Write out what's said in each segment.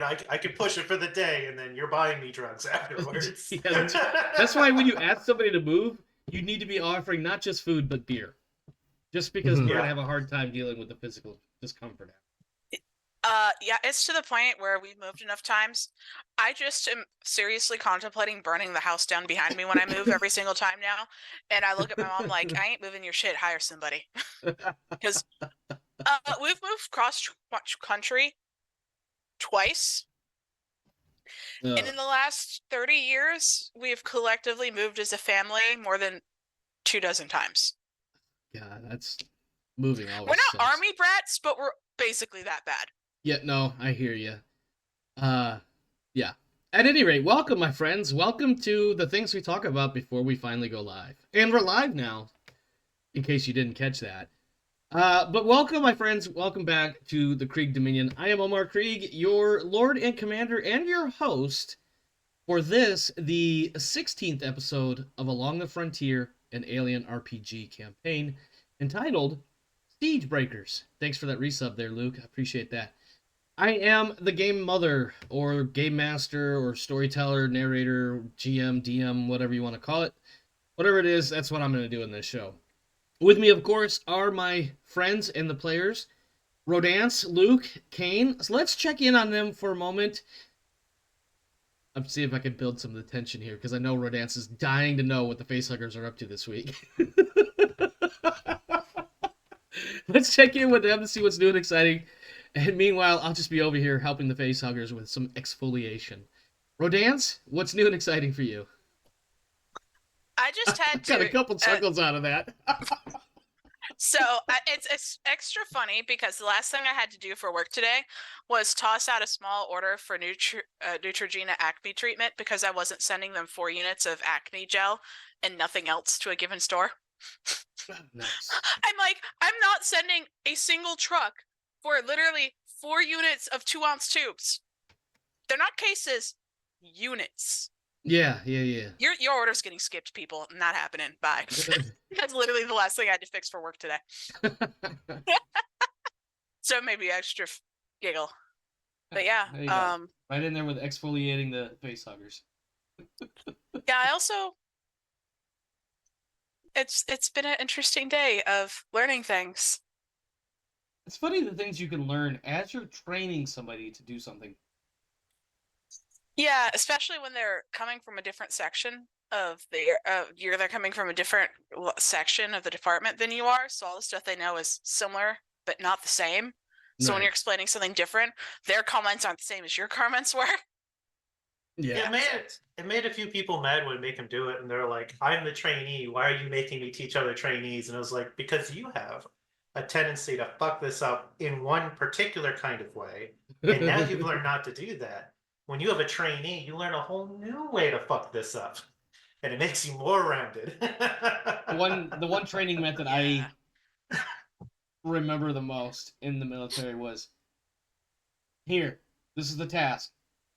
I could push it for the day, and then you're buying me drugs afterwards. Yeah, that's why when you ask somebody to move, you need to be offering not just food but beer, just because we're gonna Yeah. have a hard time dealing with the physical discomfort. Yeah, it's to the point where we've moved enough times. I just am seriously contemplating burning the house down behind me when I move every single time now. And I look at my mom like, I ain't moving your shit, hire somebody. Because we've moved cross country twice. And in the last 30 years, we have collectively moved as a family more than 24 times. Yeah, that's moving always. We're not sucks. army brats, but we're basically that bad. Yeah, no, I hear you. Yeah. At any rate, welcome, my friends. Welcome to the things we talk about before we finally go live. And we're live now, in case you didn't catch that. But welcome, my friends. Welcome back to the Krieg Dominion. I am Omar Krieg, your Lord and Commander and your host for this, the 16th episode of Along the Frontier, an Alien RPG campaign entitled Siege Breakers. Thanks for that resub there, Luke. I appreciate that. I am the game mother, or game master, or storyteller, narrator, GM, DM, whatever you want to call it. Whatever it is, that's what I'm going to do in this show. With me, of course, are my friends and the players, Rodance, Luke, Kane. So let's check in on them for a moment. I'm see if I can build some of the tension here, because I know Rodance is dying to know what the facehuggers are up to this week. Let's check in with them to see what's new and exciting. And meanwhile, I'll just be over here helping the facehuggers with some exfoliation. Rodance, what's new and exciting for you? I just had to... Got a couple chuckles out of that. So it's extra funny because the last thing I had to do for work today was toss out a small order for Neutrogena acne treatment because I wasn't sending them 4 units of acne gel and nothing else to a given store. Nice. I'm like, I'm not sending a single truck for literally 4 units of 2-ounce tubes. They're not cases, units. Yeah. Your order's getting skipped, people. Not happening. Bye. That's literally the last thing I had to fix for work today. So maybe extra giggle. But yeah. Right in there with exfoliating the facehuggers. Yeah, I also... It's been an interesting day of learning things. It's funny the things you can learn as you're training somebody to do something. Yeah, especially when they're coming from a different section of they're coming from a different section of the department than you are, so all the stuff they know is similar but not the same. So when you're explaining something different, their comments aren't the same as your comments were. Yeah. It made a few people mad when we make them do it, and they're like, I'm the trainee, why are you making me teach other trainees? And I was like, because you have a tendency to fuck this up in one particular kind of way, and now you've learned not to do that. When you have a trainee, you learn a whole new way to fuck this up, and it makes you more rounded. The one training method I remember the most in the military was, here, this is the task.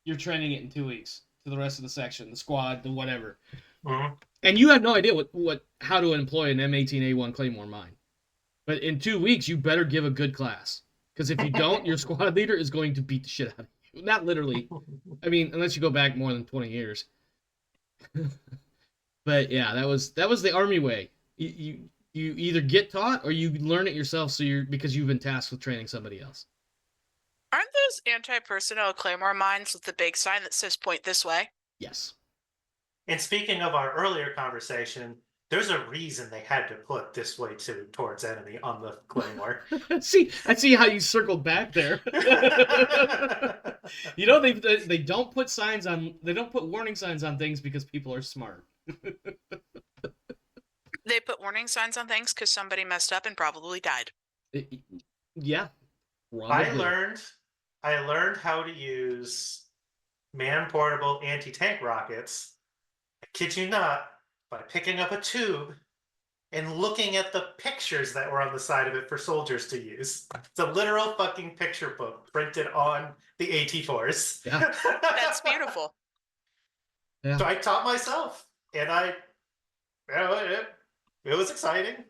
You're training it in 2 weeks to the rest of the section, the squad, the whatever. Mm-hmm. And you have no idea how to employ an M18A1 Claymore mine. But in 2 weeks, you better give a good class. Because if you don't, your squad leader is going to beat the shit out of you. Not literally. I mean, unless you go back more than 20 years. But yeah, that was the Army way. You either get taught or you learn it yourself because you've been tasked with training somebody else. Aren't those anti-personnel Claymore mines with the big sign that says point this way? Yes. And speaking of our earlier conversation, there's a reason they had to put this way towards enemy on the Claymore. I see how you circled back there. You know, they don't put signs on. They don't put warning signs on things because people are smart. They put warning signs on things because somebody messed up and probably died. Yeah. Probably. I learned how to use man-portable anti-tank rockets. I kid you not, by picking up a tube and looking at the pictures that were on the side of it for soldiers to use. It's a literal fucking picture book printed on the AT-4s. Yeah. That's beautiful. Yeah. So I taught myself, and it was exciting.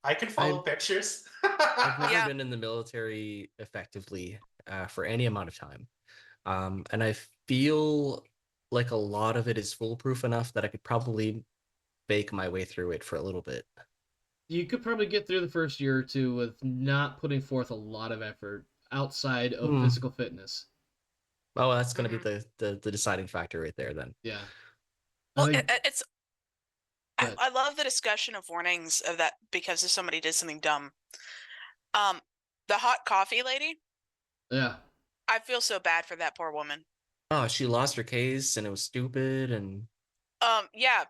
I can follow pictures. I've never been in the military effectively for any amount of time. And I feel like a lot of it is foolproof enough that I could probably bake my way through it for a little bit. You could probably get through the first year or two with not putting forth a lot of effort outside of Hmm. physical fitness. Oh, that's going to Mhm. be the deciding factor right there then. Yeah. Well, I think, it's. but I love the discussion of warnings of that because if somebody did something dumb. The hot coffee lady. yeah. I feel so bad for that poor woman. Oh, she lost her case and it was stupid and Yeah,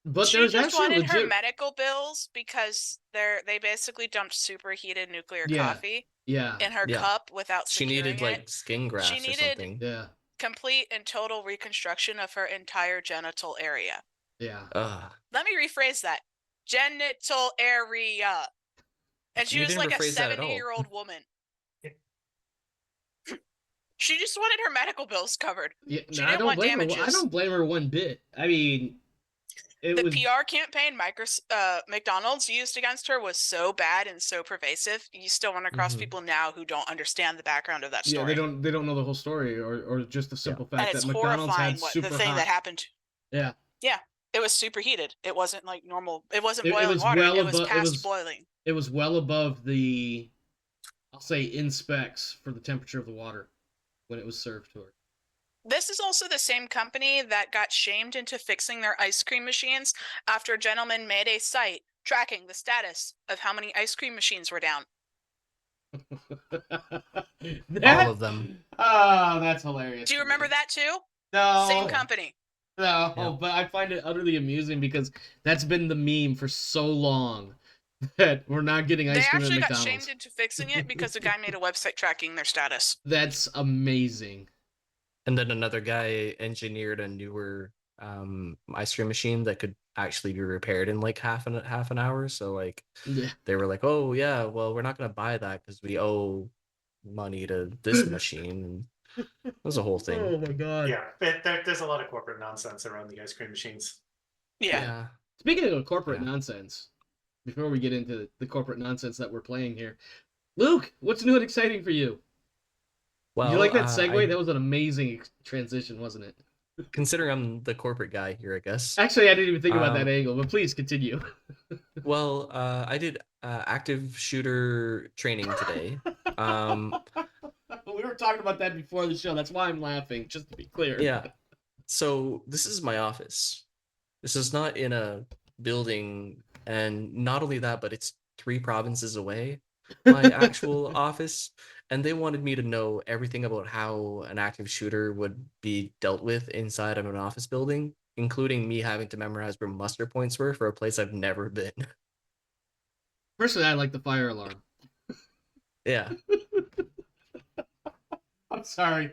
But she there's just actually wanted her legit. medical bills because they basically dumped superheated nuclear Yeah. coffee Yeah. in her yeah. cup without She securing needed it. like skin She grafts or needed something. Yeah. complete and total reconstruction of her entire genital area. Yeah. Ugh. Let me rephrase that. Genital area. And she You was didn't like a rephrase that at all. 70-year-old woman. She just wanted her medical bills covered. Yeah. She No, I didn't don't want blame her. I damages. don't blame her one bit. I mean, it The was. PR campaign McDonald's used against her was so bad and so pervasive. You still run across Mhm. people now who don't understand the background of that Yeah, story. they don't know the whole story, or just the simple And fact it's that McDonald's horrifying had what the super thing hot. that happened. Yeah. Yeah, it was superheated. It wasn't like normal. It wasn't It boiling was water. well It was above. past boiling. It was well above the, I'll say, in specs for the temperature of the water when it was served to her. This is also the same company that got shamed into fixing their ice cream machines after a gentleman made a site tracking the status of how many ice cream machines were down. All of them. Oh, that's hilarious. Do you to remember me. that too? No. Same company. No, Yeah. but I find it utterly amusing because that's been the meme for so long that we're not getting They ice cream at actually got McDonald's. shamed into fixing it because a guy made a website tracking their status. That's amazing. And then another guy engineered a newer ice cream machine that could actually be repaired in like half an hour. So like Yeah. they were like, "Oh yeah, well we're not gonna buy that because we owe money to this machine." And it was a whole thing. Oh my god. Yeah, there's a lot of corporate nonsense around the ice cream machines. Yeah. Speaking of corporate Yeah. nonsense, before we get into the corporate nonsense that we're playing here, Luke, what's new and exciting for you? Well, you like that segue? I, That was an amazing transition, wasn't it? considering I'm the corporate guy here, I guess. Actually, I didn't even think about that Um, angle, but please continue. Well, I did active shooter training today. We were talking about that before the show. That's why I'm laughing, just to be clear. Yeah. So this is my office. This is not in a building, and not only that, but it's 3 provinces away, my actual office. And they wanted me to know everything about how an active shooter would be dealt with inside of an office building, including me having to memorize where muster points were for a place I've never been. Personally, I like the fire alarm. Yeah. I'm sorry.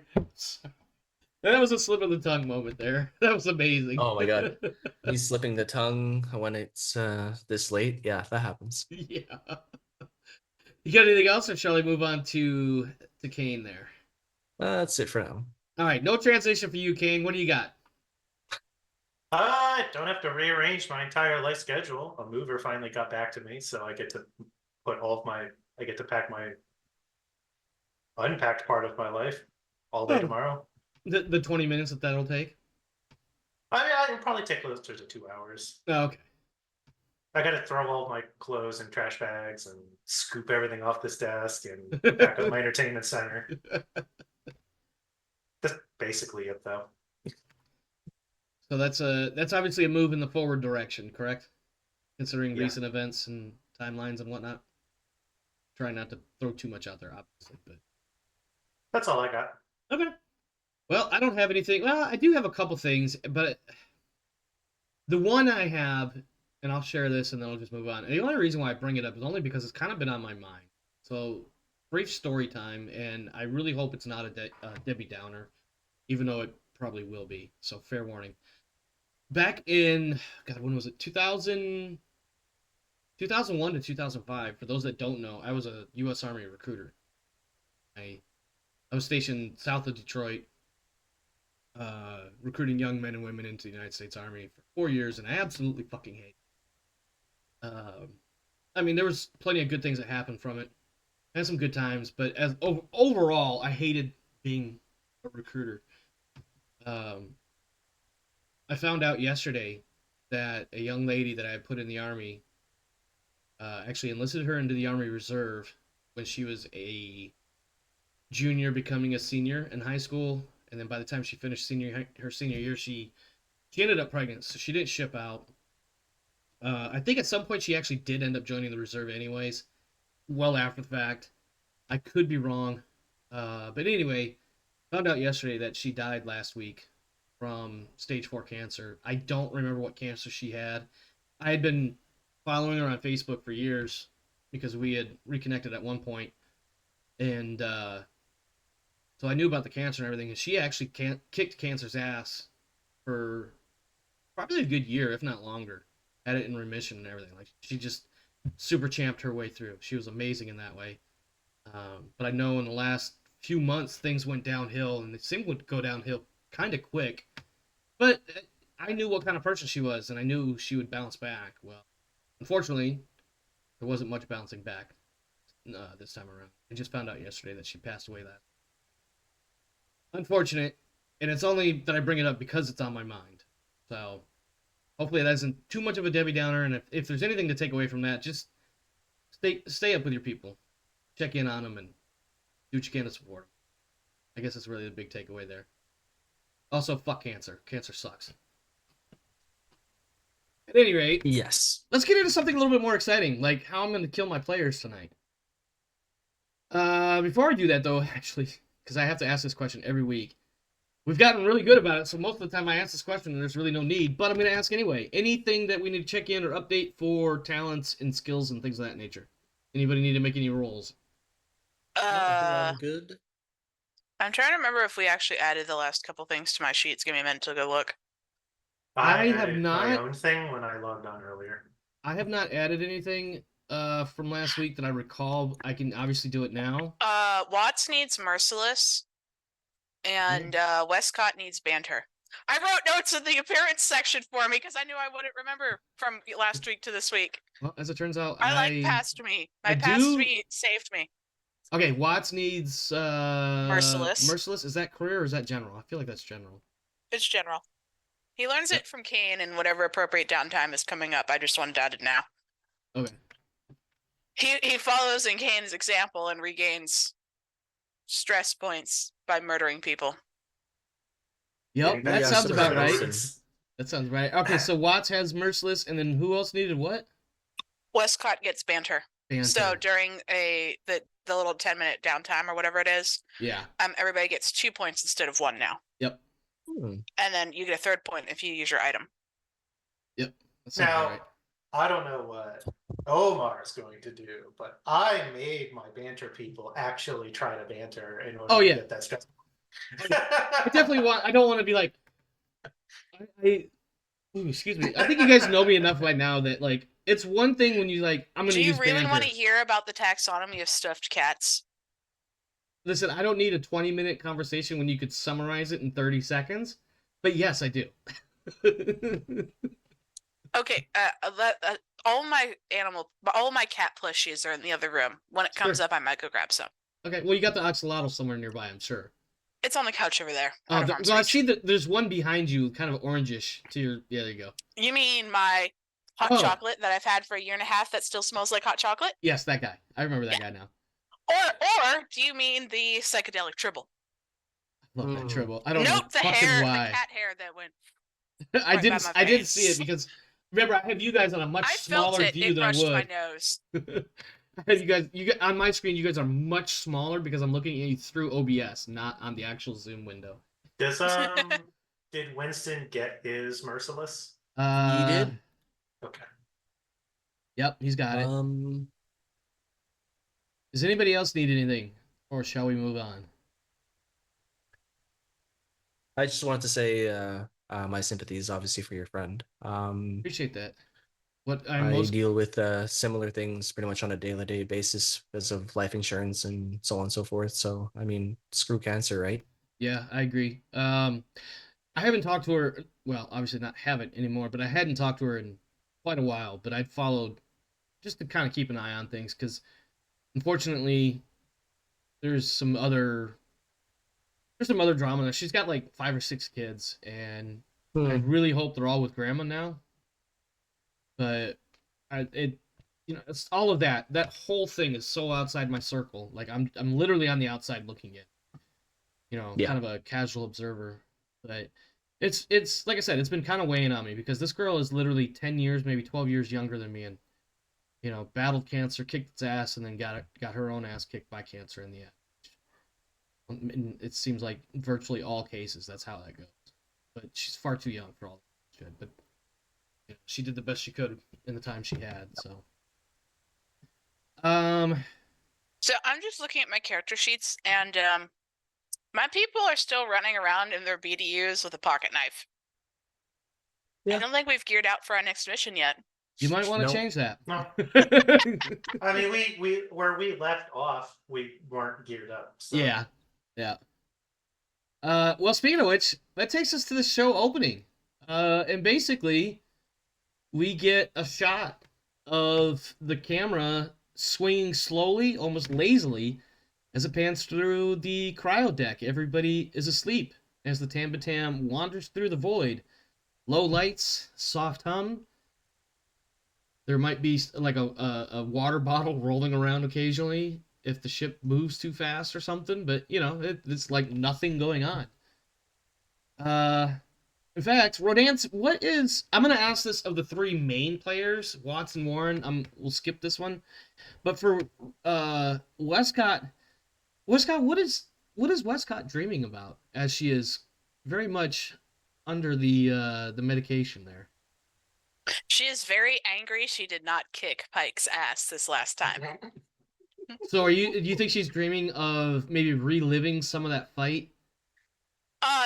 That was a slip of the tongue moment there. That was amazing. Oh my god. Me slipping the tongue when it's this late. Yeah, that happens. Yeah. You got anything else, or shall I move on to Kane there? That's it for now. All right, no transition for you, Kane. What do you got? I don't have to rearrange my entire life schedule. A mover finally got back to me, so I get to I get to pack my unpacked part of my life all day tomorrow. The 20 minutes that'll take? I mean, it'll probably take closer to 2 hours. Oh, okay. I got to throw all my clothes in trash bags and scoop everything off this desk and pack up my entertainment center. That's basically it, though. So that's obviously a move in the forward direction, correct? Considering Yeah. recent events and timelines and whatnot. Try not to throw too much out there, obviously, but That's all I got. okay. Well, I don't have anything. Well, I do have a couple things, but the one I have, and I'll share this and then I'll just move on. And the only reason why I bring it up is only because it's kind of been on my mind. So, brief story time, and I really hope it's not a Debbie Downer, even though it probably will be. So, fair warning. Back in, God, when was it? 2001 to 2005. For those that don't know, I was a U.S. Army recruiter. I was stationed south of Detroit, recruiting young men and women into the United States Army for 4 years, and I absolutely fucking hate it. I mean, there was plenty of good things that happened from it. I had some good times, but as overall, I hated being a recruiter. I found out yesterday that a young lady that I had put in the army actually enlisted her into the Army Reserve when she was a junior, becoming a senior in high school, and then by the time she finished her senior year, she ended up pregnant, so she didn't ship out. I think at some point she actually did end up joining the reserve, anyways. Well after the fact, I could be wrong, but anyway, found out yesterday that she died last week from stage 4 cancer. I don't remember what cancer she had. I had been following her on Facebook for years because we had reconnected at one point, and so I knew about the cancer and everything. And she actually kicked cancer's ass for probably a good year, if not longer. Had it in remission and everything. Like, she just super champed her way through. She was amazing in that way. But I know in the last few months things went downhill, and it seemed to go downhill kind of quick. But I knew what kind of person she was, and I knew she would bounce back. Well, unfortunately, there wasn't much bouncing back this time around. I just found out yesterday that she passed away. That unfortunate, and it's only that I bring it up because it's on my mind. So hopefully that isn't too much of a Debbie Downer, and if there's anything to take away from that, just stay up with your people, check in on them, and do what you can to support them. I guess that's really the big takeaway there. Also, fuck cancer. Cancer sucks. At any rate, Yes. let's get into something a little bit more exciting, like how I'm going to kill my players tonight. Before I do that, though, actually, because I have to ask this question every week, we've gotten really good about it, so most of the time I ask this question and there's really no need, but I'm going to ask anyway. Anything that we need to check in or update for talents and skills and things of that nature? Anybody need to make any rolls? I'm good. I'm trying to remember if we actually added the last couple things to my sheets. Give me a minute to go look. I have added not- my own thing when I logged on earlier. I have not added anything from last week that I recall. I can obviously do it now. Watts needs Merciless, and Wescott needs Banter. I wrote notes in the appearance section for me because I knew I wouldn't remember from last week to this week. Well, as it turns out, I like past me. I My past do- me saved me. Okay, Watts needs Merciless. Merciless. Is that career or is that general? I feel like that's general. It's general. He learns it from Kane and whatever appropriate downtime is coming up. I just wanted to add it now. Okay. He follows in Kane's example and regains stress points by murdering people. Yep, that Yeah, sounds so about right. Merciless. That sounds right. Okay, so Watts has Merciless, and then who else needed what? Westcott gets Banter. Banter. So during the little 10-minute downtime or whatever it is, Yeah. everybody gets 2 points instead of 1 now. Yep. And then you get a 3rd point if you use your item. Yep. That sounds Now, right. I don't know what Omar's going to do, but I made my banter people actually try to banter in order to get that stress. I definitely want. I don't want to be like. Excuse me. I think you guys know me enough by now that like it's one thing when you like. I'm gonna. Do you use really banter. want to hear about the taxonomy of stuffed cats? Listen, I don't need a 20-minute conversation when you could summarize it in 30 seconds. But yes, I do. Okay, all my cat plushies are in the other room. When it comes up, I might go grab some. Okay, well, you got the axolotl somewhere nearby, I'm sure. It's on the couch over there. Well, I see that there's one behind you, kind of orangish to your. Yeah, there you go. You mean my hot chocolate that I've had for a year and a half that still smells like hot chocolate? Yes, that guy. I remember that guy now. Or do you mean the psychedelic tribble? Love that tribble. I don't know the fucking hair, why. the cat hair that went. I didn't see it because remember I have you guys on a much smaller view than I would. My nose. I have you guys on my screen. You guys are much smaller because I'm looking at you through OBS, not on the actual Zoom window. Does did Winston get his Merciless? He did. Okay. Yep, he's got it. Does anybody else need anything, or shall we move on? I just wanted to say my sympathies, obviously, for your friend. Appreciate that. What I deal with similar things pretty much on a day-to-day basis because of life insurance and so on and so forth. So, I mean, screw cancer, right? Yeah, I agree. I haven't talked to her. Well, obviously not haven't anymore, but I hadn't talked to her in quite a while. But I'd followed just to kind of keep an eye on things because, unfortunately, there's there's some other drama there. She's got like 5 or 6 kids, and I Hmm. really hope they're all with grandma now. But it's all of that. That whole thing is so outside my circle. Like I'm literally on the outside looking in. Yeah. Kind of a casual observer. But it's like I said, it's been kind of weighing on me because this girl is literally 10 years, maybe 12 years younger than me, and battled cancer, kicked its ass, and then got her own ass kicked by cancer in the end. And it seems like virtually all cases that's how that goes. But she's far too young for all that shit. But she did the best she could in the time she had. So, um, So I'm just looking at my character sheets, and my people are still running around in their BDUs with a pocket knife. I Yeah. don't think we've geared out for our next mission yet. you might want to Nope. change that. No. I mean, we where we left off, we weren't geared up. So. Yeah, yeah. Well, speaking of which, that takes us to the show opening. And basically, we get a shot of the camera swinging slowly, almost lazily, as it pans through the cryo deck. Everybody is asleep as the Tambatam wanders through the void. Low lights, soft hum. There might be like a water bottle rolling around occasionally if the ship moves too fast or something, but it's like nothing going on. In fact, Rodance, I'm gonna ask this of the 3 main players, Watts and Warren. We'll skip this one, but for Wescott, what is Wescott dreaming about as she is very much under the medication there? She is very angry she did not kick Pike's ass this last time. So do you think she's dreaming of maybe reliving some of that fight?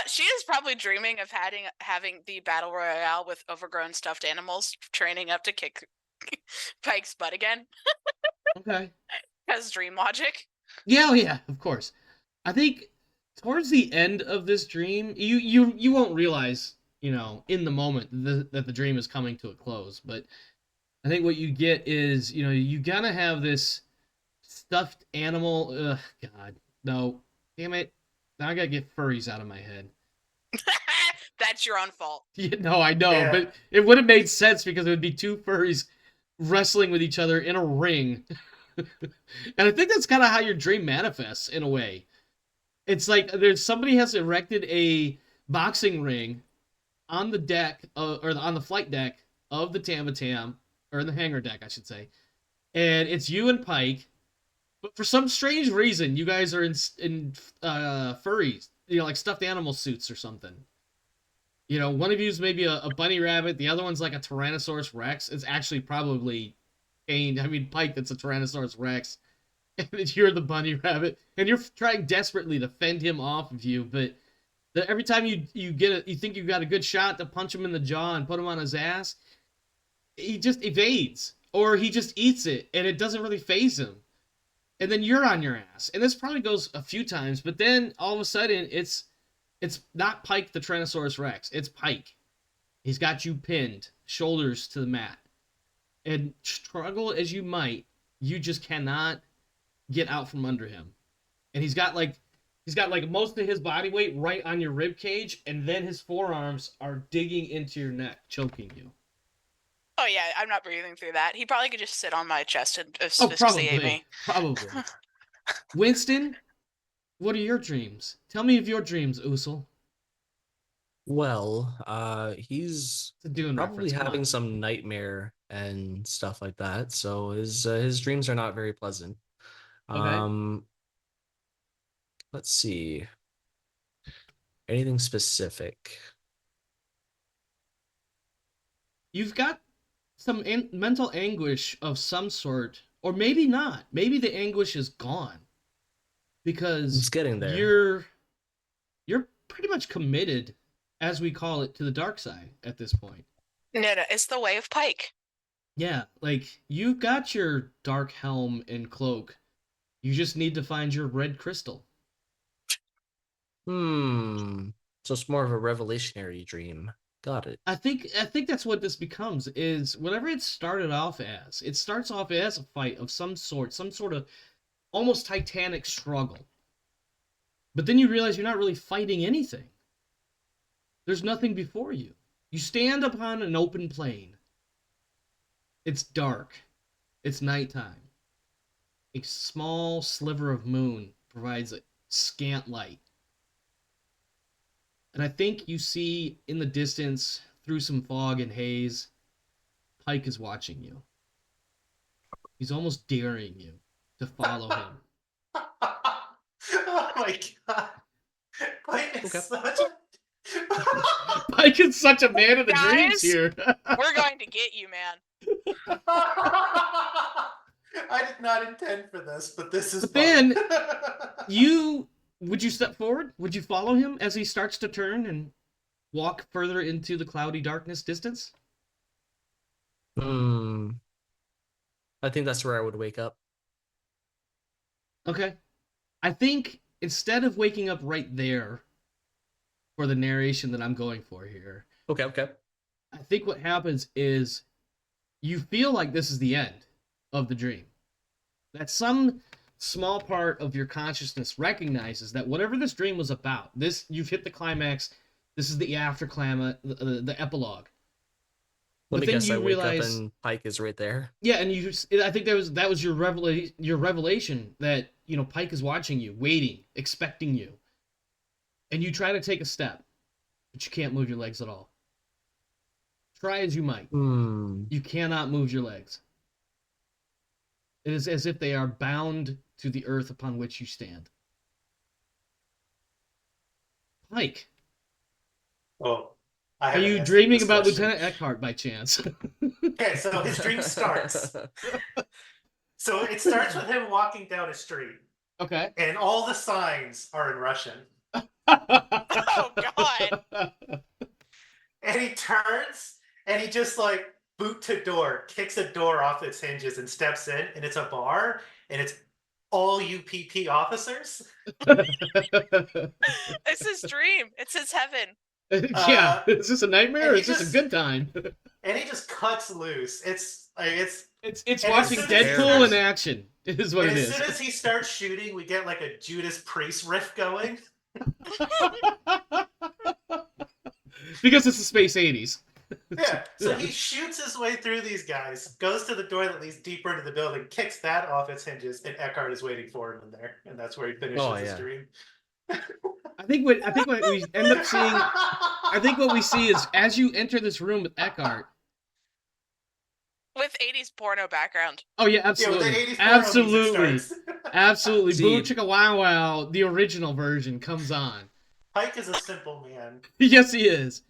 She is probably dreaming of having the battle royale with overgrown stuffed animals training up to kick Pike's butt again. Okay. Has dream logic. Yeah, yeah, of course. I think towards the end of this dream, you won't realize, in the moment that the dream is coming to a close. But I think what you get is, you gotta have this stuffed animal. Ugh, God, no, damn it! Now I gotta get furries out of my head. That's your own fault. Yeah, no, I know, Yeah. but it would have made sense because it would be 2 furries wrestling with each other in a ring. And I think that's kind of how your dream manifests in a way. It's like somebody has erected a boxing ring on the deck or on the flight deck of the Tambatam, or the hangar deck, I should say. And it's you and Pike, but for some strange reason, you guys are in furries, like stuffed animal suits or something. One of you's maybe a bunny rabbit, the other one's like a Tyrannosaurus Rex. It's actually probably Pike, that's a Tyrannosaurus Rex, and you're the bunny rabbit, and you're trying desperately to fend him off of you, but every time you think you got a good shot to punch him in the jaw and put him on his ass, he just evades, or he just eats it, and it doesn't really faze him. And then you're on your ass. And this probably goes a few times, but then all of a sudden it's not Pike the Tyrannosaurus Rex. It's Pike. He's got you pinned, shoulders to the mat. And struggle as you might, you just cannot get out from under him. And he's got like most of his body weight right on your rib cage, and then his forearms are digging into your neck, choking you. Oh yeah, I'm not breathing through that. He probably could just sit on my chest and asphyxiate Probably. me. Probably. Winston, what are your dreams? Tell me of your dreams, Usul. Well, he's It's a Dune probably reference. Come having on. some nightmare and stuff like that. So his dreams are not very pleasant. Okay. Let's see. Anything specific? You've got some mental anguish of some sort, or maybe not. Maybe the anguish is gone because It's getting there. you're pretty much committed, as we call it, to the dark side at this point. No, it's the way of Pike. Yeah, like you've got your dark helm and cloak. You just need to find your red crystal. So it's more of a revelationary dream. Got it. I think that's what this becomes, is whatever it started off as. It starts off as a fight of some sort of almost titanic struggle. But then you realize you're not really fighting anything. There's nothing before you. You stand upon an open plain. It's dark. It's nighttime. A small sliver of moon provides a scant light. And I think you see in the distance, through some fog and haze, Pike is watching you. He's almost daring you to follow him. Oh my god. Pike is Okay. such Pike is such a man of the dreams Guys? here. We're going to get you, man. I did not intend for this, but this is But then fun. would you step forward? Would you follow him as he starts to turn and walk further into the cloudy darkness distance? I think that's where I would wake up. Okay. I think instead of waking up right there for the narration that I'm going for here, Okay. I think what happens is you feel like this is the end of the dream. That some small part of your consciousness recognizes that whatever this dream was about, you've hit the climax, this is the the epilogue. Let But me then guess. you I wake realize- up and Pike is right there. Yeah, and I think that was your revelation that, you know, Pike is watching you, waiting, expecting you. And you try to take a step, but you can't move your legs at all. Try as you might. You cannot move your legs. It is as if they are bound to the earth upon which you stand. Pike, Oh, are you dreaming about Lieutenant Eckhart by chance? Okay, so his dream starts. So it starts with him walking down a street, Okay. and all the signs are in Russian. Oh, God. And he turns, and he just like boot to door, kicks a door off its hinges, and steps in, and it's a bar, and it's all UPP officers. It's his dream. It's his heaven. Yeah, is this a nightmare or and is he this a just- good time? And he just cuts loose. It's like It's And as watching soon as he Deadpool starts- in action. Is what and it as is. soon as he starts shooting, we get like a Judas Priest riff going. Because it's the space 80s. Yeah. So he shoots his way through these guys, goes to the door that leads deeper into the building, kicks that off its hinges, and Eckhart is waiting for him in there, and that's where he finishes Oh, his yeah. dream. I think what we end up seeing, I think what we see is as you enter this room with Eckhart. With 80s porno background. Oh yeah, Yeah, with the absolutely, 80s porno absolutely, music starts. absolutely. See- Boom Chicka Wow Wow, the original version comes on. Pike is a simple man. Yes, he is.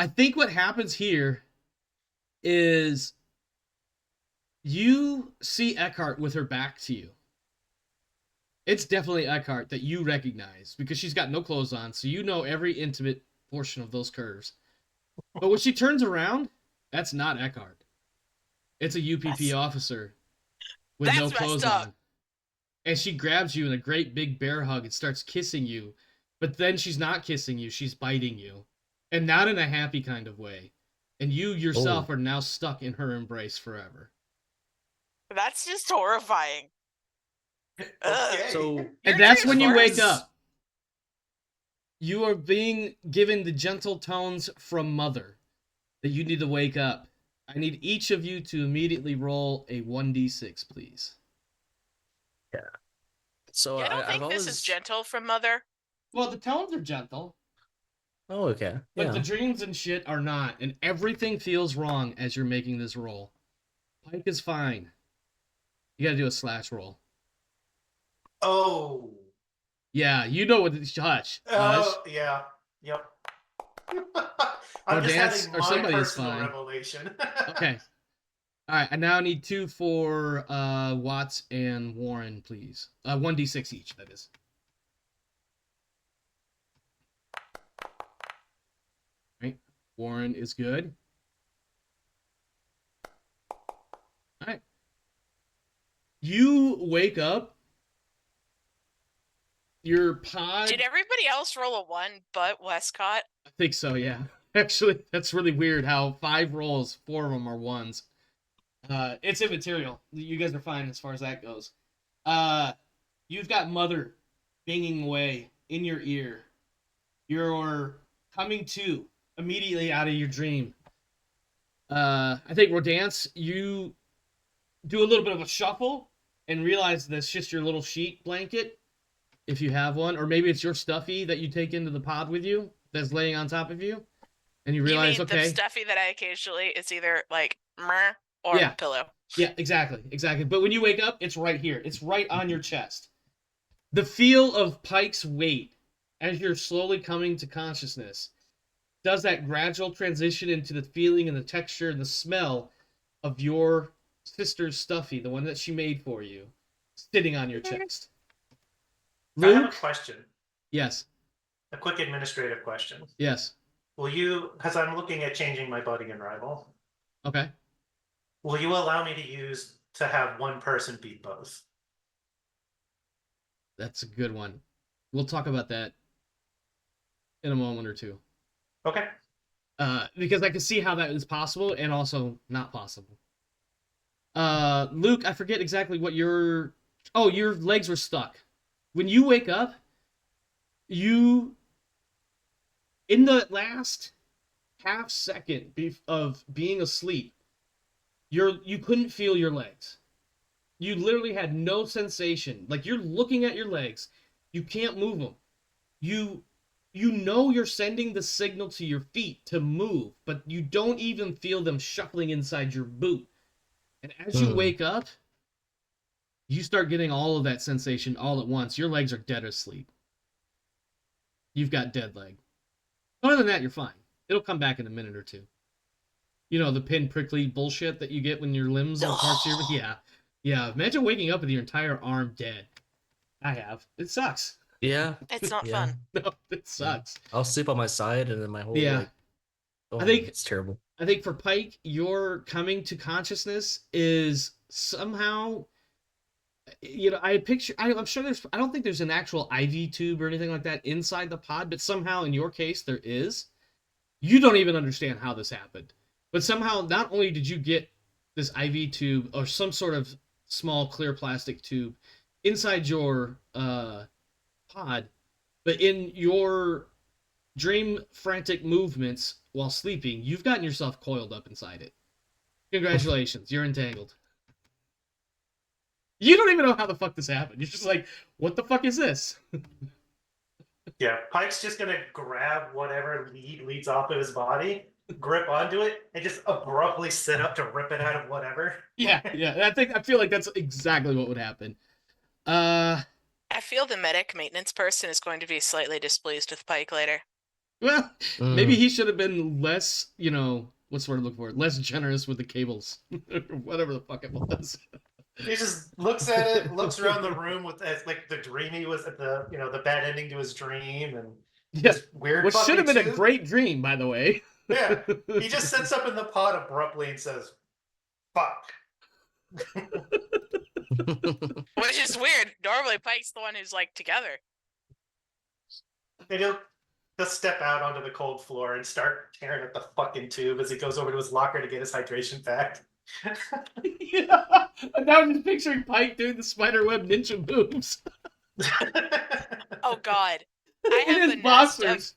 I think what happens here is you see Eckhart with her back to you. It's definitely Eckhart that you recognize because she's got no clothes on, so you know every intimate portion of those curves. But when she turns around, that's not Eckhart. It's a UPP officer with no That's clothes messed up. on. And she grabs you in a great big bear hug and starts kissing you. But then she's not kissing you, she's biting you. And not in a happy kind of way. And you yourself are now stuck in her embrace forever. That's just horrifying. Ugh. Okay. So Your And that's dream's when you wake worse. up. You are being given the gentle tones from Mother that you need to wake up. I need each of you to immediately roll a 1d6, please. So Yeah, I don't I've think always... this is gentle from Mother. Well, the tones are gentle, Oh, okay. but Yeah. the dreams and shit are not, and everything feels wrong as you're making this roll. Pike is fine. You gotta do a slash roll. Oh. Yeah, you know what it's hush. Oh, yeah. Yep. I'm Or just dance, having or my somebody's personal fine. revelation. Okay. Alright, I now need 2 for Watts and Warren, please. 1d6 each, that is. Right. Warren is good. Alright. You wake up. Your pod... Did everybody else roll a 1 but Wescott? I think so, yeah. Actually, that's really weird how 5 rolls, 4 of them are 1s. It's immaterial. You guys are fine as far as that goes. You've got Mother banging away in your ear. You're coming to immediately out of your dream. I think Rodance, you do a little bit of a shuffle and realize that's just your little sheet blanket, if you have one, or maybe it's your stuffy that you take into the pod with you that's laying on top of you, and you realize, you mean okay, the stuffy that I occasionally is either like meh or Yeah. pillow. yeah, exactly. But when you wake up, it's right here. It's right on your chest. The feel of Pike's weight as you're slowly coming to consciousness does that gradual transition into the feeling and the texture and the smell of your sister's stuffy, the one that she made for you, sitting on your chest. I have a Luke? question. Yes. A quick administrative question. Yes. Will you, because I'm looking at changing my buddy and rival, Okay. will you allow me to have one person beat both? That's a good one. We'll talk about that in a moment or two. Okay. Because I can see how that is possible and also not possible. Luke, I forget exactly what your legs were stuck. When you wake up, in the last half second of being asleep, you couldn't feel your legs. You literally had no sensation. Like, you're looking at your legs, you can't move them. You know you're sending the signal to your feet to move, but you don't even feel them shuffling inside your boot. And as you wake up, you start getting all of that sensation all at once. Your legs are dead asleep. You've got dead leg. Other than that, you're fine. It'll come back in a minute or two. You know, the pin prickly bullshit that you get when your limbs and parts of your... Yeah. Imagine waking up with your entire arm dead. I have. It sucks. Yeah. It's not Yeah. fun. No, it sucks. I'll sleep on my side and then my whole Yeah. like, oh, I think- it's terrible. I think for Pike, your coming to consciousness is somehow, you know, I'm sure I don't think there's an actual IV tube or anything like that inside the pod, but somehow in your case there is. You don't even understand how this happened. But somehow not only did you get this IV tube or some sort of small clear plastic tube inside your pod, but in your dream frantic movements while sleeping, you've gotten yourself coiled up inside it. Congratulations, you're entangled. You don't even know how the fuck this happened. You're just like, what the fuck is this? Yeah, Pike's just gonna grab whatever leads off of his body, grip onto it, and just abruptly sit up to rip it out of whatever. Yeah. I feel like that's exactly what would happen. I feel the medic maintenance person is going to be slightly displeased with Pike later. Well, maybe he should have been less, you know, what's the word I'm looking for? Less generous with the cables. Whatever the fuck it was. He just looks at it, looks around the room with like the dream he was at the bad ending to his dream and Yeah. this weird. Which should have been a tube. great dream, by the way. Yeah, he just sits up in the pod abruptly and says, "Fuck." Which is weird. Normally Pike's the one who's like together. And he'll step out onto the cold floor and start tearing at the fucking tube as he goes over to his locker to get his hydration pack. Yeah. And now I'm just picturing Pike doing the spiderweb ninja moves. Oh god. I In have his the nest boxers.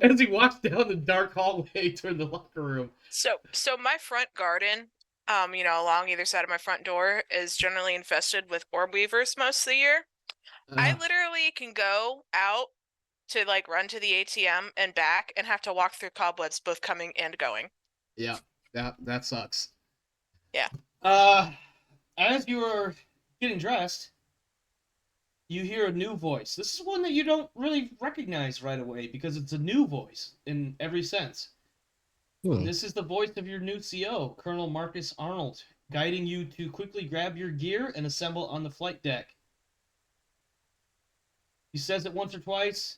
As he walks down the dark hallway toward the locker room. So my front garden, along either side of my front door is generally infested with orb weavers most of the year. I literally can go out to like run to the ATM and back and have to walk through cobwebs both coming and going. Yeah, that sucks. Yeah. As you are getting dressed, you hear a new voice. This is one that you don't really recognize right away because it's a new voice in every sense. And this is the voice of your new CO, Colonel Marcus Arnold, guiding you to quickly grab your gear and assemble on the flight deck. He says it once or twice,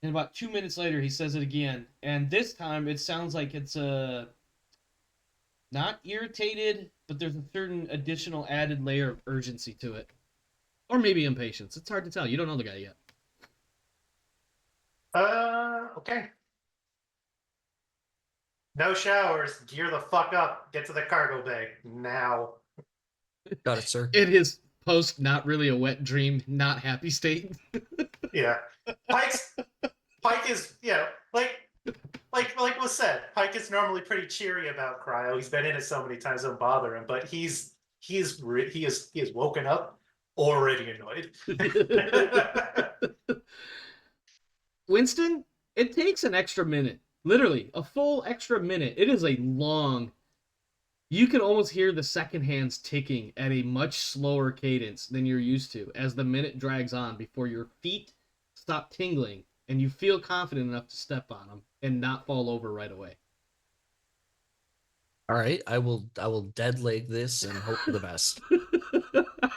and about 2 minutes later he says it again. And this time it sounds like it's not irritated, but there's a certain additional added layer of urgency to it. Or maybe impatience. It's hard to tell. You don't know the guy yet. Okay. No showers. Gear the fuck up. Get to the cargo bay now. Got it, sir. It is post not really a wet dream, not happy state. Yeah. Pike is, like was said, Pike is normally pretty cheery about cryo. He's been in it so many times, don't bother him. But he is woken up already annoyed. Winston, it takes an extra minute. Literally, a full extra minute. It is a long. You can almost hear the second hands ticking at a much slower cadence than you're used to as the minute drags on before your feet stop tingling and you feel confident enough to step on them and not fall over right away. All right, I will dead leg this and hope for the best.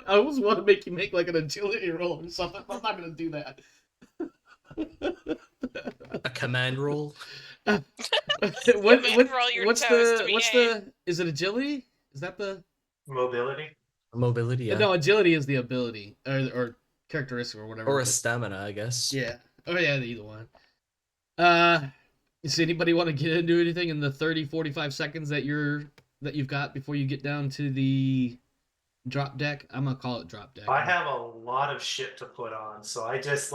I always want to make you make like an agility roll or something. I'm not going to do that. A command roll. What's the is it agility? Is that the mobility? Mobility, yeah. No, agility is the ability or characteristic or whatever. Or a stamina, I guess. Yeah. Oh yeah, either one. Does anybody want to get into anything in the 30-45 seconds that you've got before you get down to the drop deck? I'm gonna call it drop deck. I have a lot of shit to put on, so I just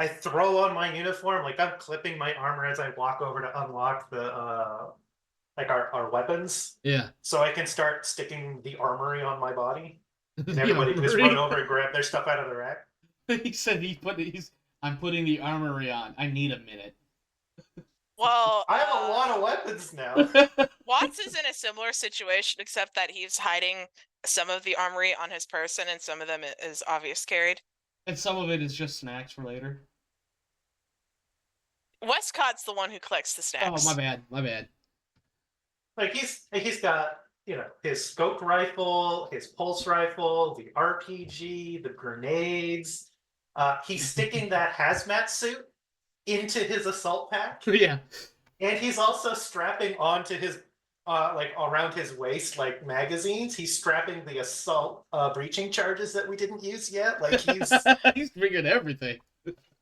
I throw on my uniform, like I'm clipping my armor as I walk over to unlock the our weapons. Yeah. So I can start sticking the armory on my body. And everybody can just run over and grab their stuff out of the rack. He said I'm putting the armory on. I need a minute. Well, I have a lot of weapons now. Watts is in a similar situation, except that he's hiding some of the armory on his person, and some of them is obvious carried. And some of it is just snacks for later. Wescott's the one who collects the snacks. Oh, my bad. Like he's got, his scoped rifle, his pulse rifle, the RPG, the grenades. He's sticking that hazmat suit into his assault pack. Yeah. And he's also strapping onto his around his waist like magazines. He's strapping the assault breaching charges that we didn't use yet. Like he's bringing everything.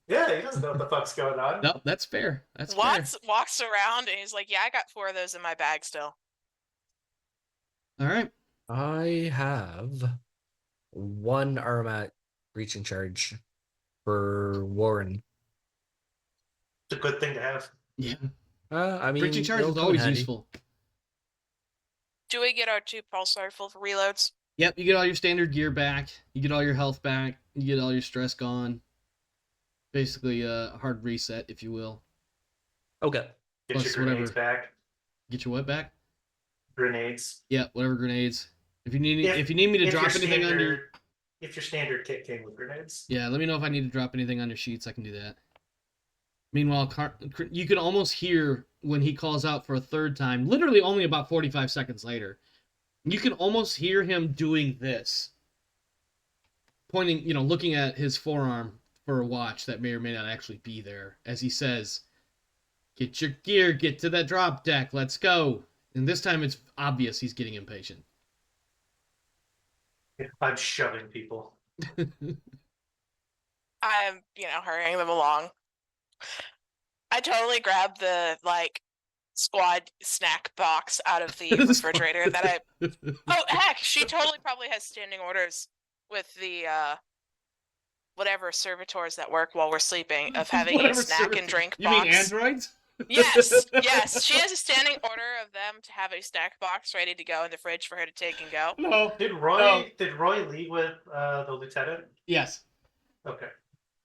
Yeah, he doesn't know what the fuck's going on. No, that's fair. Watts walks around and he's like, "Yeah, I got 4 of those in my bag still." All right. I have 1 Armat breaching charge for Warren. It's a good thing to have. Yeah. I mean, breaching charge is always useful. Do we get our 2 pulse rifle for reloads? Yep, you get all your standard gear back. You get all your health back. You get all your stress gone. Basically, a hard reset, if you will. Okay. Get your grenades back. Get your what back? Grenades. Yeah, whatever grenades. If you need me to drop anything on your... If your standard kit came with grenades. Yeah, let me know if I need to drop anything on your sheets. I can do that. Meanwhile, you can almost hear when he calls out for a third time, literally only about 45 seconds later, you can almost hear him doing this. Pointing, looking at his forearm for a watch that may or may not actually be there, as he says, "Get your gear, get to that drop deck, let's go." And this time it's obvious he's getting impatient. I'm shoving people. I'm, hurrying them along. I totally grabbed the, squad snack box out of the refrigerator that I... Oh, heck, she totally probably has standing orders with the, whatever servitors that work while we're sleeping of having a snack and drink box. You mean androids? Yes. She has a standing order of them to have a snack box ready to go in the fridge for her to take and go. No. Did Roy leave with the lieutenant? Yes. Okay.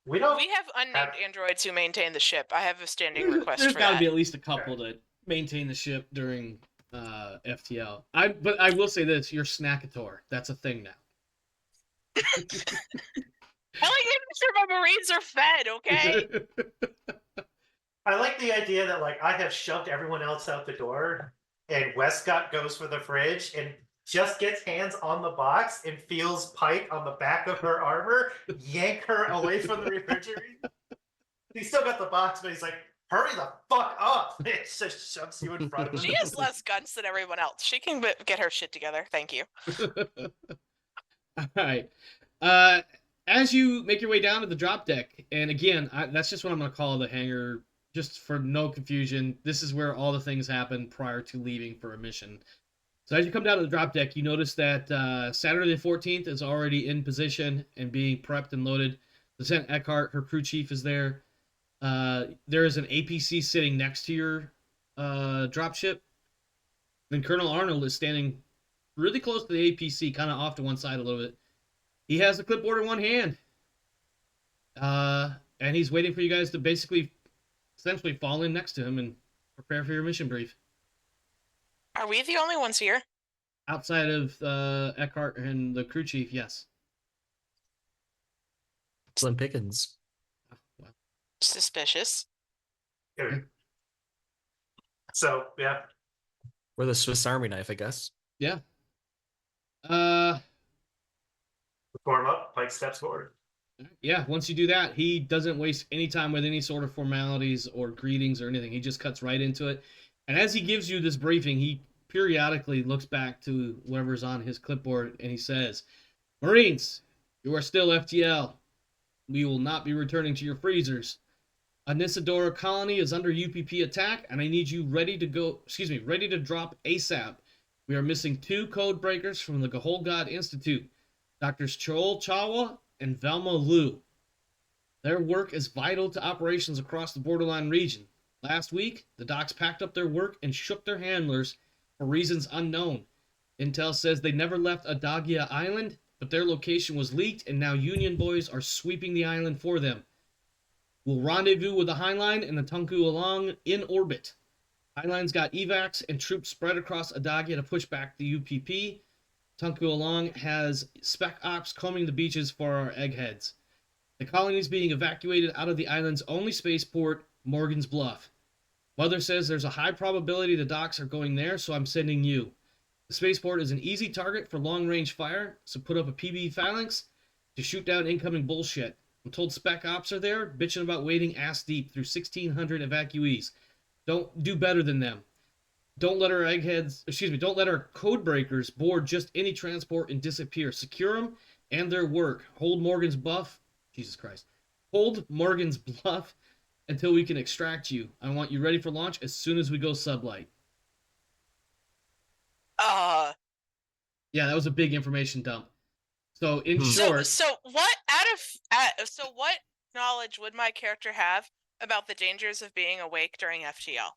We have unnamed androids who maintain the ship. I have a standing request for that. There's got to be at least a couple to maintain the ship during FTL. But I will say this: you're snackator. That's a thing now. I like making sure my Marines are fed, okay? I like the idea that I have shoved everyone else out the door, and Wescott goes for the fridge and just gets hands on the box and feels Pike on the back of her armor, yank her away from the refrigerator. He's still got the box, but he's like, "Hurry the fuck up!" It just shoves you in front of him. She has less guns than everyone else. She can get her shit together. Thank you. All right. As you make your way down to the drop deck, and again, that's just what I'm going to call the hangar, just for no confusion. This is where all the things happen prior to leaving for a mission. So as you come down to the drop deck, you notice that Saturday the 14th is already in position and being prepped and loaded. Lieutenant Eckhart, her crew chief, is there. There is an APC sitting next to your dropship. Then Colonel Arnold is standing really close to the APC, kind of off to one side a little bit. He has the clipboard in one hand. And he's waiting for you guys to basically, essentially fall in next to him and prepare for your mission brief. Are we the only ones here? Outside of Eckhart and the crew chief, yes. Slim Pickens. Well, Suspicious. Yeah. So yeah, Or the Swiss Army knife, I guess. yeah. form up. Pike steps forward. Yeah, once you do that, he doesn't waste any time with any sort of formalities or greetings or anything. He just cuts right into it. And as he gives you this briefing, he periodically looks back to whatever's on his clipboard and he says, Marines, you are still FTL. We will not be returning to your freezers. Anisadora colony is under UPP attack, and I need you ready to drop ASAP. We are missing 2 code breakers from the Gahol God Institute, Drs. Chol Chawa and Velma Liu. Their work is vital to operations across the borderline region. Last week, the docs packed up their work and shook their handlers for reasons unknown. Intel says they never left Adagia Island, but their location was leaked, and now Union boys are sweeping the island for them. We'll rendezvous with the Highline and the Tunku Along in orbit. Highline's got evacs and troops spread across Adagia to push back the UPP. Tunku Along has spec ops combing the beaches for our eggheads. The colony is being evacuated out of the island's only spaceport, Morgan's Bluff. Mother says there's a high probability the docs are going there, so I'm sending you. The spaceport is an easy target for long-range fire, so put up a PB phalanx to shoot down incoming bullshit. I'm told spec ops are there, bitching about wading ass deep through 1,600 evacuees. Don't do better than them. Don't let our code breakers board just any transport and disappear. Secure them and their work. Hold Morgan's Bluff until we can extract you. I want you ready for launch as soon as we go sublight. Yeah, that was a big information dump. So in short, So what what knowledge would my character have about the dangers of being awake during FTL?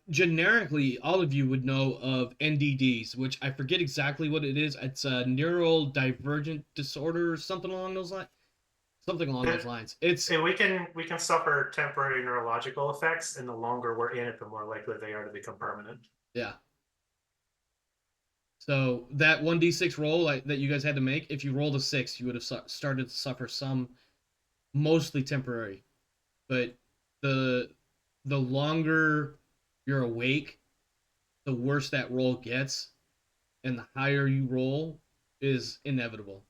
generically, all of you would know of NDDs, which I forget exactly what it is. It's a neural divergent disorder or something along those lines. It's And we can suffer temporary neurological effects, and the longer we're in it, the more likely they are to become permanent. yeah. So that 1d6 roll that you guys had to make, if you rolled a 6, you would have started to suffer some, mostly temporary. But the longer you're awake, the worse that roll gets, and the higher you roll is inevitable.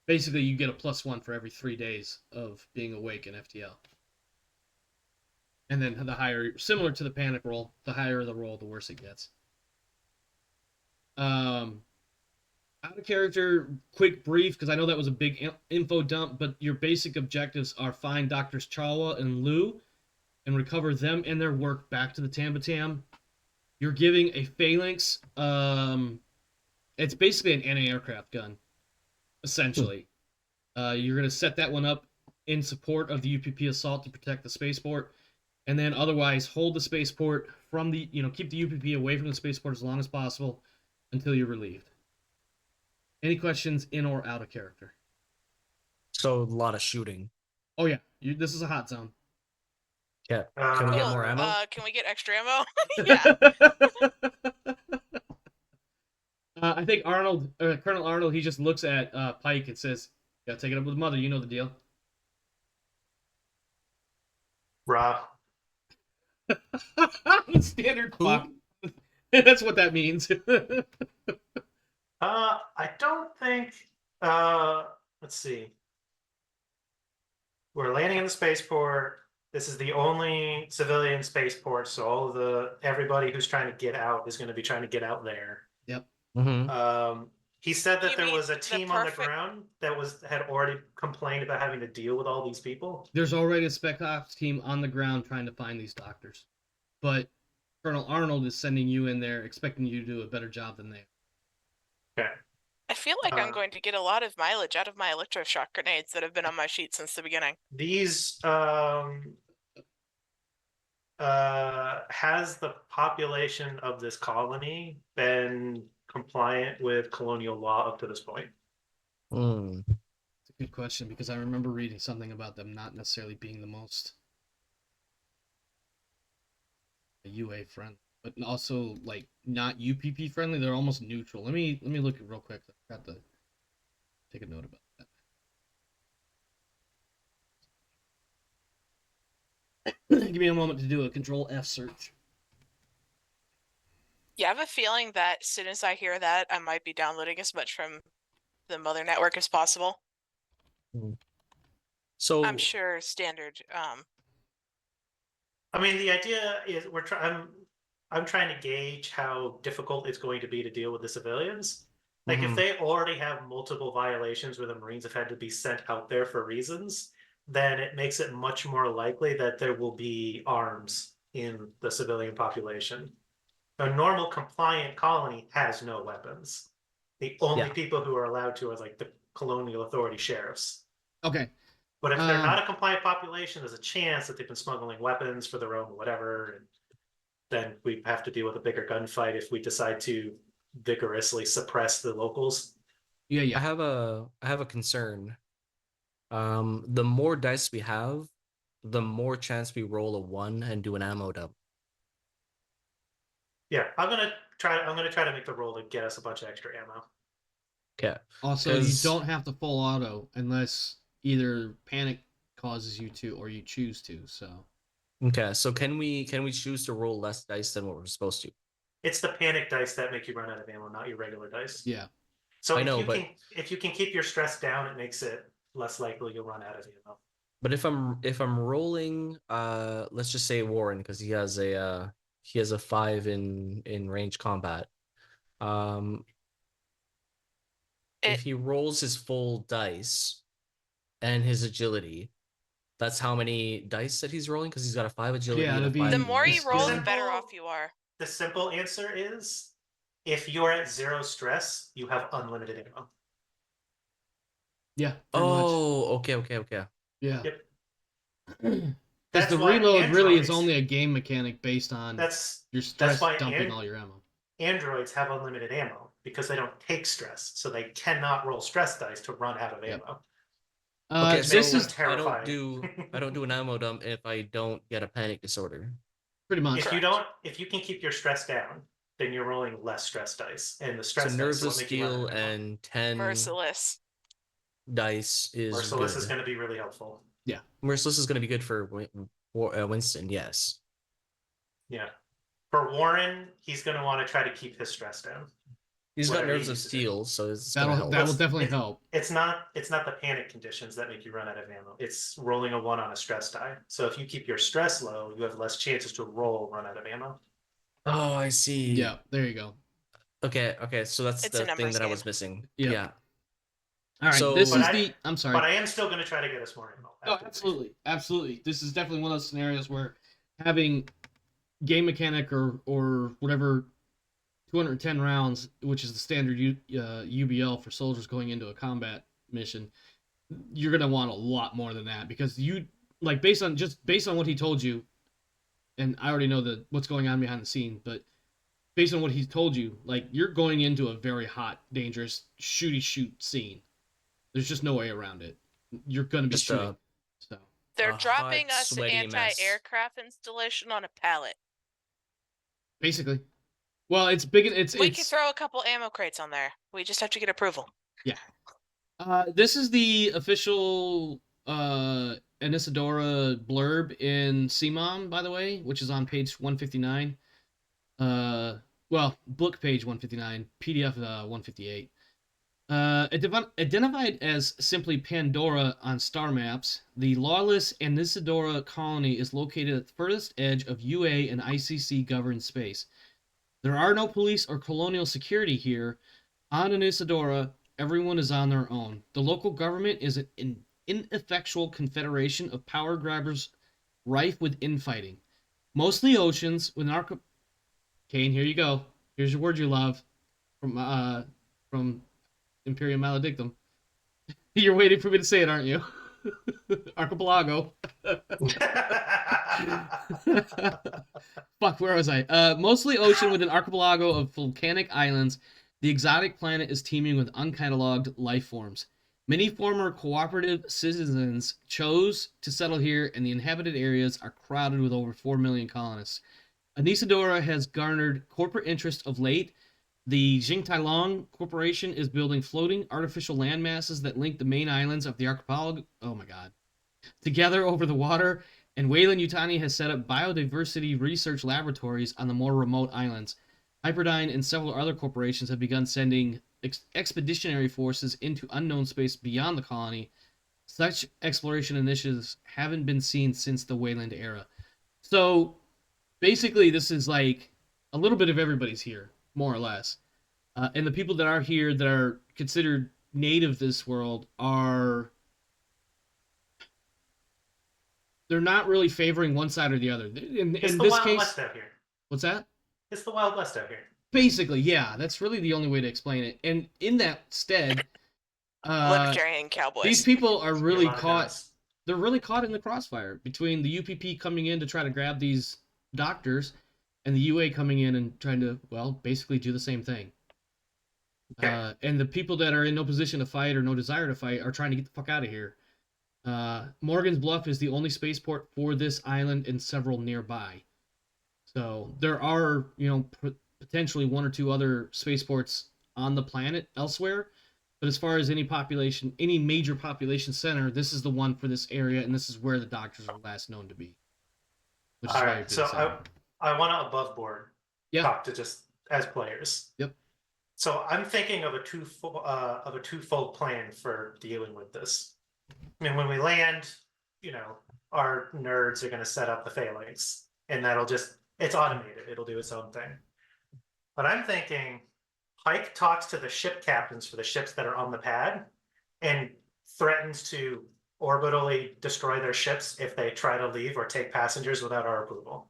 Basically, you get a +1 for every 3 days of being awake in FTL. And then the higher, similar to the panic roll, the higher the roll, the worse it gets. Out of character, quick brief, because I know that was a big info dump, but your basic objectives are find Drs. Chawa and Liu and recover them and their work back to the Tambatam. You're giving a phalanx, it's basically an anti-aircraft gun, essentially. You're going to set that one up in support of the UPP assault to protect the spaceport, and then otherwise hold the spaceport from the, keep the UPP away from the spaceport as long as possible until you're relieved. Any questions in or out of character? So a lot of shooting. Oh yeah, this is a hot zone. Yeah. Can we get more ammo? Can we get extra ammo? Yeah. I think Colonel Arnold, he just looks at Pike and says, "Yeah, take it up with Mother. You know the deal." Rah. Standard fuck. That's what that means. I don't think. Let's see. We're landing in the spaceport. This is the only civilian spaceport, so everybody who's trying to get out is going to be trying to get out there. Yep. Mm-hmm. He said that You there mean was a the team on the perfect- ground that had already complained about having to deal with all these people. There's already a spec ops team on the ground trying to find these doctors, but Colonel Arnold is sending you in there, expecting you to do a better job than they. Okay. I feel like I'm going to get a lot of mileage out of my electroshock grenades that have been on my sheet since the beginning. These has the population of this colony been compliant with colonial law up to this point? Hmm. It's a good question because I remember reading something about them not necessarily being the most UA friendly, but also like not UPP friendly. They're almost neutral. Let me look at real quick. I forgot to take a note about that. Give me a moment to do a Control F search. Yeah, I have a feeling that as soon as I hear that, I might be downloading as much from the mother network as possible. So I'm sure standard. I mean, the idea is I'm trying to gauge how difficult it's going to be to deal with the civilians. Like if Mhm. they already have multiple violations where the Marines have had to be sent out there for reasons, then it makes it much more likely that there will be arms in the civilian population. A normal compliant colony has no weapons. The only Yeah. people who are allowed to are like the colonial authority sheriffs. Okay. But if they're not a compliant population, there's a chance that they've been smuggling weapons for their own whatever, and then we have to deal with a bigger gunfight if we decide to vigorously suppress the locals. Yeah, I yeah. have a concern. The more dice we have, the more chance we roll a 1 and do an ammo dump. Yeah, I'm gonna try to make the roll to get us a bunch of extra ammo. Okay. Also, you 'Cause- don't have to full auto unless either panic causes you to or you choose to. So Okay, so can we choose to roll less dice than what we're supposed to? It's the panic dice that make you run out of ammo, not your regular dice. yeah. So I if know, you but- can keep your stress down, it makes it less likely you'll run out of ammo. But if I'm rolling let's just say Warren because he has a 5 in range combat. If he rolls his full dice and his agility, that's how many dice that he's rolling because he's got a 5 agility Yeah, and a it'd be- 5 The in more you range roll, the speed. better off you are. The simple answer is if you're at 0 stress, you have unlimited ammo. Yeah. Pretty much. Oh, okay. Yeah. Yep. Because That's the why reload really is androids- only a game mechanic based on That's your stress why dumping all your ammo. androids have unlimited ammo because they don't take stress, so they cannot roll stress dice to run out of Yep. ammo. Okay, Which so makes them This is I don't terrifying. do an ammo dump if I don't get a panic disorder. pretty much. If you can keep your stress down, then you're rolling less stress dice, and the So stress dice nerves are of what make you run out steel of ammo. and 10 Merciless. dice is Merciless good. is going to be really helpful. Merciless is going to be good for Winston, yes. Yeah. For Warren, he's going to want to try to keep his stress down. He's got Whatever he nerves of uses it. steel, so it's going to That help. will definitely help. It's not the panic conditions that make you run out of ammo. It's rolling a 1 on a stress die. So if you keep your stress low, you have less chances to run out of ammo. Oh, I see. Yeah. There you go. Okay, so that's It's a the thing numbers that I game. was missing. Yep. Yeah. All right. So- This But is I- the. I'm sorry. But I am still going to try to get us more ammo. Oh, absolutely. This is definitely one of those scenarios where having game mechanic or whatever 210 rounds, which is the standard UBL for soldiers going into a combat mission, you're gonna want a lot more than that because you like based on what he told you, and I already know what's going on behind the scene, but based on what he's told you, like you're going into a very hot, dangerous shoot scene. There's just no way around it. You're gonna be Just shooting. So They're A dropping hot, us an sweaty mess. anti-aircraft installation on a pallet. basically, well, it's big. We could throw a couple ammo crates on there. We just have to get approval. This is the official Anisadora blurb in CMOM, by the way, which is on page 159. Well, book page 159, PDF 158. Identified as simply Pandora on star maps, the lawless Anisadora colony is located at the furthest edge of UA and ICC governed space. There are no police or colonial security here. On Anisadora, everyone is on their own. The local government is an ineffectual confederation of power grabbers rife with infighting. Mostly oceans, with Kane, here you go. Here's your word you love from Imperium Maledictum. You're waiting for me to say it, aren't you? Archipelago. Fuck, where was I? Mostly ocean with an archipelago of volcanic islands, the exotic planet is teeming with uncatalogued life forms. Many former cooperative citizens chose to settle here, and the inhabited areas are crowded with over 4 million colonists. Anisadora has garnered corporate interest of late. The Jingtailong Corporation is building floating artificial land masses that link the main islands of the archipelago. Oh my god. Together over the water, and Weyland Yutani has set up biodiversity research laboratories on the more remote islands. Hyperdyne and several other corporations have begun sending expeditionary forces into unknown space beyond the colony. Such exploration initiatives haven't been seen since the Weyland era. So, basically, this is like a little bit of everybody's here, more or less. And the people that are here that are considered native to this world are... They're not really favoring one side or the other. In It's the this Wild case... West out here. What's that? It's the Wild West out here. Basically, yeah. That's really the only way to explain it. And in that stead... Libertarian cowboys. These people are really A lot of caught... guns. They're really caught in the crossfire between the UPP coming in to try to grab these doctors and the UA coming in and trying to, well, basically do the same thing. Okay. And the people that are in no position to fight or no desire to fight are trying to get the fuck out of here. Morgan's Bluff is the only spaceport for this island and several nearby. So there are, potentially one or two other spaceports on the planet elsewhere. But as far as any major population center, this is the one for this area, and this is where the doctors are last known to be. Which is All why right, we've been so sending. I want to above board Yeah. talk to just as players. Yep. So I'm thinking of a twofold plan for dealing with this. I mean, when we land, our nerds are going to set up the phalanx, and it's automated. It'll do its own thing. But I'm thinking Pike talks to the ship captains for the ships that are on the pad and threatens to orbitally destroy their ships if they try to leave or take passengers without our approval.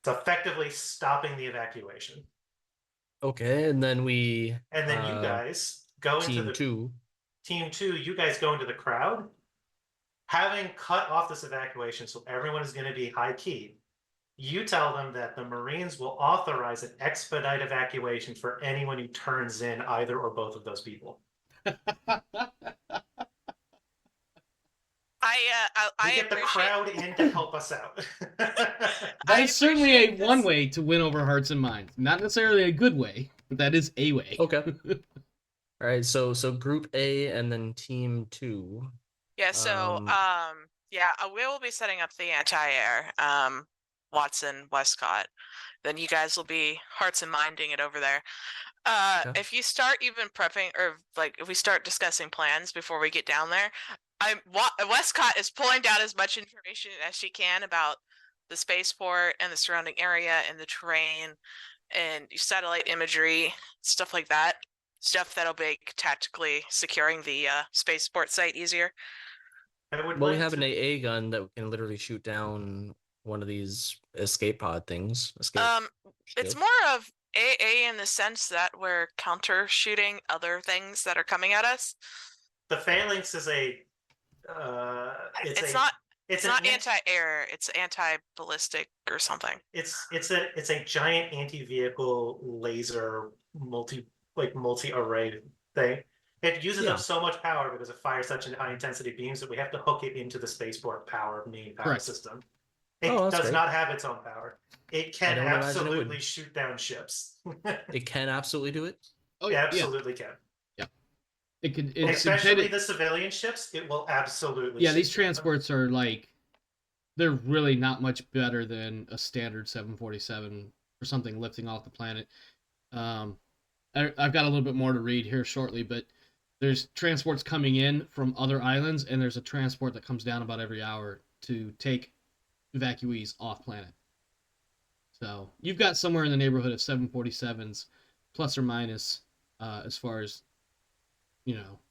It's effectively stopping the evacuation. Okay, and then we And then you guys go into the team 2. you guys go into the crowd, having cut off this evacuation so everyone is going to be high key. You tell them that the Marines will authorize an expedite evacuation for anyone who turns in either or both of those people. I get the crowd in to help us out. That is certainly one way to win over hearts and minds. Not necessarily a good way, but that is a way. Okay. All right, so group A and then team 2. Yeah, so we will be setting up the anti-air, Watson, Wescott. Then you guys will be hearts and minding it over there. Okay. If you start even prepping, or if we start discussing plans before we get down there, Wescott is pulling down as much information as she can about the spaceport and the surrounding area and the terrain and satellite imagery, stuff like that. Stuff that'll make tactically securing the spaceport site easier. We have an AA gun that can literally shoot down one of these escape pod things. It's more of AA in the sense that we're counter shooting other things that are coming at us. The phalanx is it's not anti-air, it's anti-ballistic or something. It's a giant anti-vehicle laser multi-array thing. It uses up so much power because it fires such high intensity beams that we have to hook it into the spaceport main power system. It does not have its own power. It can absolutely shoot down ships. It can absolutely do it? Oh, yeah, absolutely can. Yeah. It can, especially the civilian ships, it will absolutely Yeah, these transports are they're really not much better than a standard 747 or something lifting off the planet. I've got a little bit more to read here shortly, but there's transports coming in from other islands, and there's a transport that comes down about every hour to take evacuees off planet. So you've got somewhere in the neighborhood of 747s, plus or minus, as far as,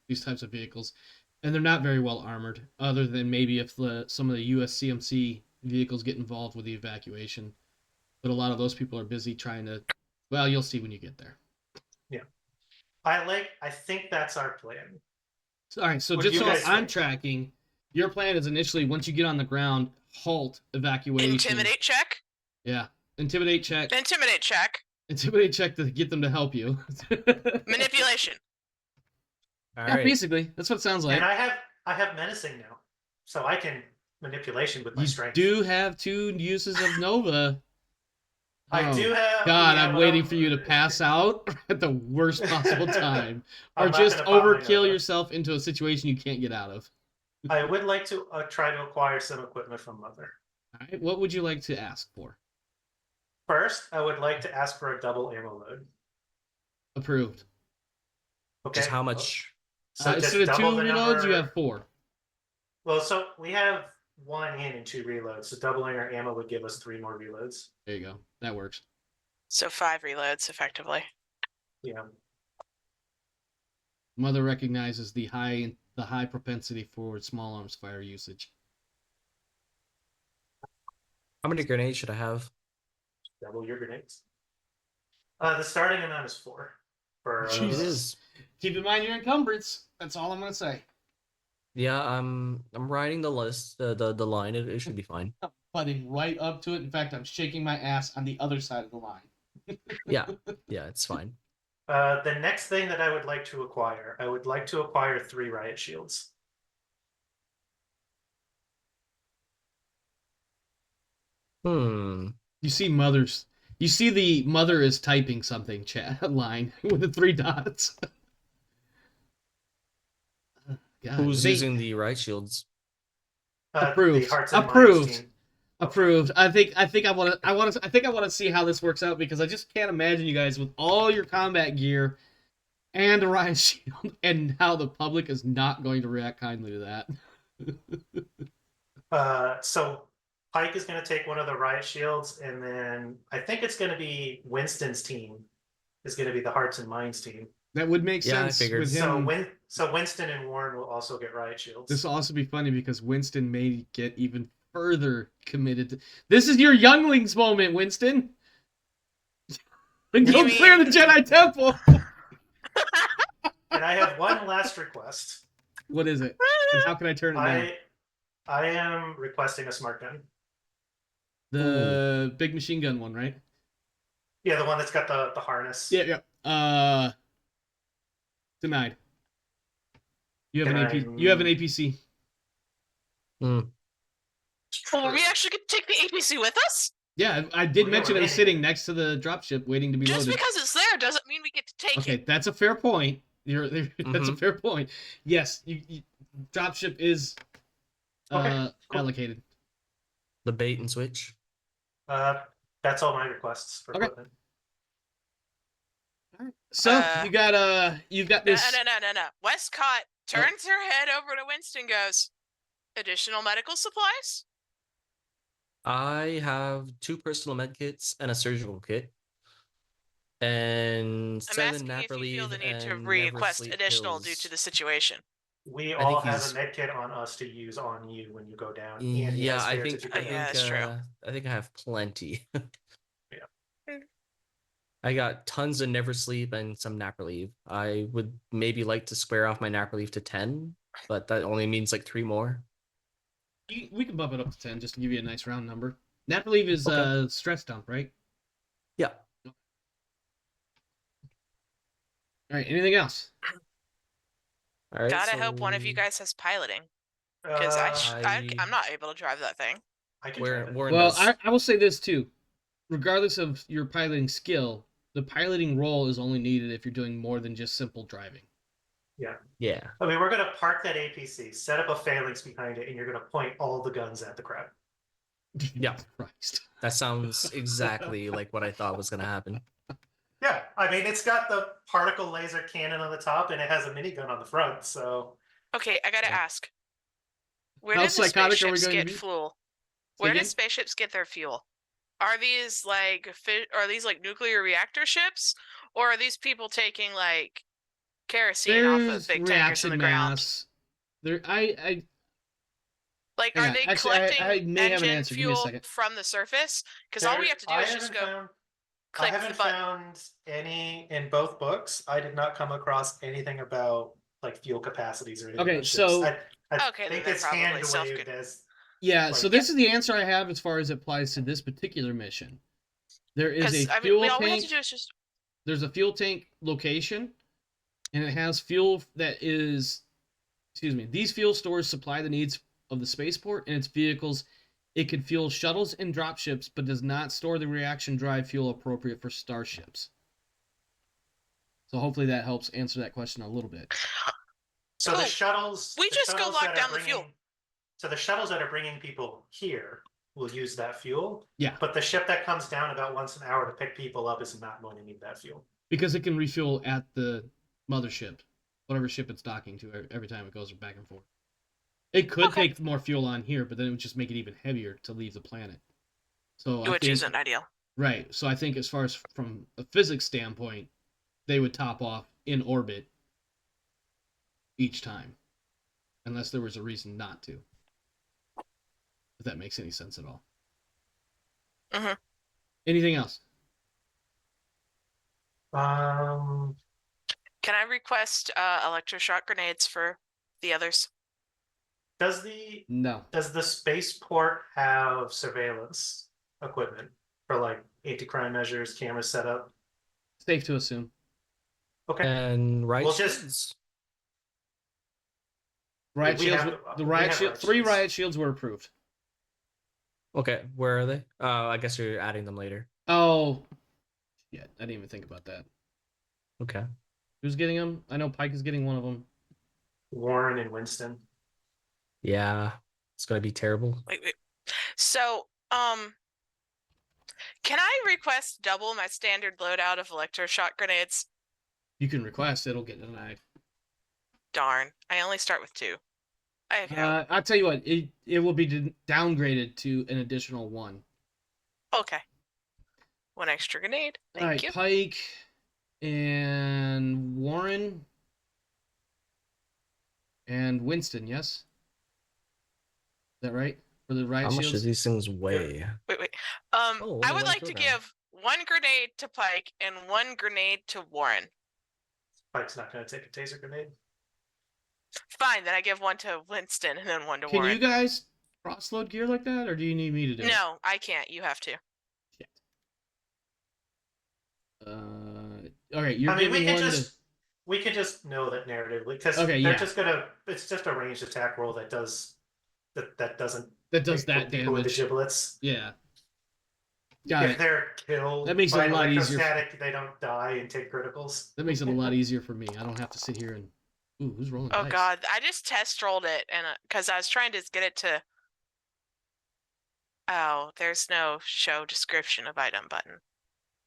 these types of vehicles. And they're not very well armored, other than maybe if some of the USCMC vehicles get involved with the evacuation. but a lot of those people are busy trying to. Well, you'll see when you get there. I think that's our plan. All right, so What do just you so guys I'm think? tracking, your plan is initially once you get on the ground, halt evacuation. Intimidate check. Yeah, intimidate check. Intimidate check. Intimidate check to get them to help you. Manipulation. All Yeah, right. basically, that's what it sounds like. And I have menacing now, so I can manipulation with my You strength. do have 2 uses of Nova. I do have. God, yeah, I'm but waiting for you to pass out at the worst possible time, or I'm not just gonna pop my overkill Nova. yourself into a situation you can't get out of. I would like to try to acquire some equipment from Mother. All right, what would you like to ask for? First, I would like to ask for a double ammo load. Approved. Okay. Just how much? So just Instead of 2 double the reloads, you number. have 4. Well, so we have 1 in and 2 reloads. So doubling our ammo would give us 3 more reloads. There you go. That works. So 5 reloads effectively. Yeah. Mother recognizes the high propensity for small arms fire usage. How many grenades should I have? Double your grenades. The starting amount is 4. For It Jesus. is. Keep in mind your encumbrance. That's all I'm gonna say. Yeah, I'm riding the list, the line. It should be fine. I'm butting right up to it. In fact, I'm shaking my ass on the other side of the line. Yeah, it's fine. The next thing that I would like to acquire, I would like to acquire 3 riot shields. Hmm. You see the mother is typing something chat line with the 3 dots. God, Who's using the riot shields? Approved. The Hearts and Approved. Minds team. Approved. I think I want to see how this works out because I just can't imagine you guys with all your combat gear and a riot shield and how the public is not going to react kindly to that. So Pike is going to take one of the riot shields, and then I think it's going to be Winston's team is going to be the Hearts and Minds team. That would make Yeah, I sense figured. with him. So Winston and Warren will also get riot shields. This will also be funny because Winston may get even further committed. This is your younglings moment, Winston. Go clear the Jedi Temple. And I have one last request. What is it? And how can I turn it down? I am requesting a smart gun. The big machine gun one, right? Yeah, the one that's got the harness. Yeah. Denied. You have You have an APC. Well, we actually could take the APC with us? Yeah, I did Well, mention yeah, it was sitting next to the dropship waiting to be Just loaded. because it's there doesn't mean we get to take Okay, it. that's a fair point. That's a fair point. Yes, dropship is Okay, cool. allocated. The bait and switch. That's all my requests for equipment. So you've got this. No. Wescott turns her head over to Winston, goes, additional medical supplies? I have 2 personal med kits and a surgical kit. And I'm 7 asking nap if you feel relief the need to and never request sleep additional due pills. to the situation. We I all think have he's- a med kit on us to use on you when you go down. And he Yeah, has I spare think to I go think down. that's true. I think I have plenty. Yeah. I got tons of never sleep and some nap relief. I would maybe like to square off my nap relief to 10, but that only means like 3 more. We can bump it up to 10 just to give you a nice round number. Nap relief is Okay. stress dump, right? Yeah. All right. Anything else? All right. Gotta hope one of you guys has piloting, because I'm not able to drive that thing. I can Where drive it. Warren Well, does. I will say this too. Regardless of your piloting skill, the piloting role is only needed if you're doing more than just simple driving. Yeah. I mean, we're gonna park that APC, set up a phalanx behind it, and you're gonna point all the guns at the crowd. Yeah. Christ. That sounds exactly like what I thought was gonna happen. Yeah, I mean, it's got the particle laser cannon on the top, and it has a minigun on the front. So Okay, I gotta Yeah. ask. Where How do the psychotic are we spaceships going to get be? fuel? Say Where do again? spaceships get their fuel? Are these like nuclear reactor ships, or are these people taking like kerosene off of There's big tankers in reaction the ground? mass. Like, Hang are on. they Actually, collecting I may have an engine answer. Give me a fuel second. from the surface? Because all we have to do I is just haven't go found. I click the haven't button. found any in both books. I did not come across anything about like fuel capacities or anything. Okay, about ships. so- I Okay, then think they're it's probably hand self waved good. as Yeah, so Like- this is the answer I have as far as it applies to this particular mission. There is a Because I mean, fuel all we have tank. to do is just There's a fuel tank location, and it has fuel that is, excuse me, these fuel stores supply the needs of the spaceport and its vehicles. It can fuel shuttles and dropships, but does not store the reaction drive fuel appropriate for starships. So hopefully that helps answer that question a little bit. so Cool. the shuttles. We the just go shuttles lock that are down the fuel. bringing- So the shuttles that are bringing people here will use that fuel. Yeah. But the ship that comes down about once an hour to pick people up is not going to need that fuel. Because it can refuel at the mothership, whatever ship it's docking to every time it goes back and forth. It could Okay. take more fuel on here, but then it would just make it even heavier to leave the planet. So I which think, isn't ideal. right. So I think as far as from a physics standpoint, they would top off in orbit each time, unless there was a reason not to. If that makes any sense at all. Mhm. Anything else? Um, Can I request electroshock grenades for the others? does the No. spaceport have surveillance equipment for like anti-crime measures, camera setup? Safe to assume. Okay. And right Well, just- shields. Riot We shields. have- The we riot have shield. riot 3 shields. riot shields were approved. Okay, where are they? I guess you're adding them later. Oh, yeah. I didn't even think about that. Okay. Who's getting them? I know Pike is getting one of them. Warren and Winston. Yeah, it's gonna be terrible. Wait. So, can I request double my standard loadout of electroshock grenades? You can request. It'll get denied. Darn, I only start with 2. I have I'll tell you what. It will be downgraded to an additional 1. okay. 1 extra grenade. Thank All right, you. Pike and Warren and Winston. Yes. Is that right? For the riot How much shields. do these things weigh? Wait. Oh, I only would one like to kilogram. give 1 grenade to Pike and 1 grenade to Warren. Pike's not going to take a taser grenade. Fine, then I give 1 to Winston and then 1 to Can Warren. you guys cross-load gear like that, or do you need me to do it? No, I can't. You have to. Shit. All right, you're I mean, giving one we can just know that narratively because Okay, they're yeah. just gonna. It's just a ranged attack roll that doesn't that does take that people with the damage. giblets. Yeah. Got If it. they're killed That makes it by a lot easier. electrostatic, they don't die and take criticals. That makes it a lot easier for me. I don't have to sit here and. Ooh, who's rolling Oh dice? god, I just test rolled it and because I was trying to get it to. Oh, there's no show description of item button.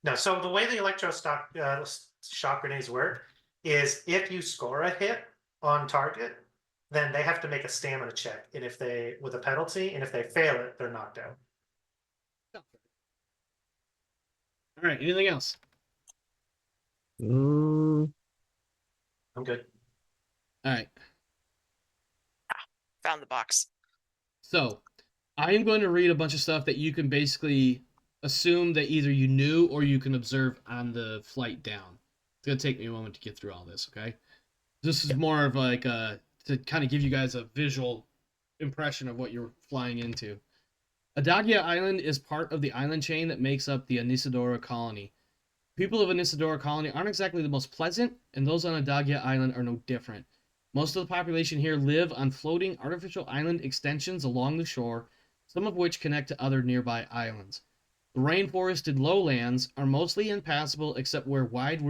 No, so the way the shock grenades work is if you score a hit on target, then they have to make a stamina check, and if they with a penalty, and if they fail it, they're knocked out. All right. Anything else? Mm, I'm good. All right. Found the box. So, I am going to read a bunch of stuff that you can basically assume that either you knew or you can observe on the flight down. It's going to take me a moment to get through all this, okay? This is more of like to kind of give you guys a visual impression of what you're flying into. Adagia Island is part of the island chain that makes up the Anisadora colony. People of Anisadora colony aren't exactly the most pleasant, and those on Adagia Island are no different. Most of the population here live on floating artificial island extensions along the shore, some of which connect to other nearby islands. The rainforested lowlands are mostly impassable except where wide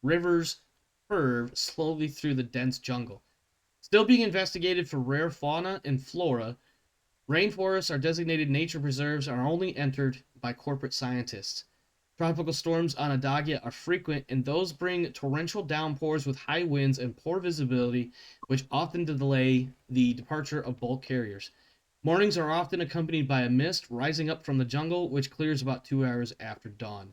rivers curve slowly through the dense jungle. Still being investigated for rare fauna and flora, rainforests are designated nature preserves and are only entered by corporate scientists. Tropical storms on Adagia are frequent, and those bring torrential downpours with high winds and poor visibility, which often delay the departure of bulk carriers. Mornings are often accompanied by a mist rising up from the jungle, which clears about 2 hours after dawn.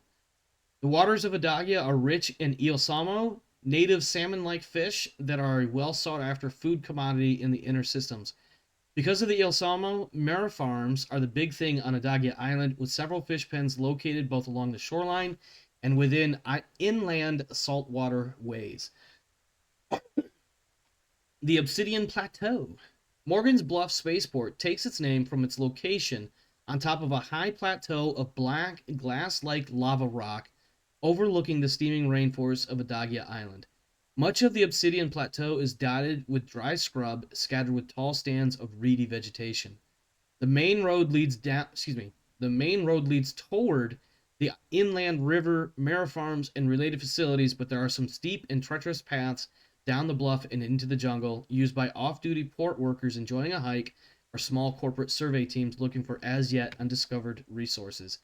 The waters of Adagia are rich in eosamo, native salmon-like fish that are a well sought-after food commodity in the inner systems. Because of the Il Salmo, marifarms are the big thing on Adagia Island, with several fish pens located both along the shoreline and within inland saltwater ways. The Obsidian Plateau. Morgan's Bluff Spaceport takes its name from its location on top of a high plateau of black, glass-like lava rock overlooking the steaming rainforest of Adagia Island. Much of the Obsidian Plateau is dotted with dry scrub scattered with tall stands of reedy vegetation. The main road leads toward the inland river, marifarms, and related facilities, but there are some steep and treacherous paths down the bluff and into the jungle used by off-duty port workers enjoying a hike or small corporate survey teams looking for as yet undiscovered resources.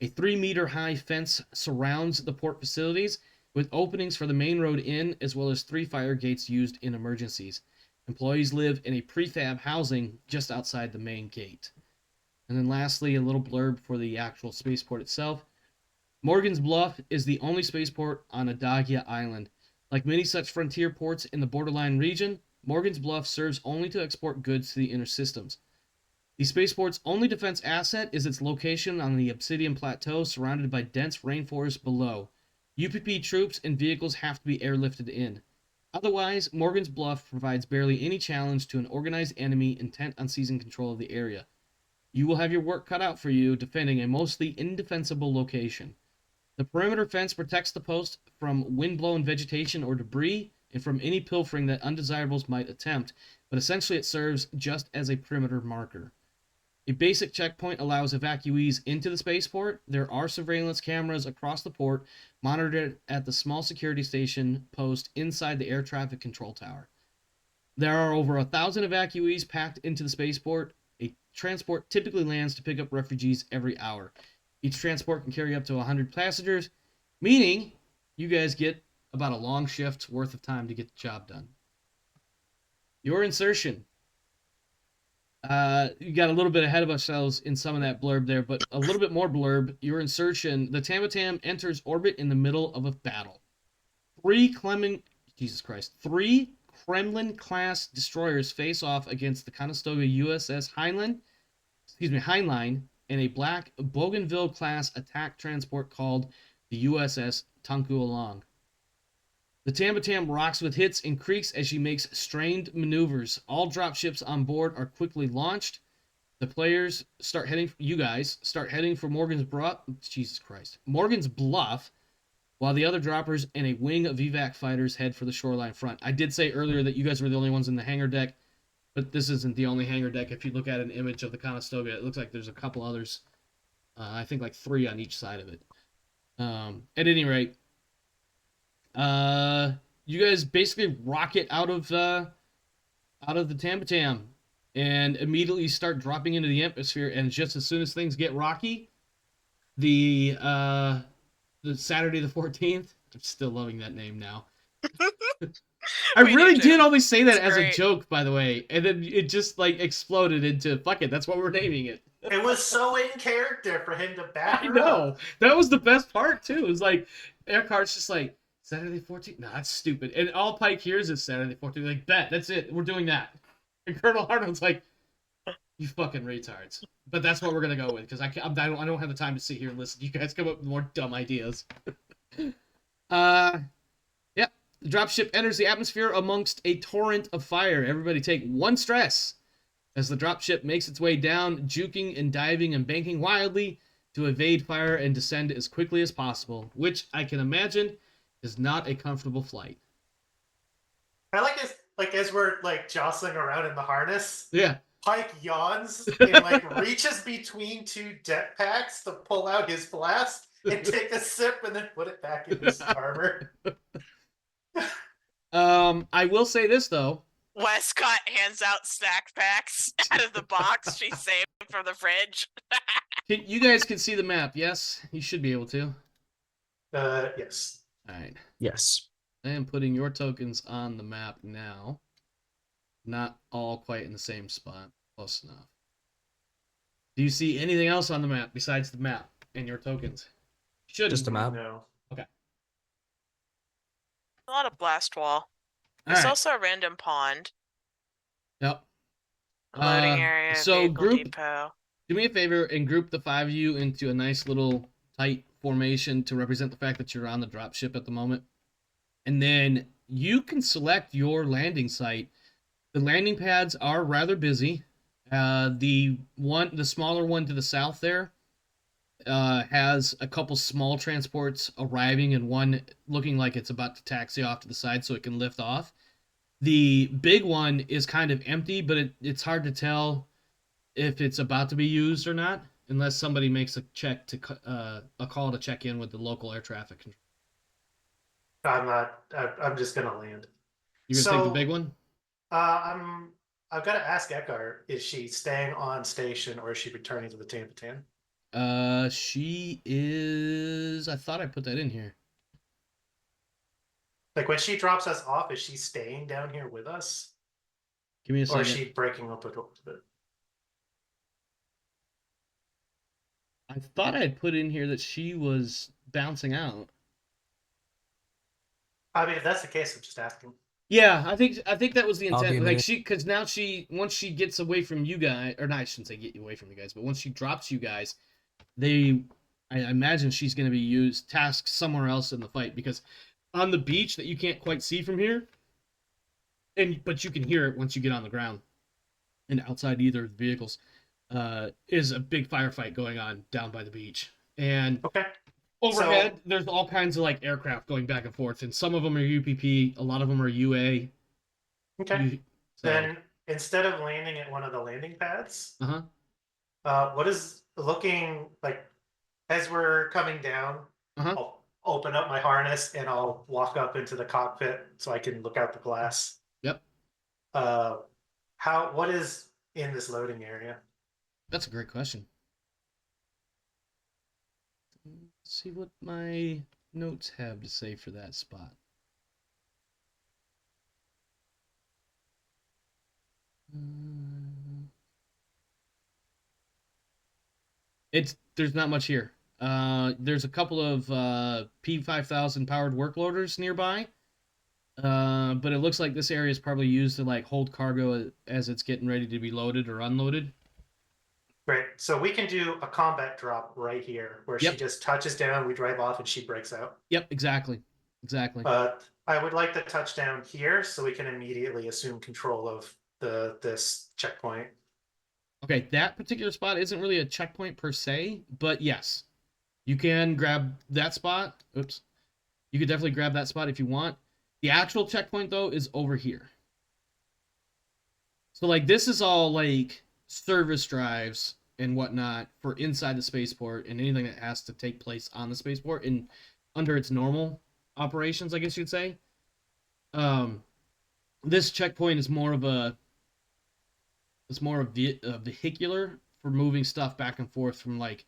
A 3-meter high fence surrounds the port facilities, with openings for the main road in, as well as 3 fire gates used in emergencies. Employees live in a prefab housing just outside the main gate. And then lastly, a little blurb for the actual spaceport itself. Morgan's Bluff is the only spaceport on Adagia Island. Like many such frontier ports in the borderline region, Morgan's Bluff serves only to export goods to the inner systems. The spaceport's only defense asset is its location on the Obsidian Plateau, surrounded by dense rainforest below. UPP troops and vehicles have to be airlifted in. Otherwise, Morgan's Bluff provides barely any challenge to an organized enemy intent on seizing control of the area. You will have your work cut out for you defending a mostly indefensible location. The perimeter fence protects the post from wind-blown vegetation or debris and from any pilfering that undesirables might attempt, but essentially it serves just as a perimeter marker. A basic checkpoint allows evacuees into the spaceport. There are surveillance cameras across the port, monitored at the small security station post inside the air traffic control tower. There are over 1,000 evacuees packed into the spaceport. A transport typically lands to pick up refugees every hour. Each transport can carry up to 100 passengers, meaning you guys get about a long shift's worth of time to get the job done. Your insertion. You got a little bit ahead of ourselves in some of that blurb there, but a little bit more blurb. Your insertion. The Tamatam enters orbit in the middle of a battle. 3 Kremlin-class destroyers face off against the Conestoga USS Heinlein, and a black Bougainville-class attack transport called the USS Tunku Along. The Tamatam rocks with hits and creaks as she makes strained maneuvers. All dropships on board are quickly launched. The players start heading for Morgan's Bluff, while the other droppers and a wing of evac fighters head for the shoreline front. I did say earlier that you guys were the only ones in the hangar deck, but this isn't the only hangar deck. If you look at an image of the Conestoga, it looks like there's a couple others. I think like 3 on each side of it. At any rate, you guys basically rocket out of the Tamatam and immediately start dropping into the atmosphere. And just as soon as things get rocky, the Saturday the 14th. I'm still loving that name now. I really did always say that as a joke, by the way, and then it just like exploded into fuck it. That's what we're naming it. It was so in character for him to back her I know. up. That was the best part too. It was like Aircart's just like Saturday 14th. No, that's stupid. And all Pike hears is Saturday 14th. Like, bet that's it. We're doing that. And Colonel Hartman's like, you fucking retards. But that's what we're gonna go with because I don't have the time to sit here and listen. You guys come up with more dumb ideas. Yep. The dropship enters the atmosphere amongst a torrent of fire. Everybody take 1 stress as the dropship makes its way down, juking and diving and banking wildly to evade fire and descend as quickly as possible, which I can imagine is not a comfortable flight. I like this, like as we're like jostling around in the harness. Yeah. Pike yawns and like reaches between 2 deck packs to pull out his flask and take a sip and then put it back in his armor. I will say this though. Wescott hands out snack packs out of the box she saved from the fridge. You guys can see the map, yes? You should be able to. Yes. All right. Yes. I am putting your tokens on the map now. Not all quite in the same spot. Close enough. Do you see anything else on the map besides the map and your tokens? Shouldn't. Just a map. No. Okay. lot of blast wall. All There's right. also a random pond, Yep. loading area, So vehicle group, depot. do me a favor and group the 5 of you into a nice little tight formation to represent the fact that you're on the dropship at the moment. And then you can select your landing site. The landing pads are rather busy. The smaller one to the south there, has a couple small transports arriving and one looking like it's about to taxi off to the side so it can lift off. The big one is kind of empty, but it's hard to tell if it's about to be used or not, unless somebody makes a call to check in with the local air traffic control. I'm not. I'm just gonna land. You're gonna take the big one? I've got to ask Eckhart: is she staying on station or is she returning to the Tampatan? She is. I thought I put that in here. Like when she drops us off, is she staying down here with us, Give me a or second. is she breaking up a little bit? I thought I had put in here that she was bouncing out. I mean, if that's the case, I'm just asking. Yeah, I think that was the I'll be intent. a Like minute. because now once she gets away from you guys, or not, I shouldn't say get away from you guys, but once she drops you guys, I imagine she's going to be tasked somewhere else in the fight, because on the beach that you can't quite see from here, but you can hear it once you get on the ground, and outside either of the vehicles, is a big firefight going on down by the beach, and Okay. overhead there's all kinds of like aircraft going back and forth, and some of them are UPP, a lot of them are UA. Okay. So, Then instead of landing at one of the landing pads, uh-huh. what is looking like as we're coming down? Uh-huh. I'll open up my harness and I'll walk up into the cockpit so I can look out the glass. Yep. What is in this loading area? That's a great question. Let's see what my notes have to say for that spot. There's not much here. There's a couple of P5000 powered work loaders nearby. But it looks like this area is probably used to like hold cargo as it's getting ready to be loaded or unloaded. Great. So we can do a combat drop right here where Yep. she just touches down, we drive off, and she breaks out. Yep, exactly. I would like the touchdown here so we can immediately assume control of this checkpoint. Okay, that particular spot isn't really a checkpoint per se, but yes, you can grab that spot. Oops. You could definitely grab that spot if you want. The actual checkpoint, though, is over here. So, like, this is all, like, service drives and whatnot for inside the spaceport and anything that has to take place on the spaceport and under its normal operations, I guess you'd say. This checkpoint is more of a vehicular for moving stuff back and forth from, like,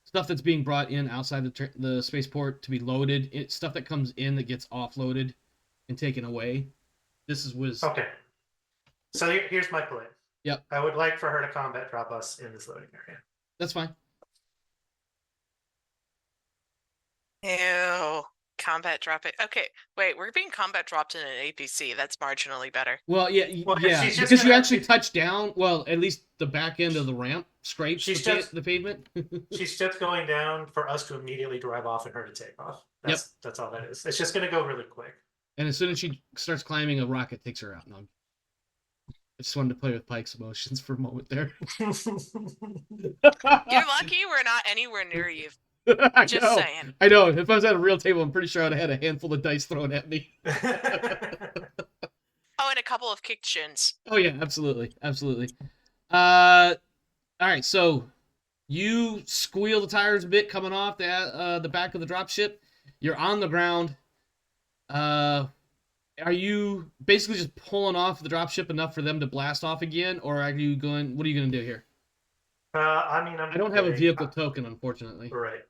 stuff that's being brought in outside the spaceport to be loaded, stuff that comes in that gets offloaded and taken away. Okay. So here's my plan. Yep. I would like for her to combat drop us in this loading area. That's fine. Ew. Combat drop it. Okay, wait, we're being combat dropped in an APC. That's marginally better. Well, yeah, Well, yeah, she's just because you gonna- actually touch down. Well, at least the back end of the ramp scrapes She's the just- pavement. She's just going down for us to immediately drive off and her to take off. That's all that is. It's just going to go really quick. And as soon as she starts climbing, a rocket takes her out. No, I just wanted to play with Pike's emotions for a moment there. You're lucky we're not anywhere near you. Just know. saying. I know. If I was at a real table, I'm pretty sure I'd have had a handful of dice thrown at me. Oh, and a couple of kicked shins. Oh yeah, absolutely. All right, so you squeal the tires a bit coming off the back of the dropship. You're on the ground. Are you basically just pulling off the dropship enough for them to blast off again, or are you going? What are you going to do here? I mean, I don't have a vehicle token, unfortunately. Right.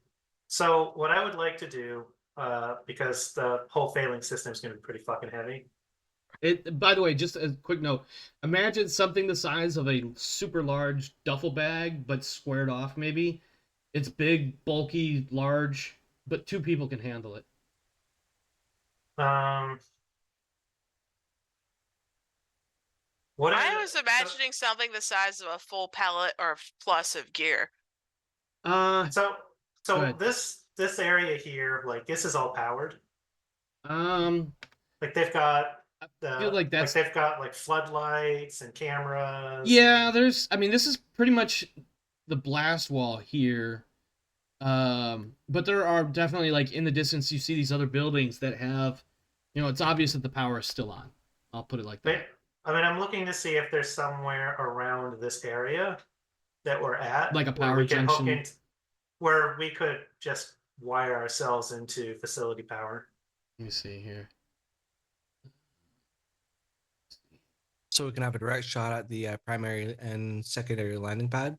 So what I would like to do, because the whole failing system is going to be pretty fucking heavy. By the way, just a quick note: imagine something the size of a super large duffel bag, but squared off. Maybe it's big, bulky, large, but 2 people can handle it. Um, what is I was imagining something the size of a full pallet or plus of gear. Uh, so Go so ahead. this area here, like this is all powered. um, Like they've got I feel like that's they've got like floodlights and cameras. yeah. And, There's, I mean, this is pretty much the blast wall here. But there are definitely like in the distance you see these other buildings that have, it's obvious that the power is still on. I'll put it like but, that. I mean, I'm looking to see if there's somewhere around this area that we're at Like a where power we can hook junction. in, where we could just wire ourselves into facility power. Let me see here. So we can have a direct shot at the primary and secondary landing pad.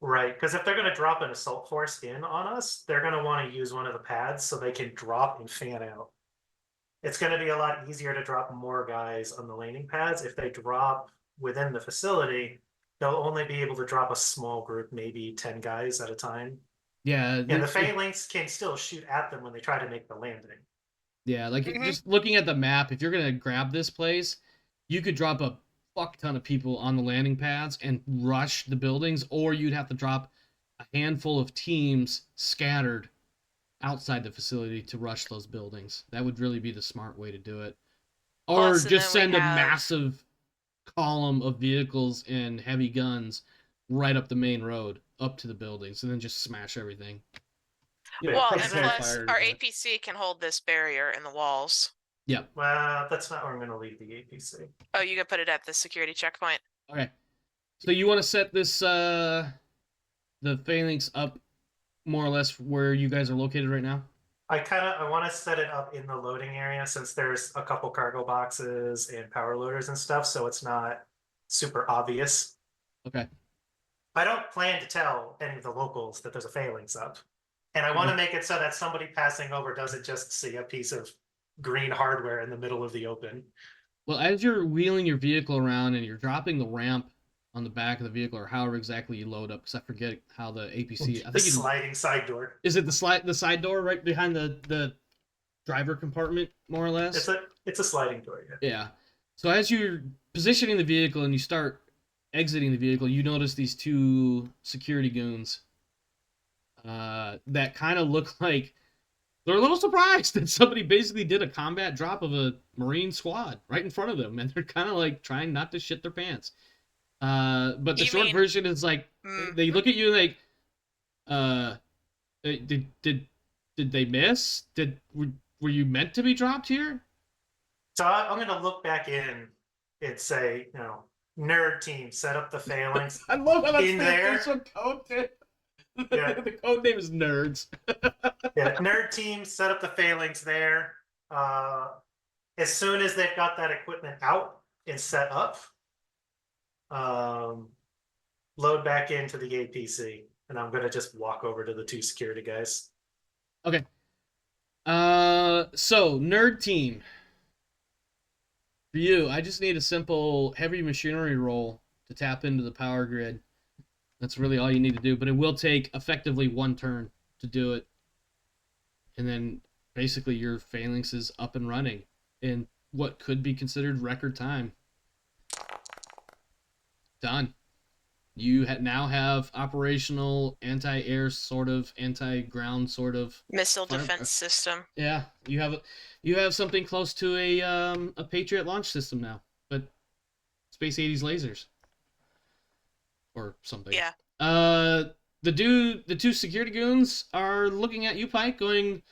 Right, because if they're going to drop an assault force in on us, they're going to want to use one of the pads so they can drop and fan out. It's going to be a lot easier to drop more guys on the landing pads. If they drop within the facility, they'll only be able to drop a small group, maybe 10 guys at a time. Yeah, And the phalanx can still shoot at them when they try to make the landing. yeah, like Mhm. just looking at the map, if you're gonna grab this place, you could drop a fuck ton of people on the landing pads and rush the buildings, or you'd have to drop a handful of teams scattered outside the facility to rush those buildings. That would really be the smart way to do it. Or Plus, and just then we send a have- massive column of vehicles and heavy guns right up the main road, up to the buildings, and then just smash everything. Well, Is and there- plus, our APC can hold this barrier in the walls. Yep. Well, that's not where I'm going to leave the APC. Oh, you can put it at the security checkpoint. Okay. So you want to set this the phalanx up more or less where you guys are located right now? I want to set it up in the loading area since there's a couple cargo boxes and power loaders and stuff, so it's not super obvious. Okay. I don't plan to tell any of the locals that there's a phalanx up. And I want to make it so that somebody passing over doesn't just see a piece of green hardware in the middle of the open. Well, as you're wheeling your vehicle around and you're dropping the ramp on the back of the vehicle, or however exactly you load up, because I forget how the APC. I The think sliding side door. is it the side door right behind the driver compartment, more or less. It's a sliding door, yeah. Yeah. So as you're positioning the vehicle and you start exiting the vehicle, you notice these two security goons that kind of look like they're a little surprised that somebody basically did a combat drop of a Marine squad right in front of them, and they're kind of like trying not to shit their pants. But the You short mean- version is like they look at you like, did they miss? Were you meant to be dropped here? So I'm going to look back in and say, nerd team, set up the phalanx. I love how In there? there's some code name. Yeah. The code name is Nerds. Yeah, nerd team, set up the phalanx there. As soon as they've got that equipment out and set up, load back into the APC, and I'm gonna just walk over to the two security guys. Okay. So nerd team. For you, I just need a simple heavy machinery roll to tap into the power grid. That's really all you need to do, but it will take effectively one turn to do it. And then basically your phalanx is up and running in what could be considered record time. Done. You now have operational anti-air sort of, anti-ground sort of. Missile Fire- defense system. Yeah, you have something close to a Patriot launch system now, but Space 80s lasers or something. Yeah. The two security goons are looking at you, Pike, going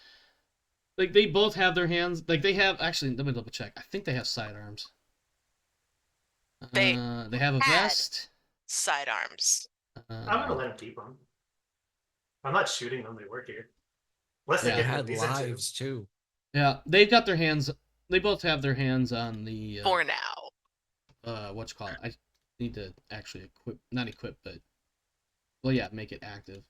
like they both have their hands like they have actually. Let me double check. I think they have sidearms. They They have a had. vest. Sidearms. I'm gonna let them keep them. I'm not shooting them; they work here. Unless they Yeah, They get had reason to. lives too. Yeah, they've got their hands. They both have their hands on the For now. what you call it. I need to actually not equip, but well, yeah, make it active.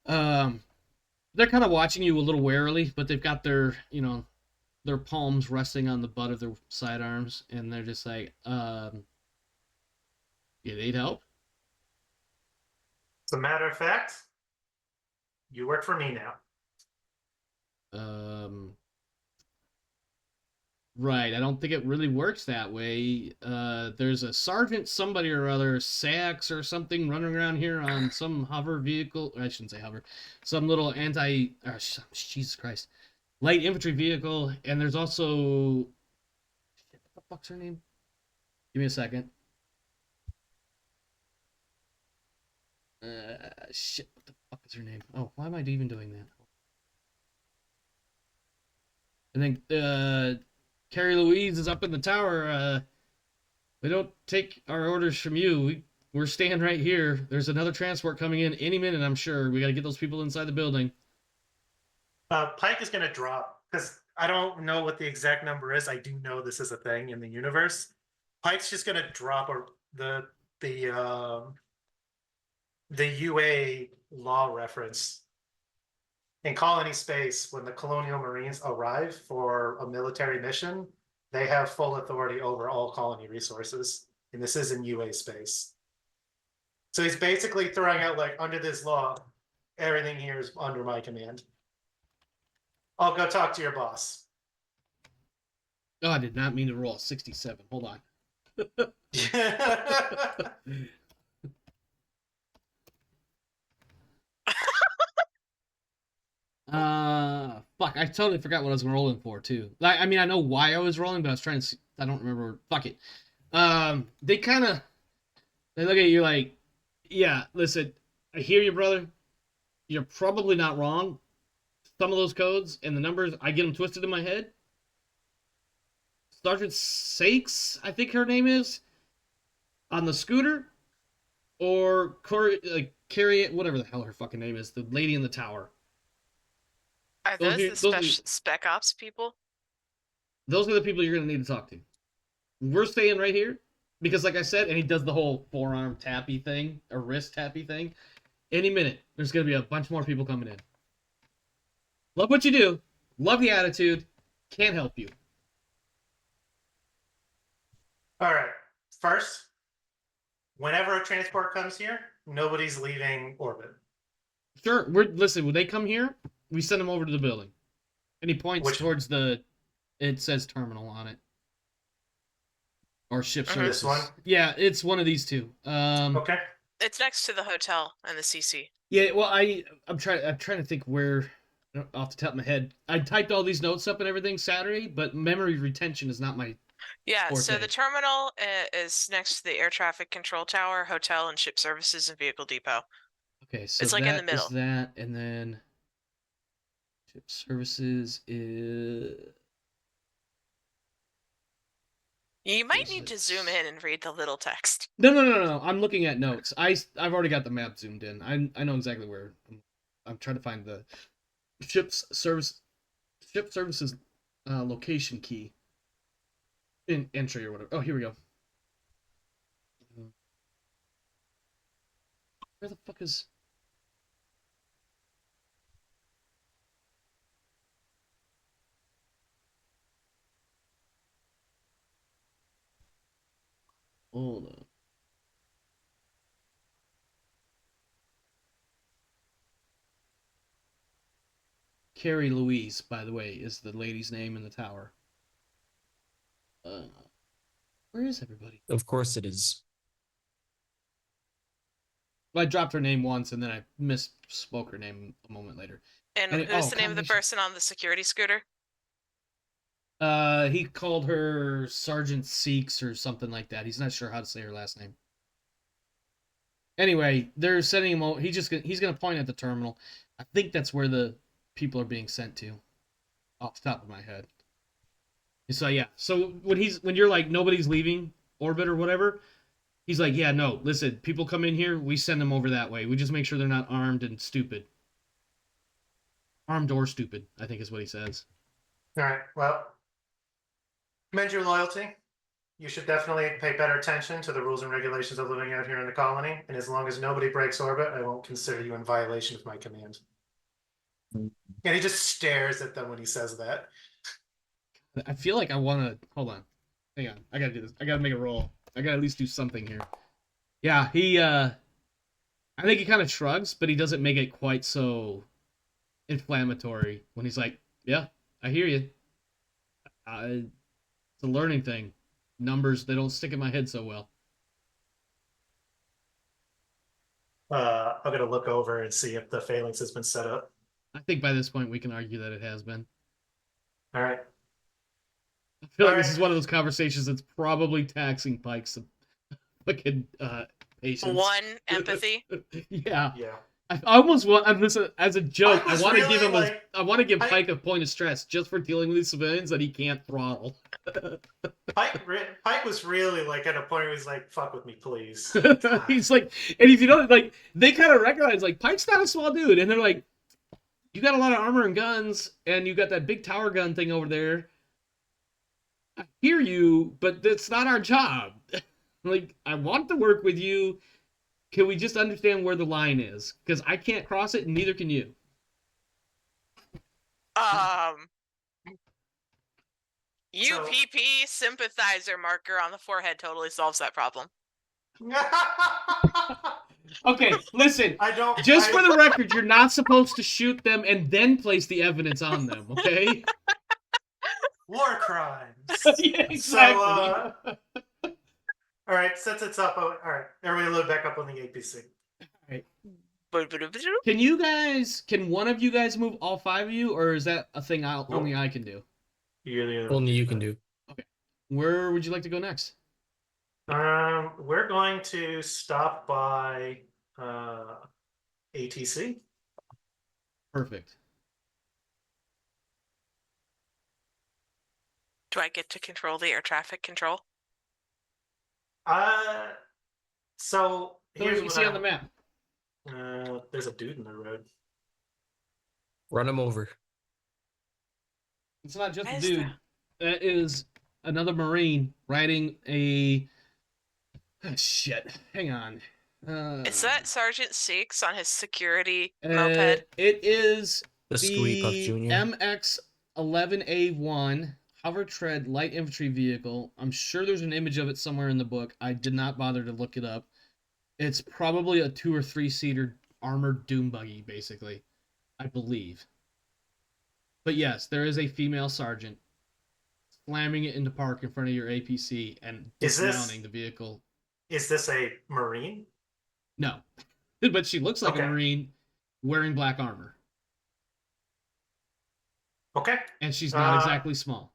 They're kind of watching you a little warily, but they've got their their palms resting on the butt of their sidearms, and they're just like, you need help? As a matter of fact, you work for me now. Right, I don't think it really works that way. There's a sergeant, somebody or other, Sax or something, running around here on some hover vehicle. I shouldn't say hover, some little Jesus Christ, light infantry vehicle. And there's also, shit, what the fuck's her name? Give me a second. Shit, what the fuck is her name? Oh, why am I even doing that? I think Carrie Louise is up in the tower. We don't take our orders from you. We're staying right here. There's another transport coming in any minute, I'm sure. We got to get those people inside the building. Pike is going to drop because I don't know what the exact number is. I do know this is a thing in the universe. Pike's just going to drop the UA law reference. In colony space, when the colonial marines arrive for a military mission, they have full authority over all colony resources. And this is in UA space. So he's basically throwing out, like, under this law, everything here is under my command. I'll go talk to your boss. Oh, I did not mean to roll a 67. Hold on. Fuck, I totally forgot what I was rolling for too. Like, I mean, I know why I was rolling, but I was trying to see, I don't remember. Fuck it. They look at you like, yeah, listen, I hear you, brother. You're probably not wrong. Some of those codes and the numbers, I get them twisted in my head. Sergeant Sakes, I think her name is, on the scooter, or Carrie, whatever the hell her fucking name is, the lady in the tower. Are Those those are- the spec ops people? Those are the people you're going to need to talk to. We're staying right here because, like I said, and he does the whole forearm tappy thing, or wrist tappy thing. Any minute, there's going to be a bunch more people coming in. Love what you do. Love the attitude. Can't help you. All right. First, whenever a transport comes here, nobody's leaving orbit. Sure. Listen, when they come here, we send them over to the building. And he points towards it says terminal on it. Or ship services. This one? Yeah, it's one of these two. Okay. It's next to the hotel and the CC. Yeah, well, I'm trying to think where, off the top of my head. I typed all these notes up and everything Saturday, but memory retention is not my. Yeah, so forte. the terminal is next to the air traffic control tower, hotel, and ship services and vehicle depot. Okay, so It's like in the that is middle. that, and then ship services is. You might need to zoom in and read the little text. No. I'm looking at notes. I've already got the map zoomed in. I know exactly where. I'm trying to find the ship services location key in entry or whatever. Oh, here we go. Where the fuck is? Hold on. Carrie Louise, by the way, is the lady's name in the tower. Where is everybody? Of course it is. I dropped her name once and then I misspoke her name a moment later. And who's the name of the person on the security scooter? He called her Sergeant Seeks or something like that. He's not sure how to say her last name. Anyway, they're sending him out. He's gonna point at the terminal. I think that's where the people are being sent to, off the top of my head. So yeah. So when you're like nobody's leaving orbit or whatever, he's like, yeah, no, listen, people come in here, we send them over that way. We just make sure they're not armed and stupid. Armed or stupid, I think is what he says. All right. Well, commend your loyalty. You should definitely pay better attention to the rules and regulations of living out here in the colony. And as long as nobody breaks orbit, I won't consider you in violation of my command. And he just stares at them when he says that. I feel like I want to... Hold on. Hang on. I got to do this. I got to make a roll. I got to at least do something here. Yeah, I think he kind of shrugs, but he doesn't make it quite so inflammatory when he's like, Yeah, I hear you. It's a learning thing. Numbers, they don't stick in my head so well. I'm gonna look over and see if the phalanx has been set up. I think by this point we can argue that it has been. All right. I feel like All this right. is one of those conversations that's probably taxing Pike's fucking patience. One empathy. Yeah. Yeah. I almost want as a joke. Pike I was want to really, give him like- I want to give Pike- Pike a point of stress just for dealing with these civilians that he can't throttle. Pike was really like at a point where he's like, "Fuck with me, please." He's like, and if you don't like, they kind of recognize like Pike's not a small dude, and they're like, you got a lot of armor and guns, and you got that big tower gun thing over there. I hear you, but that's not our job. Like, I want to work with you. Can we just understand where the line is? Because I can't cross it, and neither can you. UPP sympathizer marker on the forehead totally solves that problem. Okay, listen. I don't. Just for the record, you're not supposed to shoot them and then place the evidence on them, okay? War crimes. Yeah, exactly. So, all right, since it's up, all right, everybody load back up on the APC. Can one of you guys move all 5 of you, or is that a thing only I can do? You're the Only you can do. Where would you like to go next? We're going to stop by ATC. Perfect. Do I get to control the air traffic control? So So here's you can what see on the map. there's a dude in the road. Run him over. It's not just Why a is dude. That is another Marine riding a. Oh, shit. Hang on. Is that Sergeant Six on his security moped? It is The Scooty Puff Jr. MX-11A1 hover tread light infantry vehicle. I'm sure there's an image of it somewhere in the book. I did not bother to look it up. It's probably a 2 or 3 seater armored doom buggy, basically. I believe. But yes, there is a female sergeant slamming it into park in front of your APC and Is this- dismounting the vehicle. Is this a Marine? No. But she looks like Okay. a Marine wearing black armor. Okay, And she's not exactly small.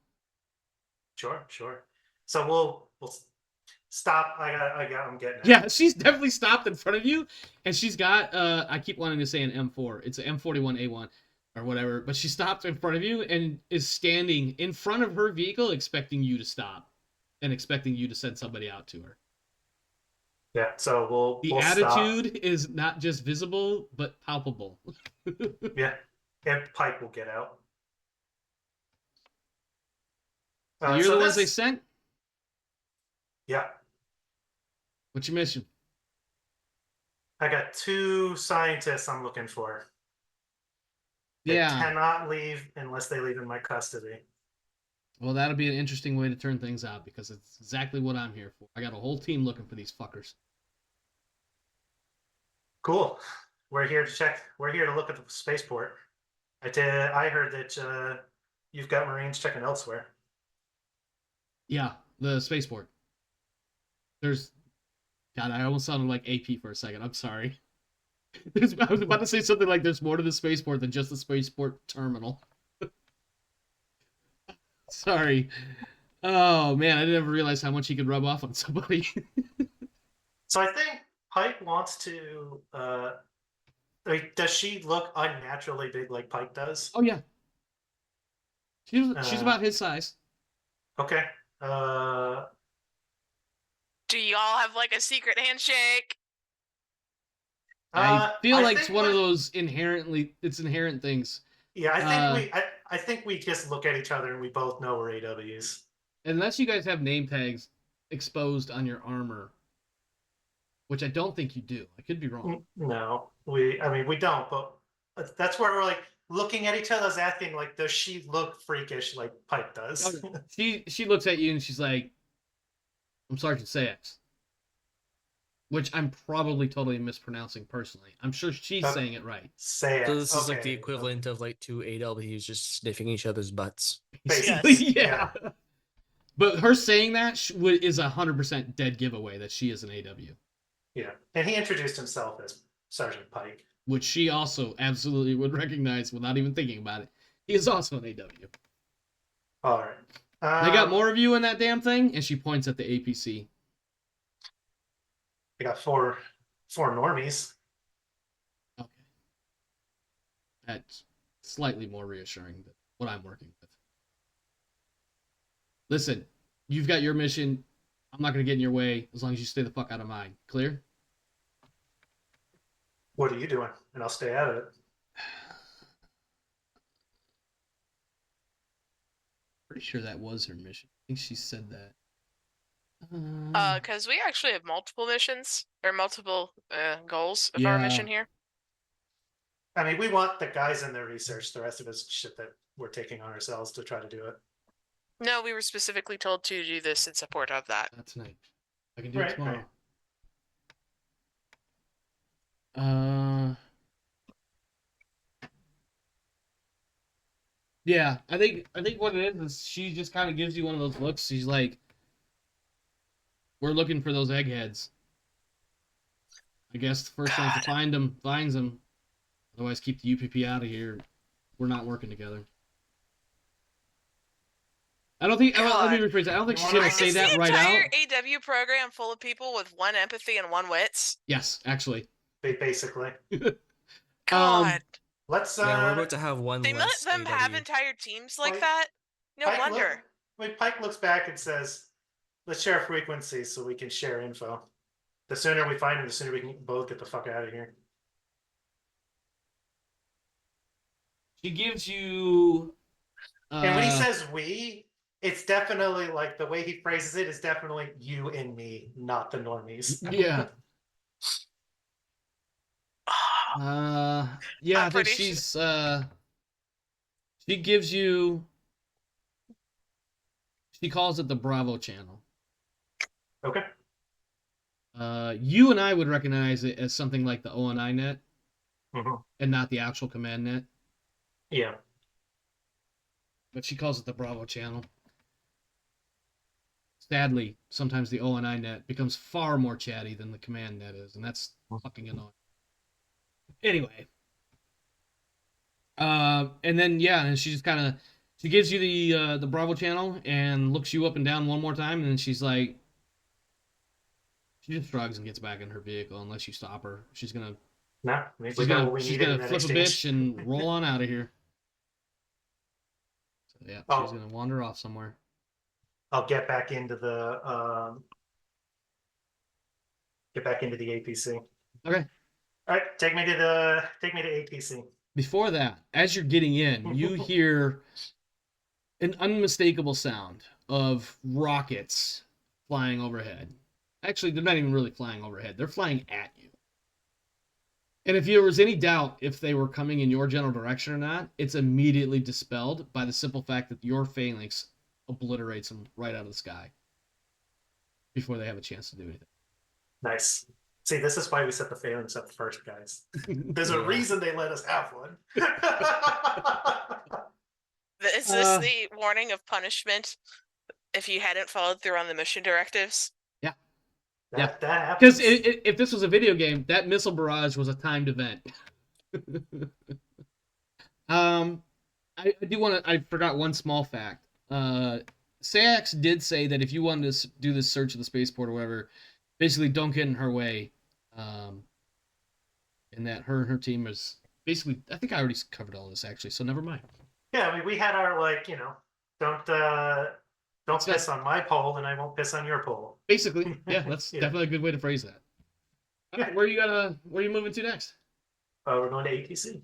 sure. So we'll stop. I'm getting it. Yeah, she's definitely stopped in front of you, and she's got I keep wanting to say an M4. It's an M41A1 or whatever, but she stopped in front of you and is standing in front of her vehicle expecting you to stop and expecting you to send somebody out to her. Yeah. So The we'll attitude is not just visible but palpable. Stop. Yeah, and Pike will get out. You're so the ones they this- sent? Yeah, What's your mission? I got 2 scientists I'm looking for. They Yeah. cannot leave unless they leave in my custody. Well, that'll be an interesting way to turn things out because it's exactly what I'm here for. I got a whole team looking for these fuckers. Cool. We're here to check. We're here to look at the spaceport. I heard that you've got Marines checking elsewhere. Yeah, the spaceport. There's, God, I almost sounded like AP for a second. I'm sorry. I was about to say something like there's more to the spaceport than just the spaceport terminal. Sorry. Oh man, I never realized how much he could rub off on somebody. So I think Pike wants to. Does she look unnaturally big like Pike does? Oh yeah. She's about his size. Okay. Do y'all have like a secret handshake? I feel like it's think one of what- those inherent things. Yeah, I think we just look at each other and we both know we're AWs. Unless you guys have name tags exposed on your armor, which I don't think you do. I could be wrong. No, we don't, but that's where we're like looking at each other, asking like, does she look freakish like Pike does? She looks at you and she's like, "I'm Sergeant Sayx." which I'm probably totally mispronouncing personally. I'm sure she's Okay. saying it right. Say it. So this is like the Okay, equivalent of like two AWs just sniffing each other's butts. Basically, Yes. yeah. But her saying that is 100% dead giveaway that she is an AW, Yeah, and he introduced himself as Sergeant Pike. which she also absolutely would recognize without even thinking about it. He is also an AW. All right. They got more of you in that damn thing, and she points at the APC. They got four normies. Okay. That's slightly more reassuring than what I'm working with. Listen, you've got your mission. I'm not going to get in your way as long as you stay the fuck out of mine. Clear? What are you doing? And I'll stay out of it. Pretty sure that was her mission. I think she said that. Because we actually have multiple missions or multiple goals of our Yeah. mission here. I mean, we want the guys in their research. The rest of us shit that we're taking on ourselves to try to do it. No, we were specifically told to do this in support of that. Not tonight. I can do Right, it tomorrow. right. Yeah, I think what it is she just kind of gives you one of those looks. She's like, "We're looking for those eggheads. I guess the first one to find them finds them. Otherwise, keep the UPP out of here. We're not working together." I don't think. Let me rephrase that. I don't think she's gonna Is say the that right out. entire AW program full of people with one empathy and one wits? Yes, actually. Basically. God. Let's. Yeah, we're about to have one They let less them have AW. entire teams like Pike- that? No Pike wonder. Pike looks back and says, "Let's share frequencies so we can share info. The sooner we find them, the sooner we can both get the fuck out of here." She gives you. And when he says "we," it's definitely like the way he phrases it is definitely you and me, not the normies. Yeah. Yeah, I'm I think pretty she's she gives you, she calls it the Bravo channel. Okay. You and I would recognize it as something like the ONI net Mhm. and not the actual command net, Yeah. but she calls it the Bravo channel. Sadly, sometimes the ONI net becomes far more chatty than the command net is, and that's fucking annoying. Anyway. And then yeah, and she just kind of she gives you the Bravo channel and looks you up and down one more time, and then she's like, she just shrugs and gets back in her vehicle unless you stop her. She's gonna No, we got what we she's needed in gonna that flip a exchange. bitch and roll on out of here. So yeah, Oh. she's gonna wander off somewhere. I'll get back into the APC. Okay. All right, take me to APC. Before that, as you're getting in, you hear an unmistakable sound of rockets flying overhead. Actually, they're not even really flying overhead. They're flying at you. And if there was any doubt if they were coming in your general direction or not, it's immediately dispelled by the simple fact that your phalanx obliterates them right out of the sky before they have a chance to do anything. Nice. See, this is why we set the phalanx up first, guys. There's a Yeah. reason they let us have one. Is this the warning of punishment if you hadn't followed through on the mission directives? That happens. Because if this was a video game, that missile barrage was a timed event. I do want to. I forgot one small fact. Sayax did say that if you wanted to do this search of the spaceport or whatever, basically don't get in her way. And that her and her team is basically. I think I already covered all this actually, so never mind. Yeah, I mean, we had our don't piss on my pole, and I won't piss on your pole. Basically, yeah, that's Yeah. definitely a good way to phrase that. All right, where are you moving to next? We're going to APC.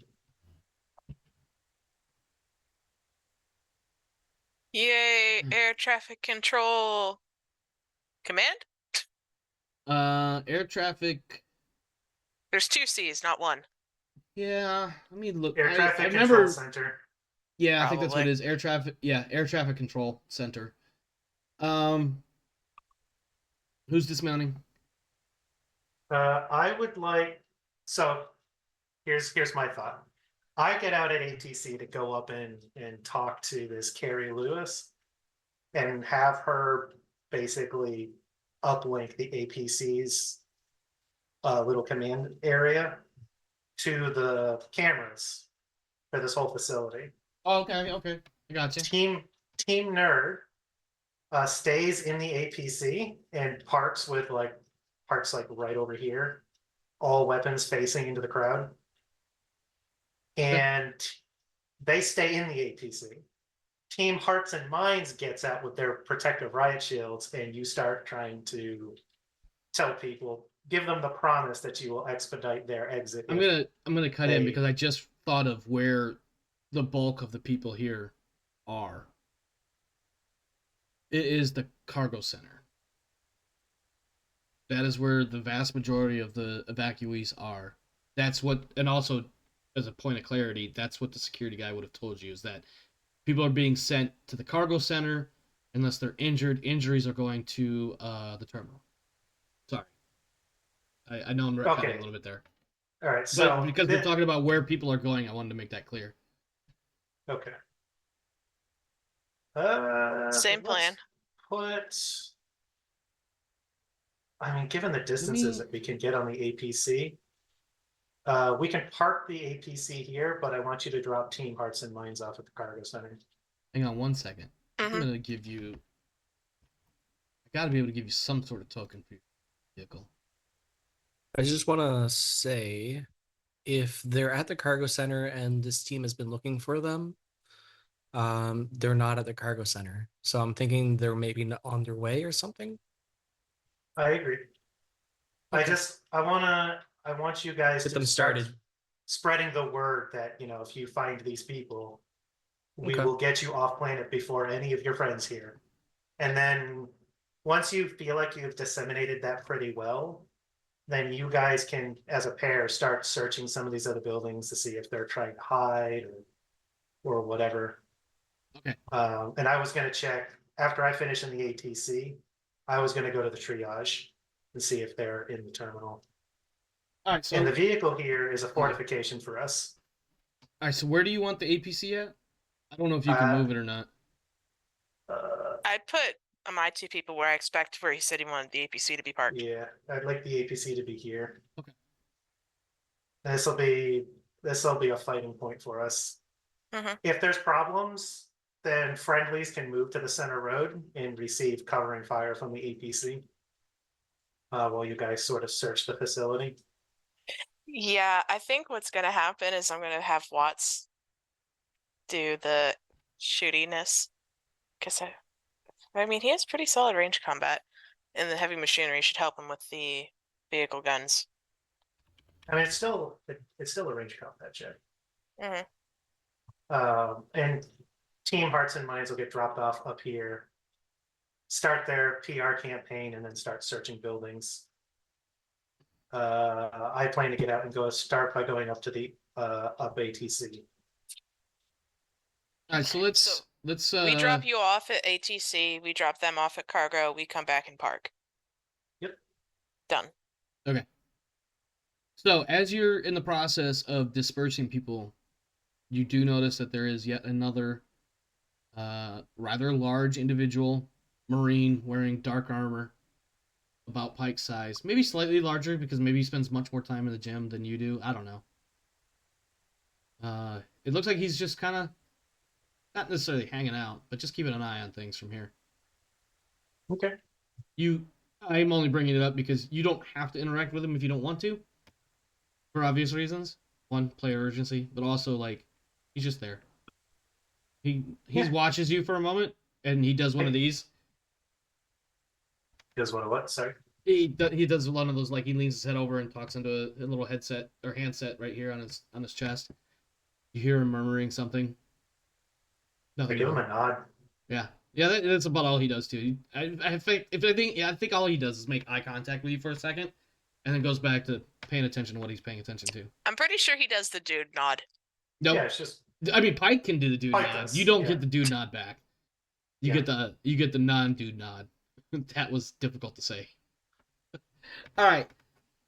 Yay, air traffic control command? Air traffic. There's 2 C's, not 1. Yeah, let me look. Air Traffic I Control remember. Center. Yeah, I think that's what Probably. it is. Air traffic. Yeah, air traffic control center. Who's dismounting? I would like. So here's my thought. I get out at ATC to go up and talk to this Carrie Lewis and have her basically uplink the APC's little command area to the cameras for this whole facility. Oh, okay. I got you. Team Nerd stays in the APC and parks right over here, all weapons facing into the crowd. And they stay in the APC. Team Hearts and Minds gets out with their protective riot shields, and you start trying to tell people, give them the promise that you will expedite their exit. I'm gonna cut in because I just thought of where the bulk of the people here are. It is the cargo center. That is where the vast majority of the evacuees are. That's what, and also as a point of clarity, that's what the security guy would have told you, is that people are being sent to the cargo center unless they're injured. Injuries are going to the terminal. Sorry. I know I'm retconning a little bit there. All right, so but because we're talking about where people are going, I wanted to make that clear. Okay. Same plan. Given the distances that we can get on the APC, we can park the APC here, but I want you to drop Team Hearts and Minds off at the cargo center. Hang on one second. I'm gonna give you. I gotta be able to give you some sort of token for your vehicle. I just want to say, if they're at the cargo center and this team has been looking for them, they're not at the cargo center. So I'm thinking they're maybe on their way or something. I agree. Okay. I want you guys Get to them start started. spreading the word that, if you find these people, we Okay. will get you off planet before any of your friends here. And then once you feel like you've disseminated that pretty well, then you guys can, as a pair, start searching some of these other buildings to see if they're trying to hide or whatever. Okay. And I was going to check after I finish in the ATC. I was going to go to the triage and see if they're in the terminal. All right. So and the vehicle here is a fortification for us. All right. So where do you want the APC at? I don't know if you can move it or not. I put my two people where I expect where he said he wanted the APC to be parked. Yeah, I'd like the APC to be here. Okay. This will be a fighting point for us. If there's problems, then friendlies can move to the center road and receive covering fire from the APC while you guys sort of search the facility. Yeah, I think what's going to happen is I'm going to have Watts do the shootiness, because he has pretty solid range combat, and the heavy machinery should help him with the vehicle guns. It's still a range combat check. And Team Hearts and Minds will get dropped off up here, start their PR campaign, and then start searching buildings. I plan to get out and start by going up to the up ATC. All right, so let's we drop you off at ATC, we drop them off at cargo, we come back and park. Yep. Done. Okay. So as you're in the process of dispersing people, you do notice that there is yet another rather large individual Marine wearing dark armor, about Pike's size, maybe slightly larger because maybe he spends much more time in the gym than you do. I don't know. It looks like he's just kind of not necessarily hanging out, but just keeping an eye on things from here. Okay. I'm only bringing it up because you don't have to interact with him if you don't want to, for obvious reasons. One, player urgency, but also he's just there. He watches you for a moment, and he does one of these. He does one of what? Sorry. He does one of those, he leans his head over and talks into a little headset or handset right here on his chest. You hear him murmuring something. Nothing. I give him a nod. Yeah, that's about all he does too. I think all he does is make eye contact with you for a second, and then goes back to paying attention to what he's paying attention to. I'm pretty sure he does the dude nod. No, yeah, it's just. Pike can do the dude Pike nod. does, You don't get the dude nod back. You get the non-dude nod. That was difficult to say. All right.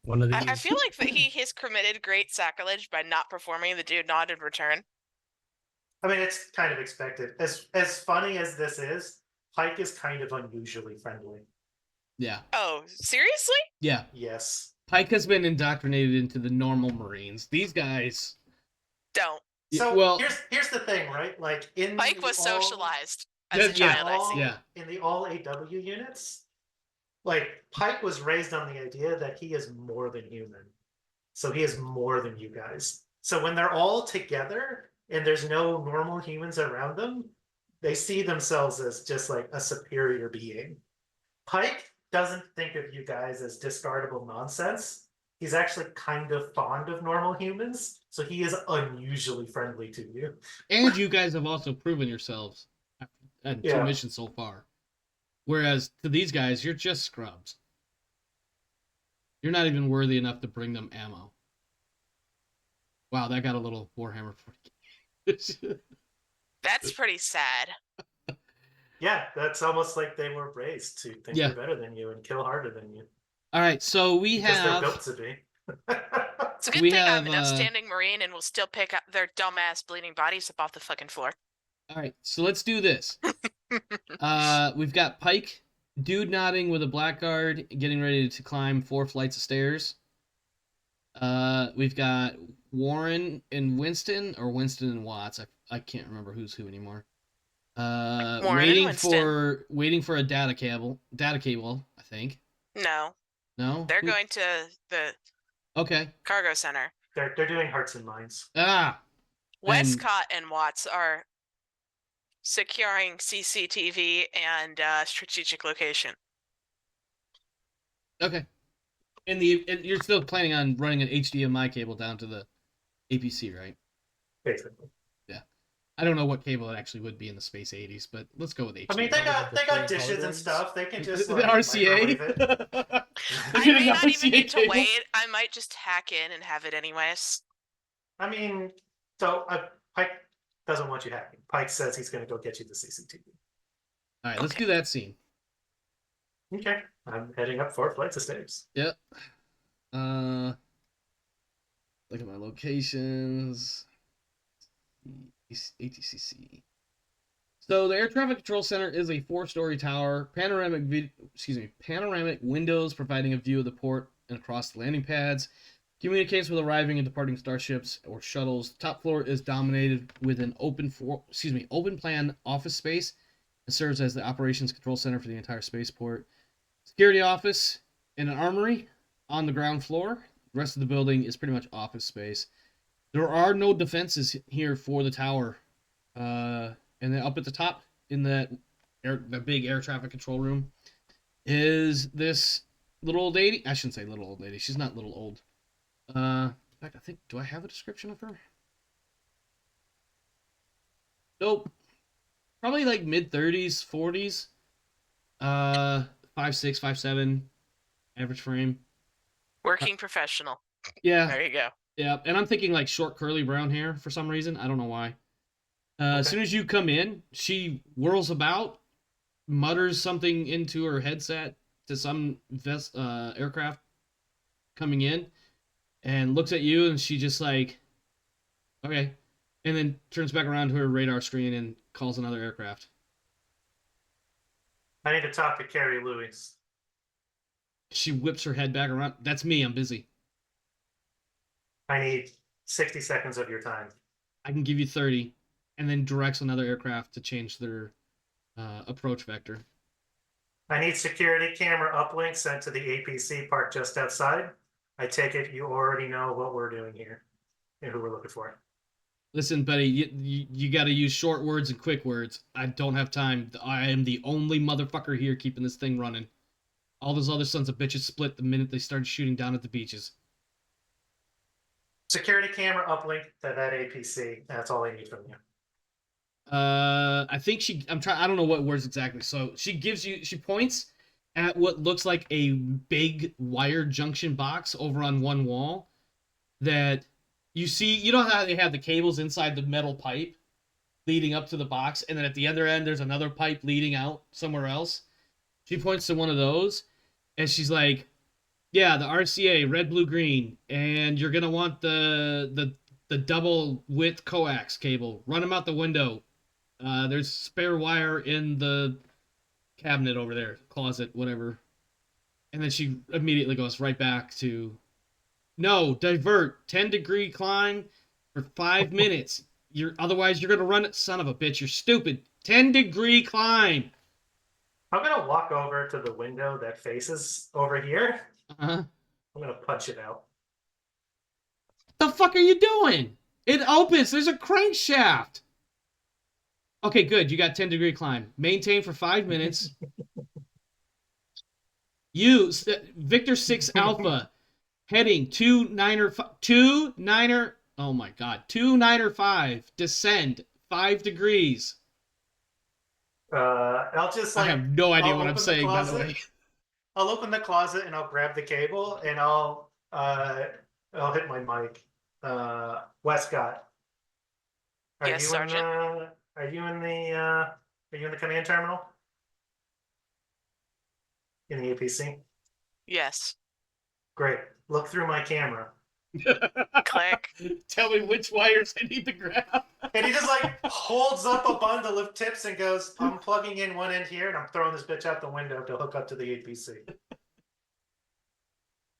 One of these. I feel like that he has committed great sacrilege by not performing the dude nod in return. I mean, it's kind of expected. As funny as this is, Pike is kind of unusually friendly. Yeah. Oh, seriously? Yeah. Yes. Pike has been indoctrinated into the normal Marines. These guys. Don't. So well, here's the thing, right? Like in Pike was all, socialized as a Yeah, child, I see. yeah. in the all AW units, like Pike was raised on the idea that he is more than human. So he is more than you guys. So when they're all together and there's no normal humans around them, they see themselves as just like a superior being. Pike doesn't think of you guys as discardable nonsense. He's actually kind of fond of normal humans, so he is unusually friendly to you. And you guys have also proven yourselves at 2 missions so far. Whereas to these guys, you're just scrubs. You're not even worthy enough to bring them ammo. Wow, that got a little Warhammer 40. That's pretty sad. Yeah, that's almost like they were raised to think Yeah. they're better than you and kill harder than you. All right, so we Because they're have. built to be. It's a good We thing I'm have, an outstanding Marine and will still pick up their dumbass bleeding bodies up off the fucking floor. All right, so let's do this. We've got Pike, dude nodding with a blackguard, getting ready to climb 4 flights of stairs. We've got Warren and Winston, or Winston and Watts. I can't remember who's who anymore. Warren waiting and Winston. waiting for a data cable, I think. No, No, they're going to the Okay. cargo center. They're doing hearts and minds. Ah. Wescott and Watts are securing CCTV and strategic location. Okay. And you're still planning on running an HDMI cable down to the APC, right? Basically. Yeah. I don't know what cable it actually would be in the Space 80s, but let's go with HDMI. I mean, they got dishes and stuff. They can just the like, RCA. microwave it. I may not even need to wait. I might just hack in and have it anyways. I mean, so Pike doesn't want you hacking. Pike says he's going to go get you the CCTV. All right, let's do that scene. Okay, I'm heading up 4 flights of stairs. Yep. Look at my locations. ATCC. So the Air Traffic Control Center is a 4-story tower, panoramic windows providing a view of the port and across the landing pads. Communicates with arriving and departing starships or shuttles. The top floor is dominated with an open plan office space and serves as the operations control center for the entire spaceport. Security office and an armory on the ground floor. The rest of the building is pretty much office space. There are no defenses here for the tower. And then up at the top in the big air traffic control room is this little old lady. I shouldn't say little old lady. She's not little old. In fact, I think, do I have a description of her? Nope. Probably like mid-30s, 40s. 5'6", 5'7", average frame. Working professional. Yeah. There you go. Yeah, and I'm thinking like short curly brown hair for some reason. I don't know why. As soon as you come in, she whirls about, mutters something into her headset to some aircraft coming in, and looks at you, and she just like, okay, and then turns back around to her radar screen and calls another aircraft. I need to talk to Carrie Lewis. She whips her head back around. That's me. I'm busy. I need 60 seconds of your time. I can give you 30, and then directs another aircraft to change their approach vector. I need security camera uplink sent to the APC parked just outside. I take it you already know what we're doing here and who we're looking for. Listen, Betty, you got to use short words and quick words. I don't have time. I am the only motherfucker here keeping this thing running. All those other sons of bitches split the minute they started shooting down at the beaches. Security camera uplink to that APC. That's all I need from you. I think I don't know what words exactly. So she points at what looks like a big wire junction box over on one wall that you see. You know how they have the cables inside the metal pipe leading up to the box, and then at the other end there's another pipe leading out somewhere else. She points to one of those, and she's like, Yeah, the RCA, red, blue, green, and you're gonna want the double width coax cable. Run them out the window. There's spare wire in the cabinet over there, closet, whatever. And then she immediately goes right back to no, divert 10-degree climb for 5 minutes. Otherwise you're gonna run it, son of a bitch. You're stupid. 10-degree climb. I'm gonna walk over to the window that faces over here. Uh-huh. I'm gonna punch it out. The fuck are you doing? It opens. There's a crankshaft. Okay, good. You got 10-degree climb. Maintain for 5 minutes. Use Victor 6 Alpha. Heading 2 9er. Oh my god. 2 9er 5. Descend 5 degrees. I'll just I like. have no idea I'll what I'm open the saying, by the closet. way. I'll open the closet and I'll grab the cable and I'll hit my mic. Wescott. Are Yes, you Sergeant. are you in the command terminal? In the APC? Yes. Great. Look through my camera. Click. Tell me which wires I need to grab. And he just like holds up a bundle of tips and goes, I'm plugging in one end here and I'm throwing this bitch out the window to hook up to the APC.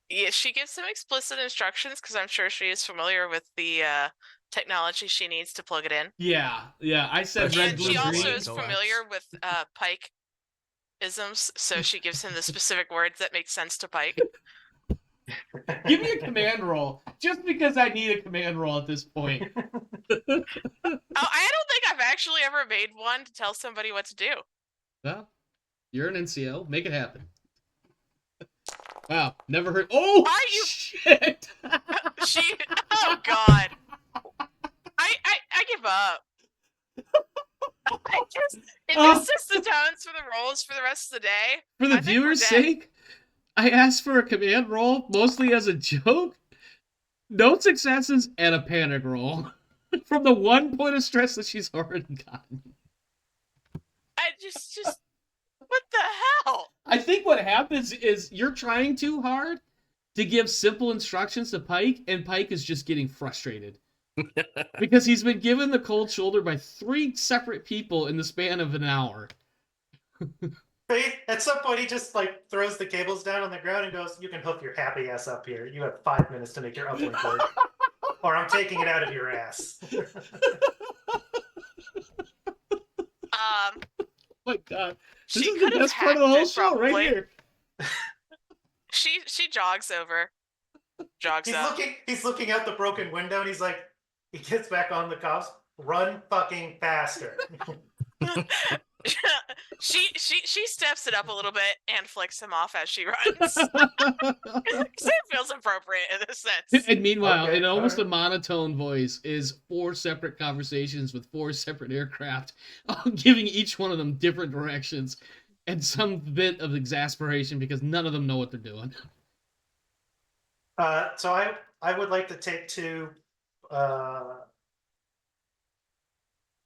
Yeah, she gives some explicit instructions because I'm sure she is familiar with the technology she needs to plug it in. Yeah. I said But red, And blue, she also green. is familiar with Pike isms, so she gives him the specific words that make sense to Pike. Give me a command roll. Just because I need a command roll at this point. Oh, I don't think I've actually ever made one to tell somebody what to do. Well, you're an NCO. Make it happen. Wow, never heard. Oh, Are you- shit! Oh God. I give up. If this sets the tones for the rolls for the rest of the day, For the I think we're viewers' dead. sake, I asked for a command roll mostly as a joke. No successes and a panic roll from the 1 point of stress that she's already gotten. I just what the hell? I think what happens is you're trying too hard to give simple instructions to Pike, and Pike is just getting frustrated. Because he's been given the cold shoulder by 3 separate people in the span of an hour. At some point, he just like throws the cables down on the ground and goes, "You can hook your happy ass up here. You have 5 minutes to make your uplink work, or I'm taking it out of your ass." Oh my god. This She is could the have best part of the hacked whole it, show right probably. here. She jogs over. Jogs up. He's looking out the broken window and he's like, he gets back on the cops. Run fucking faster. she steps it up a little bit and flicks him off as she runs. 'Cause it feels appropriate in this sense. And meanwhile, Okay, in almost alright. a monotone voice, is 4 separate conversations with 4 separate aircraft, giving each one of them different directions and some bit of exasperation because none of them know what they're doing. So I would like to take 2.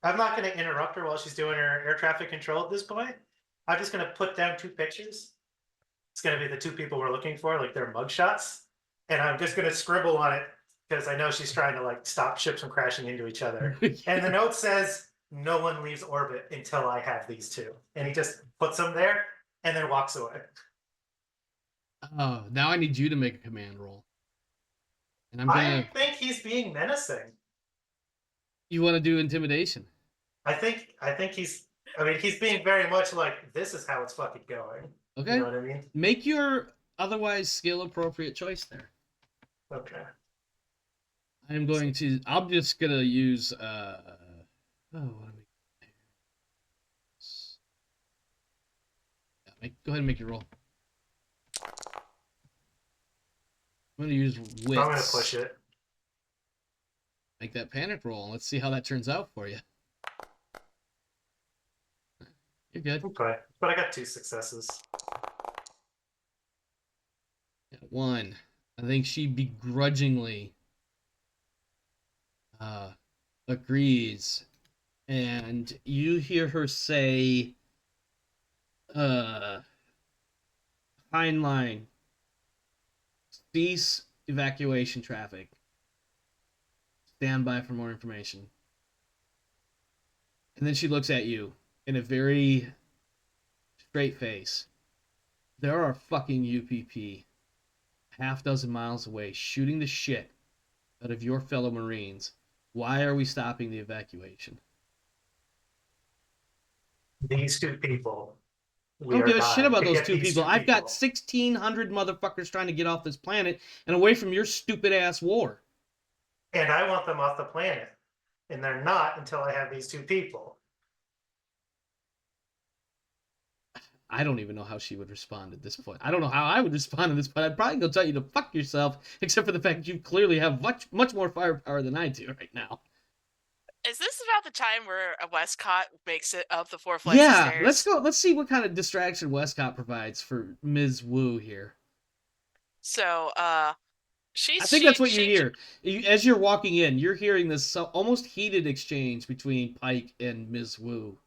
I'm not going to interrupt her while she's doing her air traffic control at this point. I'm just going to put down 2 pictures. It's going to be the 2 people we're looking for, like their mugshots, and I'm just going to scribble on it because I know she's trying to like stop ships from crashing into each other. And the note says, "No one leaves orbit until I have these 2." And he just puts them there and then walks away. Oh, now I need you to make a command roll. And I'm I gonna. think he's being menacing. You want to do intimidation? I think he's. I mean, he's being very much like, "This is how it's fucking going." Okay. You know what I mean? Make your otherwise skill appropriate choice there. Okay. I'm going to. I'm just gonna use. Oh, what am I? Yeah, go ahead and make your roll. I'm gonna use wits. I'm gonna push it. Make that panic roll. Let's see how that turns out for you. You're good. Okay, but I got 2 successes. Yeah, 1. I think she begrudgingly agrees, and you hear her say, Heinlein, Cease evacuation traffic. Stand by for more information. And then she looks at you in a very straight face. There are fucking UPP half dozen miles away shooting the shit out of your fellow Marines. Why are we stopping the evacuation? These two people. I We don't are give a shit dying about to those get two these people. two I've got people. 1,600 motherfuckers trying to get off this planet and away from your stupid ass war. And I want them off the planet. And they're not until I have these two people. I don't even know how she would respond at this point. I don't know how I would respond to this, but I'd probably go tell you to fuck yourself, except for the fact that you clearly have much more firepower than I do right now. Is this about the time where a Wescott makes it up the 4 flights of Yeah, stairs? let's go. Let's see what kind of distraction Wescott provides for Ms. Wu here. So, I think that's what you hear. As you're walking in, you're hearing this almost heated exchange between Pike and Ms. Wu,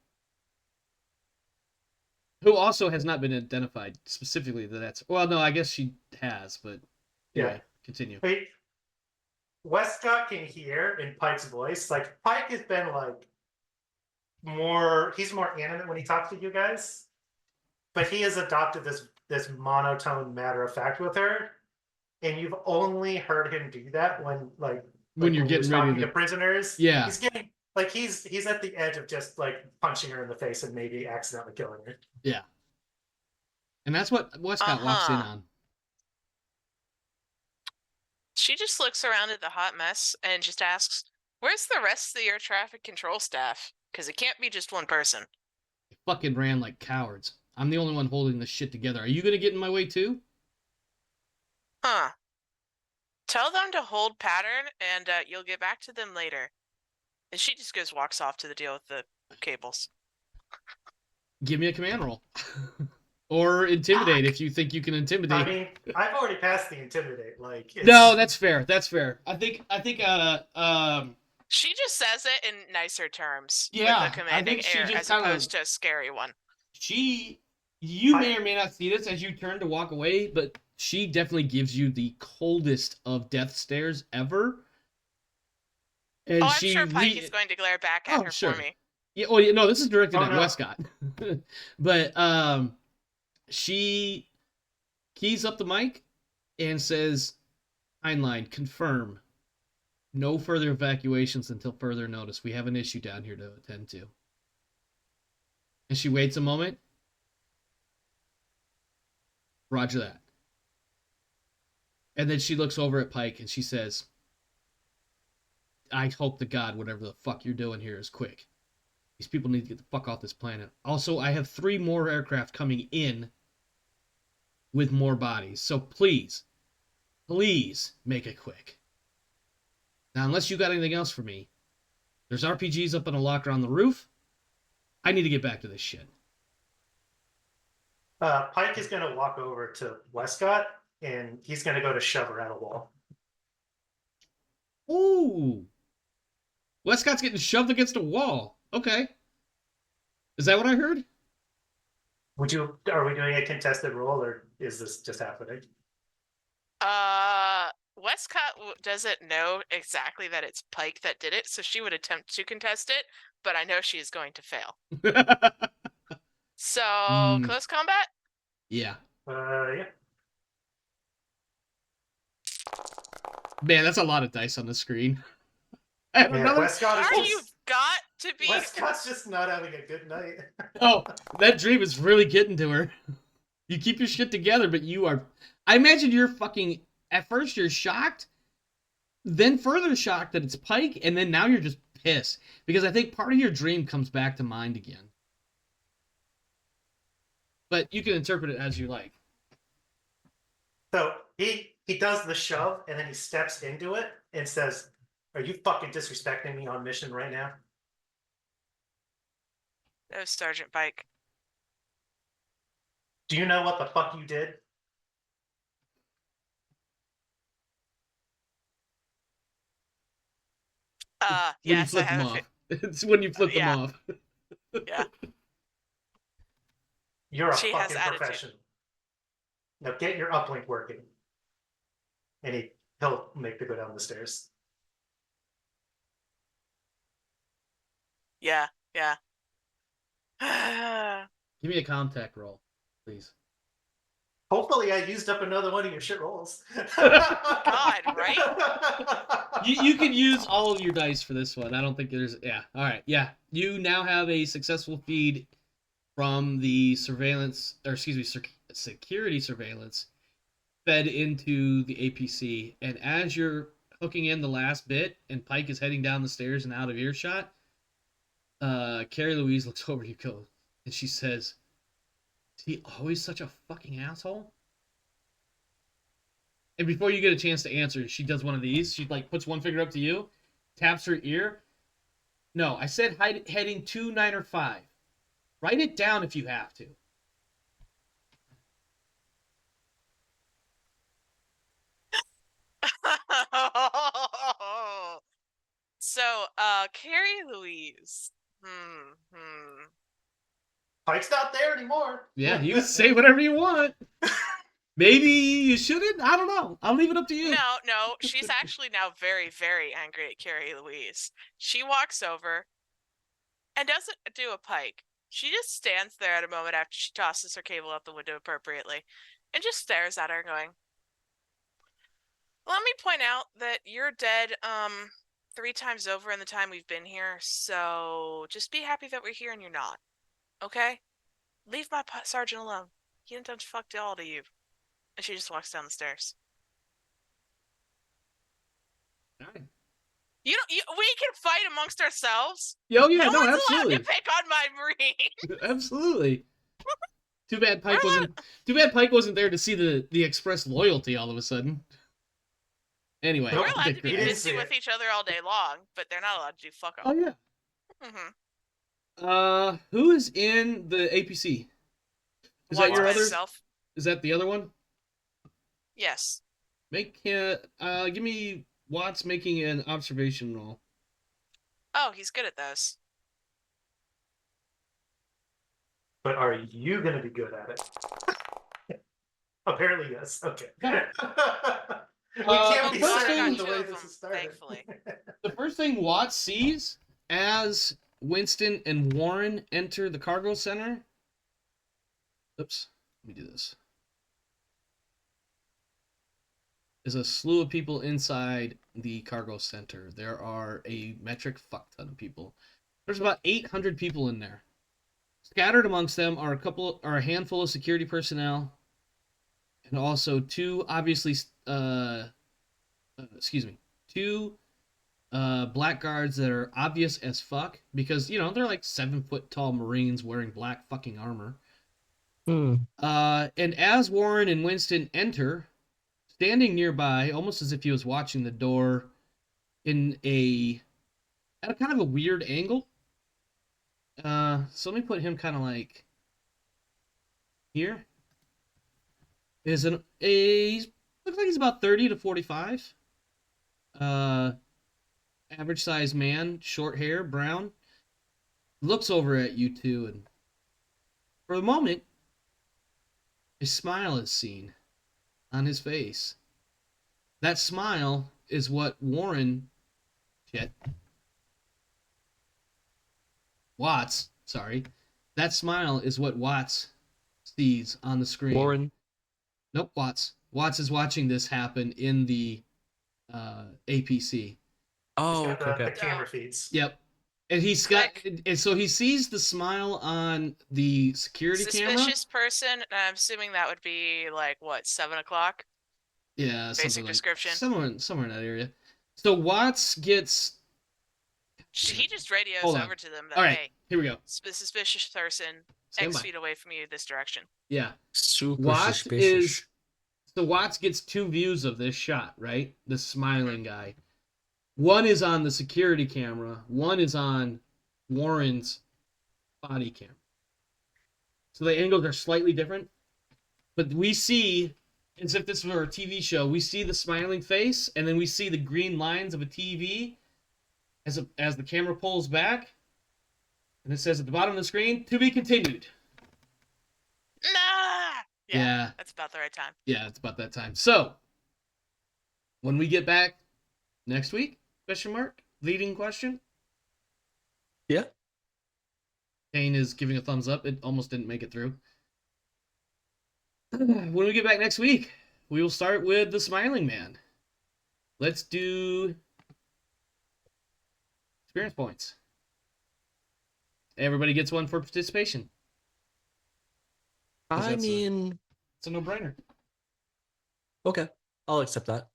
who also has not been identified specifically. Well, no, I guess she has, but anyway, continue. Wait, Wescott can hear in Pike's voice. Like Pike has been like he's more animate when he talks to you guys, but he has adopted this monotone matter of fact with her, and you've only heard him do that when you're getting ready to prisoners. Yeah, he's getting he's at the edge of just like punching her in the face and maybe accidentally killing her. yeah, and that's what Wescott walks in on. She just looks around at the hot mess and just asks, "Where's the rest of the air traffic control staff? Because it can't be just one person." They fucking ran like cowards. I'm the only one holding this shit together. Are you gonna get in my way too? Huh. Tell them to hold pattern, and you'll get back to them later. And she just walks off to the deal with the cables. Give me a command roll. Or intimidate if you think you can intimidate. I mean, I've already passed the intimidate. No, that's fair. That's fair. I think she just says it in nicer terms. Yeah, with the commanding air as opposed to a scary one. You may or may not see this as you turn to walk away, but she definitely gives you the coldest of death stares ever. And I'm sure Pike is going to glare back at her for me. Yeah. Oh, no, this is directed at Wescott. But she keys up the mic and says, Heinlein, confirm. No further evacuations until further notice. We have an issue down here to attend to. And she waits a moment. Roger that. And then she looks over at Pike and she says, I hope to God whatever the fuck you're doing here is quick. These people need to get the fuck off this planet. Also, I have 3 more aircraft coming in with more bodies. So please make it quick. Now, unless you got anything else for me, there's RPGs up in a locker on the roof. I need to get back to this shit. Pike is going to walk over to Wescott, and he's going to go to shove her at a wall. Ooh. Wescott's getting shoved against a wall. Okay. Is that what I heard? Are we doing a contested roll, or is this just happening? Wescott doesn't know exactly that it's Pike that did it, so she would attempt to contest it, but I know she is going to fail. So, close combat? Yeah. Yeah. Man, that's a lot of dice on the screen. You've got to be. Wescott's just not having a good night. Oh, that dream is really getting to her. You keep your shit together, but you are... I imagine you're fucking... At first, you're shocked, then further shocked that it's Pike, and then now you're just pissed. Because I think part of your dream comes back to mind again. But you can interpret it as you like. So he does the shove, and then he steps into it and says, are you fucking disrespecting me on mission right now? No, Sergeant Pike. Do you know what the fuck you did? Yes, I have. It's when you flip them off. Yeah. You're a fucking professional. Now get your uplink working. and he'll make me go down the stairs. Yeah. Give me a contact roll, please. Hopefully, I used up another one of your shit rolls. God, right? You can use all of your dice for this one. I don't think there's... Yeah, all right. Yeah, you now have a successful feed from the surveillance, or excuse me, security surveillance fed into the APC. And as you're hooking in the last bit and Pike is heading down the stairs and out of earshot, Carrie Louise looks over you, and she says, "Is he always such a fucking asshole?" And before you get a chance to answer, she does one of these. She like puts one finger up to you, taps her ear. No, I said heading 2, 9, or 5. Write it down if you have to. So, Carrie Louise. Pike's not there anymore. Yeah, you say whatever you want. Maybe you shouldn't. I don't know. I'll leave it up to you. No, she's actually now very, very angry at Carrie Louise. She walks over and doesn't do a Pike. She just stands there at a moment after she tosses her cable out the window appropriately and just stares at her going, "Let me point out that you're dead 3 times over in the time we've been here, so just be happy that we're here and you're not. Okay? Leave my sergeant alone. He didn't done fuck all to you." And she just walks down the stairs. All right. We can fight amongst ourselves. Oh yeah, No no, one's absolutely, allowed to pick on my Marine. absolutely. Too bad Pike wasn't there to see the expressed loyalty all of a sudden. Anyway, We're allowed to be He didn't busy see with it. each other all day long, but they're not allowed to do fuck all. Oh yeah. Mm-hmm. Who is in the APC? Is that your other? Myself? Is that the other one? Yes. Give me Watts making an observation roll. Oh, he's good at those. But are you going to be good at it? Apparently, yes. Okay. we can't be first certain thing- the way this is started. Thankfully. The first thing Watts sees as Winston and Warren enter the cargo center. Oops, let me do this. Is a slew of people inside the cargo center. There are a metric fuck ton of people. There's about 800 people in there. Scattered amongst them are a handful of security personnel, and also two black guards that are obvious as fuck because they're like 7-foot tall Marines wearing black fucking armor. And as Warren and Winston enter, standing nearby, almost as if he was watching the door at a kind of a weird angle. So let me put him kind of like here. Looks like he's about 30 to 45. Average sized man, short hair, brown. Looks over at you two, and for a moment, a smile is seen on his face. That smile is what That smile is what Watts sees on the screen. Warren. Nope, Watts. Watts is watching this happen in the APC. Oh, He's got okay. the camera feeds. Yep. And so he sees the smile on the security camera. Suspicious person. I'm assuming that would be like what, 7 o'clock? Yeah, Basic something description. Somewhere in that area. So Watts gets. He just radios Hold on. over to them that, All right, hey, here we go. suspicious person, Stand X by. feet away from you this direction. Yeah. Super Watts suspicious. So Watts gets 2 views of this shot, right? The smiling guy. One is on the security camera. One is on Warren's body camera. So the angles are slightly different. But we see, as if this were a TV show, we see the smiling face, and then we see the green lines of a TV as the camera pulls back. And it says at the bottom of the screen, "To be continued." Nah! Yeah, Yeah. that's about the right time. Yeah, it's about that time. So, When we get back next week? Question mark? Leading question? Yeah. Kane is giving a thumbs up. It almost didn't make it through. When we get back next week, we will start with the Smiling Man. Let's do experience points. Everybody gets one for participation. I mean, It's a no-brainer. okay, I'll accept that.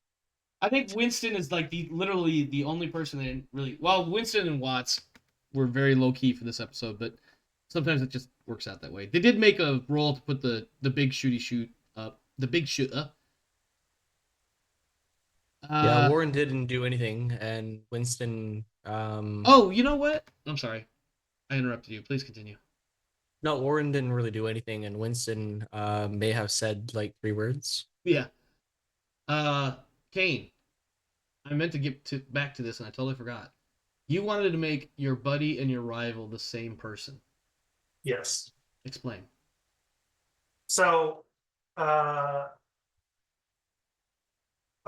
I think Winston is like literally the only person that really. Well, Winston and Watts were very low key for this episode, but sometimes it just works out that way. They did make a roll to put the big shooty shoot up. The big shoot up. Yeah, Warren didn't do anything, and Winston. Oh, you know what? I'm sorry, I interrupted you. Please continue. No, Warren didn't really do anything, and Winston may have said like 3 words. Yeah. Kane, I meant to get back to this, and I totally forgot. You wanted to make your buddy and your rival the same person. Yes. Explain. So,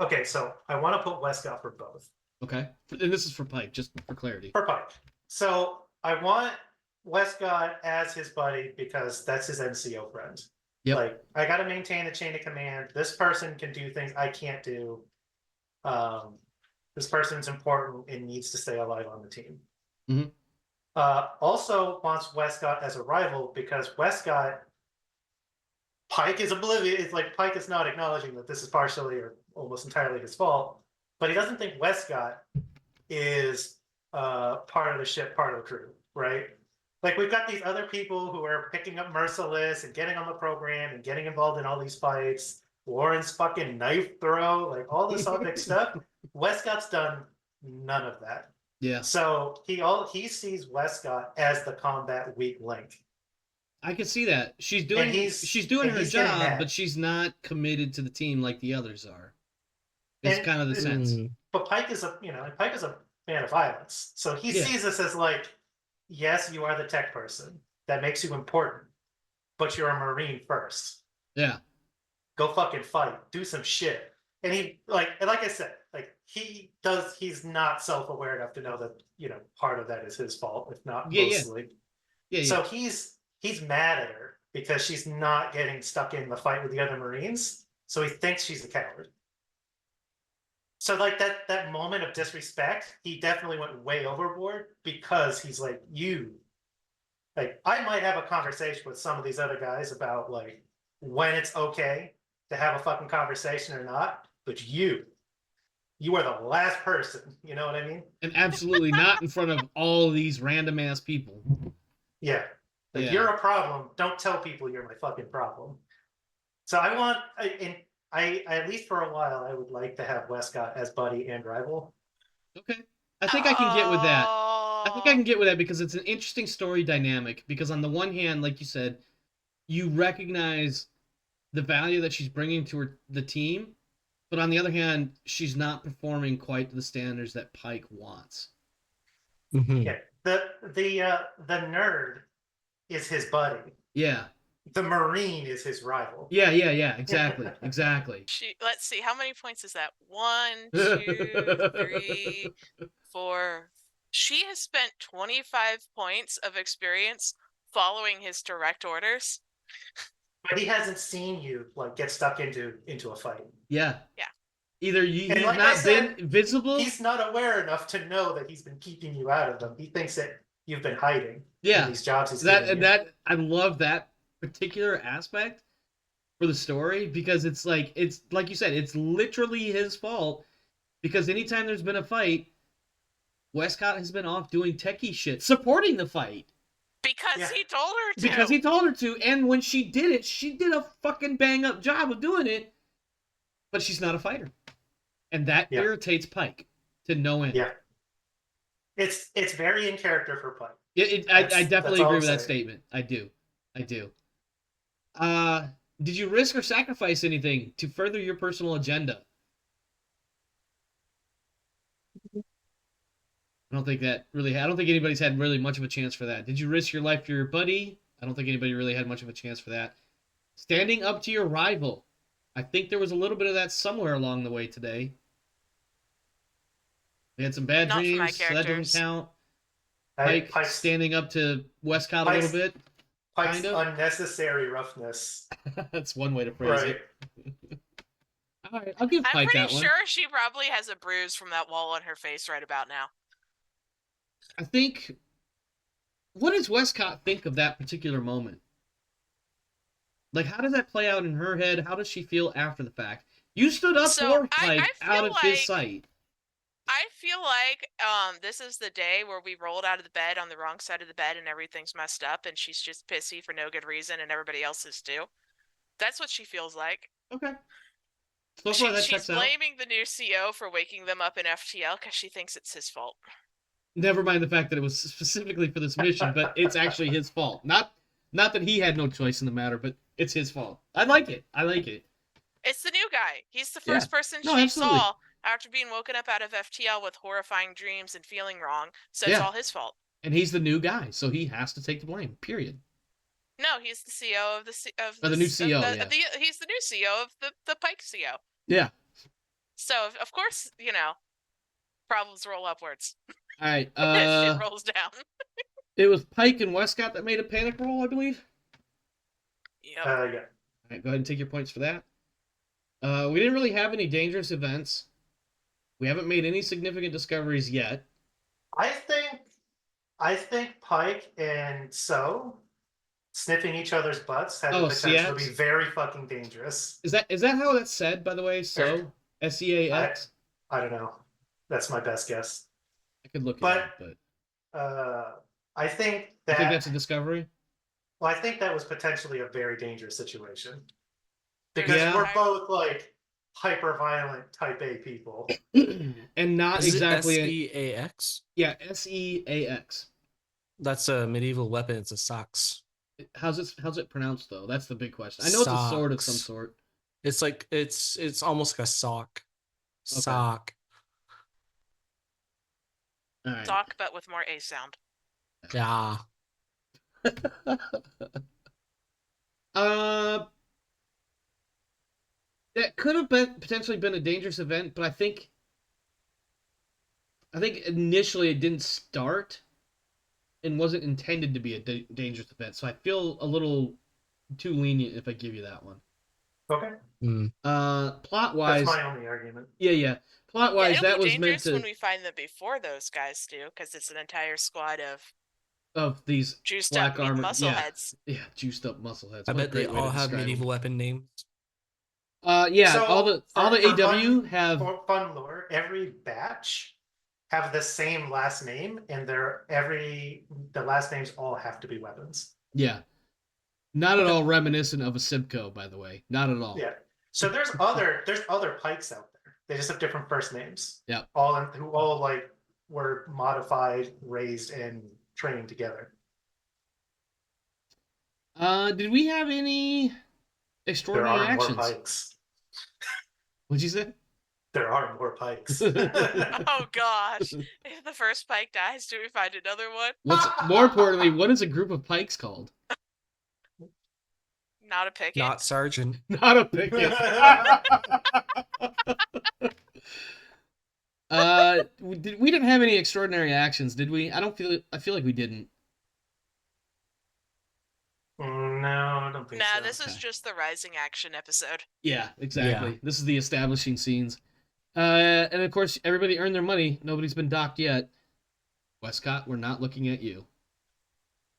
okay, so I want to put Wescott for both. Okay. And this is for Pike, just for clarity. For Pike. So I want Wescott as his buddy because that's his NCO friend. Yep. Like, I got to maintain the chain of command. This person can do things I can't do. This person's important and needs to stay alive on the team. Mhm. Also wants Wescott as a rival because Wescott, Pike is oblivious. It's like Pike is not acknowledging that this is partially or almost entirely his fault, but he doesn't think Wescott is part of the ship, part of the crew, right? Like, we've got these other people who are picking up Merciless and getting on the program and getting involved in all these fights. Warren's fucking knife throw, like all this epic stuff. Wescott's done none of that. Yeah. So he sees Wescott as the combat weak link. I can see that. She's doing her getting job, mad. but she's not committed to the team like the others are. It's And- kind of the sense. But Pike is a fan of violence. So he Yeah. sees this as like, yes, you are the tech person. That makes you important. But you're a Marine first. Yeah. Go fucking fight. Do some shit. And he like I said, like he's not self-aware enough to know that, part of that is his fault, if not Yeah, yeah. mostly. Yeah. So he's mad at her because she's not getting stuck in the fight with the other Marines. So he thinks she's a coward. So like that moment of disrespect, he definitely went way overboard because he's like, I might have a conversation with some of these other guys about like when it's okay to have a fucking conversation or not, but you are the last person, you know what I mean? And absolutely not in front of all these random ass people. Yeah. Like, Yeah. you're a problem. Don't tell people you're my fucking problem. So I at least for a while, I would like to have Wescott as buddy and rival. Okay. I think I can get with that. Oh. I think I can get with that because it's an interesting story dynamic. Because on the one hand, like you said, you recognize the value that she's bringing to the team, but on the other hand, she's not performing quite to the standards that Pike wants. Mhm. Yeah. The nerd is his buddy. Yeah. The Marine is his rival. Yeah. Exactly. Exactly. Let's see, how many points is that? 1, 2, 3, 4. She has spent 25 points of experience following his direct orders. But he hasn't seen you like get stuck into a fight. Yeah. Yeah. Either he's And like I not said, been visible. He's not aware enough to know that he's been keeping you out of them. He thinks that you've been hiding. Yeah. In these jobs he's giving you. I love that particular aspect for the story because it's like you said, it's literally his fault because anytime there's been a fight, Wescott has been off doing techie shit, supporting the fight. Because Yeah. he told her to. Because he told her to, and when she did it, she did a fucking bang up job of doing it, but she's not a fighter. And that Yeah. irritates Pike to no end. Yeah. It's very in character for Pike. I That's definitely all agree I'm with that saying. statement. I do. Did you risk or sacrifice anything to further your personal agenda? I don't think anybody's had really much of a chance for that. Did you risk your life for your buddy? I don't think anybody really had much of a chance for that. Standing up to your rival. I think there was a little bit of that somewhere along the way today. He had some bad Not for my dreams, so that doesn't characters. count. Hey, Pike standing up to Wescott a little Pike's, bit. Pike's Kind of. unnecessary roughness. That's one way to phrase Right. it. All right, I'll give I'm Pike pretty that one. sure she probably has a bruise from that wall on her face right about now. I think. What does Wescott think of that particular moment? Like, how does that play out in her head? How does she feel after the fact? You stood up So, for Pike I feel out of his like- sight. I feel like this is the day where we rolled out of the bed on the wrong side of the bed and everything's messed up and she's just pissy for no good reason and everybody else is too. That's what she feels like. Okay. So far, that She's checks out. blaming the new CO for waking them up in FTL because she thinks it's his fault. Never mind the fact that it was specifically for this mission, but it's actually his fault. Not that he had no choice in the matter, but it's his fault. I like it. I like it. It's the new guy. He's the Yeah. first person No, she absolutely. saw after being woken up out of FTL with horrifying dreams and feeling wrong. So it's Yeah. all his fault. And he's the new guy, so he has to take the blame. Period. No, he's the CO of the new CO, yeah. He's the new CO of the Pike CO. Yeah. So of course, problems roll upwards. All right. Shit rolls down. It was Pike and Wescott that made a panic roll, I believe. Yep. Yeah. All right, go ahead and take your points for that. We didn't really have any dangerous events. We haven't made any significant discoveries yet. I think Pike and So sniffing each other's butts has the potential to be very fucking dangerous. Is that how that's said, by the way? So SEAX? I don't know. That's my best guess. I could look it But- up, but I think I that think that's a discovery. well, I think that was potentially a very dangerous situation. Because Yeah. we're both like hyper violent type A people. And not Is exactly it SEAX? Yeah, SEAX. That's a medieval weapon. It's a sox. How's it pronounced though? That's the big question. I know it's a sword of some Socks. sort. It's like it's almost like a sock. Okay. Sock. All right. Talk, but with more A sound. Yeah. That could have potentially been a dangerous event, but I think initially it didn't start and wasn't intended to be a dangerous event. So I feel a little too lenient if I give you that one. Okay. Plot wise, That's my only argument. yeah. Plot wise, it'll that be was meant dangerous to when we find them before those guys do, because it's an entire squad of these juiced black up armor muscle yeah. heads. Yeah, juiced up muscle heads. I What a bet they great way to all have describe medieval them. weapon names. Yeah, So, all the for AW have For fun lore, every batch have the same last name, and the last names all have to be weapons. yeah. Not at all reminiscent of a Simcoe, by the way. Not at all. Yeah. So there's other Pikes out there. They just have different first names. Yeah. Who all like were modified, raised, and trained together. Did we have any There extraordinary are actions? more Pikes. What'd you say? There are more Pikes. Oh gosh! If the first Pike dies, do we find another one? What's more importantly, what is a group of Pikes called? Not a picket. Not sergeant. Not a picket. We didn't have any extraordinary actions, did we? I feel like we didn't. No, I don't think Nah, so. this is Okay. just the rising action episode. Yeah, exactly. This is the establishing scenes. And of course, everybody earned their money. Nobody's been docked yet. Wescott, we're not looking at you.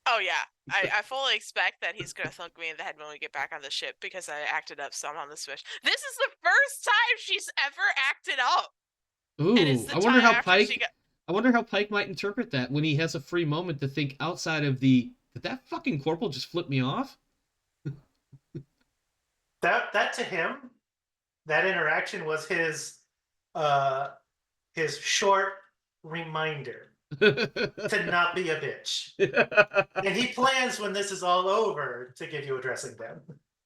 Oh yeah, I fully expect that he's gonna thunk me in the head when we get back on the ship because I acted up some on this mission. This is the first time she's ever acted up. Ooh, And it's the I wonder time how after Pike. she got- I wonder how Pike might interpret that when he has a free moment to think outside of the. Did that fucking corporal just flip me off? That to him, that interaction was his short reminder to not be a bitch. And he plans when this is all over to give you a dressing down.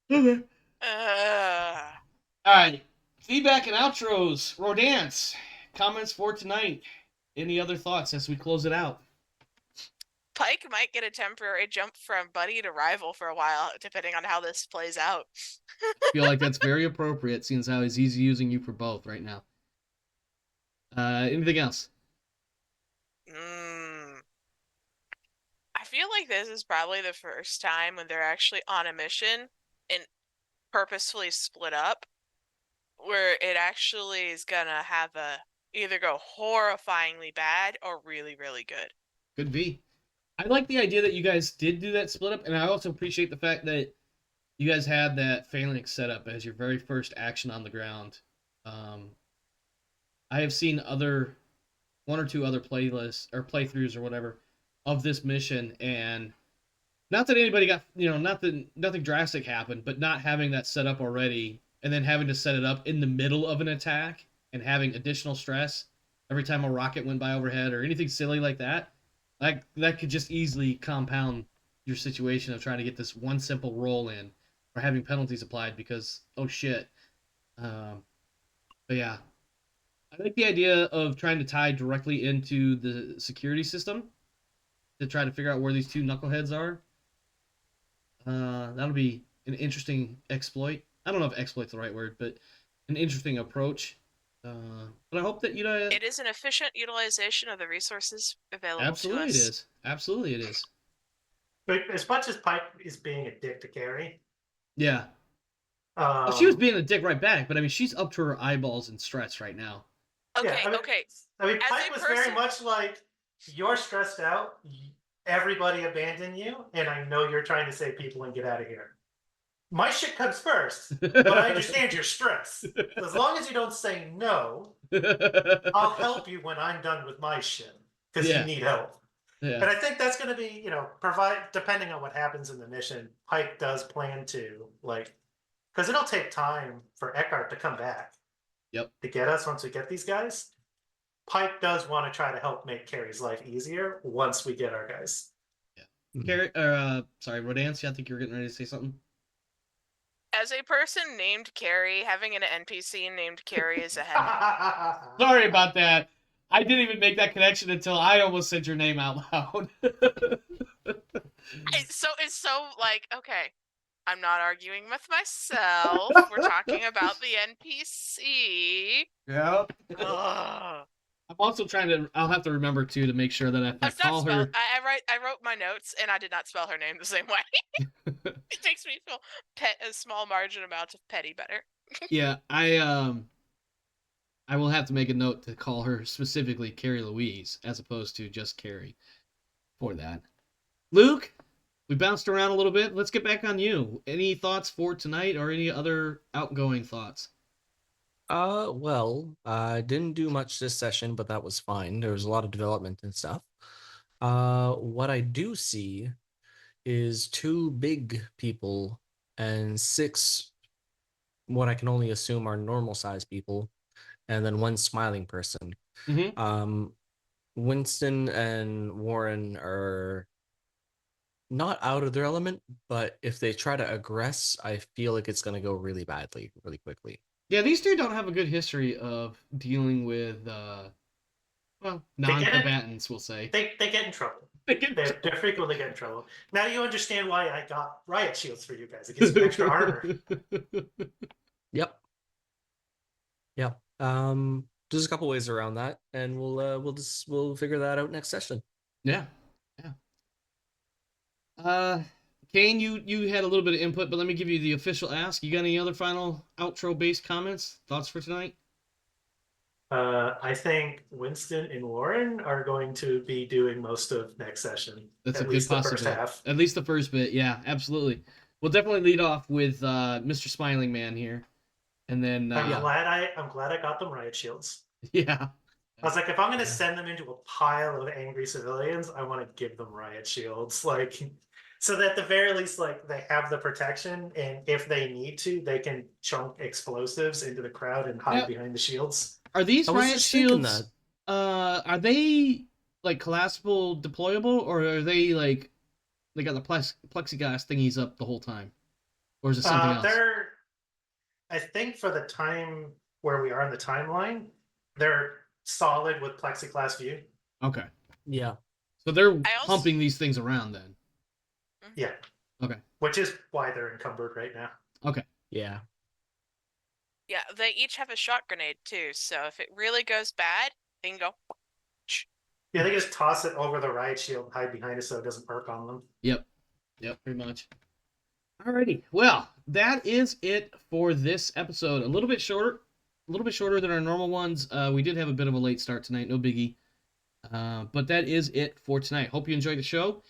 Okay. Uh, All right. Feedback and outros. Rodance. Comments for tonight. Any other thoughts as we close it out? Pike might get a temporary jump from buddy to rival for a while, depending on how this plays out. I feel like that's very appropriate, seeing as how he's using you for both right now. Anything else? like this is probably the first time when they're actually on a mission and purposefully split up, where it actually is gonna have a either go horrifyingly bad or really, really good. Could be. I like the idea that you guys did do that split up, and I also appreciate the fact that you guys had that phalanx set up as your very first action on the ground. I have seen one or two other playlists or playthroughs or whatever of this mission, and not that anybody got, not that nothing drastic happened, but not having that set up already and then having to set it up in the middle of an attack and having additional stress every time a rocket went by overhead or anything silly like that, like that could just easily compound your situation of trying to get this one simple roll in or having penalties applied because, oh shit. But yeah, I like the idea of trying to tie directly into the security system to try to figure out where these two knuckleheads are. That'll be an interesting exploit. I don't know if exploit's the right word, but an interesting approach. But I hope that It is an efficient utilization of the resources available absolutely to us. it is. Absolutely it is. But as much as Pike is being a dick to Carrie, Yeah. Well, she was um, being a dick right back, but I mean, she's up to her eyeballs in stress right now. Okay, I mean, okay. I mean, As Pike a was very person- much like, you're stressed out, everybody abandoned you, and I know you're trying to save people and get out of here. My shit comes first, but I understand your stress. As long as you don't say no, I'll help you when I'm done with my shit, because Yeah. you need help. And Yeah. I think that's going to be, provide, depending on what happens in the mission, Pike does plan to, because it'll take time for Eckhart to come back. Yep. To get us once we get these guys. Pike does want to try to help make Carrie's life easier once we get our guys. Carrie, sorry, Rodance, I think you were getting ready to say something. As a person named Carrie, having an NPC named Carrie is a headache. Sorry about that. I didn't even make that connection until I almost said your name out loud. It's so like, okay, I'm not arguing with myself. We're talking about the NPC. Yeah. Ugh. I'm also trying to. I'll have to remember too to make sure that if I I've not call her. spelled. I wrote my notes and I did not spell her name the same way. It makes me feel a small margin amount of petty better. Yeah, I will have to make a note to call her specifically Carrie Louise as opposed to just Carrie for that. Luke, we bounced around a little bit. Let's get back on you. Any thoughts for tonight or any other outgoing thoughts? Well, I didn't do much this session, but that was fine. There was a lot of development and stuff. What I do see is 2 big people and 6 what I can only assume are normal sized people, and then 1 smiling person. Mm-hmm. Winston and Warren are not out of their element, but if they try to aggress, I feel like it's going to go really badly, really quickly. Yeah, these two don't have a good history of dealing with, non-combatants, we'll say. They get in trouble. They're frequently get in trouble. Now you understand why I got riot shields for you guys. It gives you extra armor. Yep. There's a couple ways around that, and we'll figure that out next session. Yeah. Kane, you had a little bit of input, but let me give you the official ask. You got any other final outro-based comments, thoughts for tonight? I think Winston and Warren are going to be doing most of next session. That's at a good least the first possibility. half. At least the first bit, yeah, absolutely. We'll definitely lead off with Mr. Smiling Man here, and then I'm glad I got them riot shields. yeah. I was like, if I'm going to send them into a pile of angry civilians, I want to give them riot shields, so that at the very least, they have the protection, and if they need to, they can chunk explosives into the crowd and hide behind the shields. Are these I was riot just thinking shields? Are they collapsible, deployable, or are they they got the plexiglass thingies up the whole time, or is it something else? I think for the time where we are in the timeline, they're solid with plexiglass view. Okay. Yeah. So they're pumping these things around then. Yeah. Okay. Which is why they're encumbered right now. Okay. Yeah. Yeah, they each have a shot grenade too, so if it really goes bad, they can go. Yeah, they just toss it over the riot shield, hide behind it so it doesn't perk on them. Yep, pretty much. Alrighty, well, that is it for this episode. A little bit shorter than our normal ones. We did have a bit of a late start tonight, no biggie. But that is it for tonight. Hope you enjoyed the show.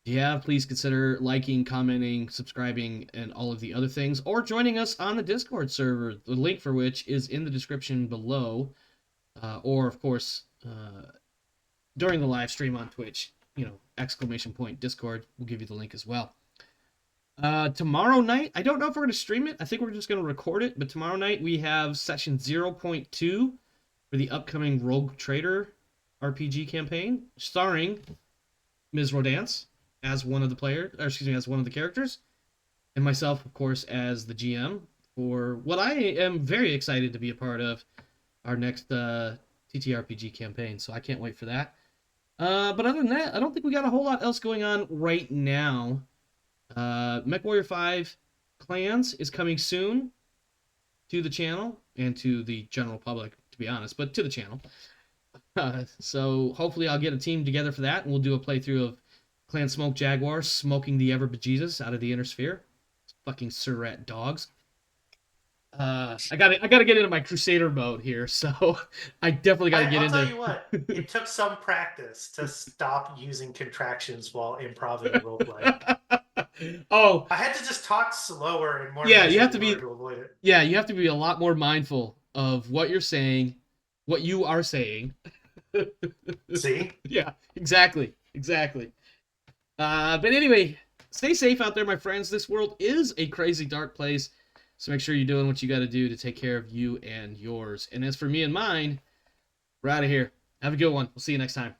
If you have, please consider liking, commenting, subscribing, and all of the other things, or joining us on the Discord server, the link for which is in the description below, or, of course, during the live stream on Twitch, !Discord will give you the link as well. Tomorrow night, I don't know if we're going to stream it. I think we're just going to record it, but tomorrow night we have session 0.2 for the upcoming Rogue Trader RPG campaign, starring Ms. Rodance as one of the characters, and myself, of course, as the GM for what I am very excited to be a part of, our next TTRPG campaign. So I can't wait for that. But other than that, I don't think we got a whole lot else going on right now. MechWarrior 5 Clans is coming soon to the channel and to the general public, to be honest, but to the channel. So hopefully I'll get a team together for that, and we'll do a playthrough of Clan Smoke Jaguar smoking the ever-bejesus out of the Inner Sphere. Fucking Surratt dogs. I gotta get into my Crusader mode here, so I definitely gotta get into. I'll tell you what, it took some practice to stop using contractions while improving roleplay. Oh, I had to just talk slower and more. Yeah, you have to in be. order to avoid it. Yeah, you have to be a lot more mindful of what you're saying, what you are saying. See? Yeah, exactly. But anyway, stay safe out there, my friends. This world is a crazy dark place, so make sure you're doing what you got to do to take care of you and yours. And as for me and mine, we're out of here. Have a good one. We'll see you next time.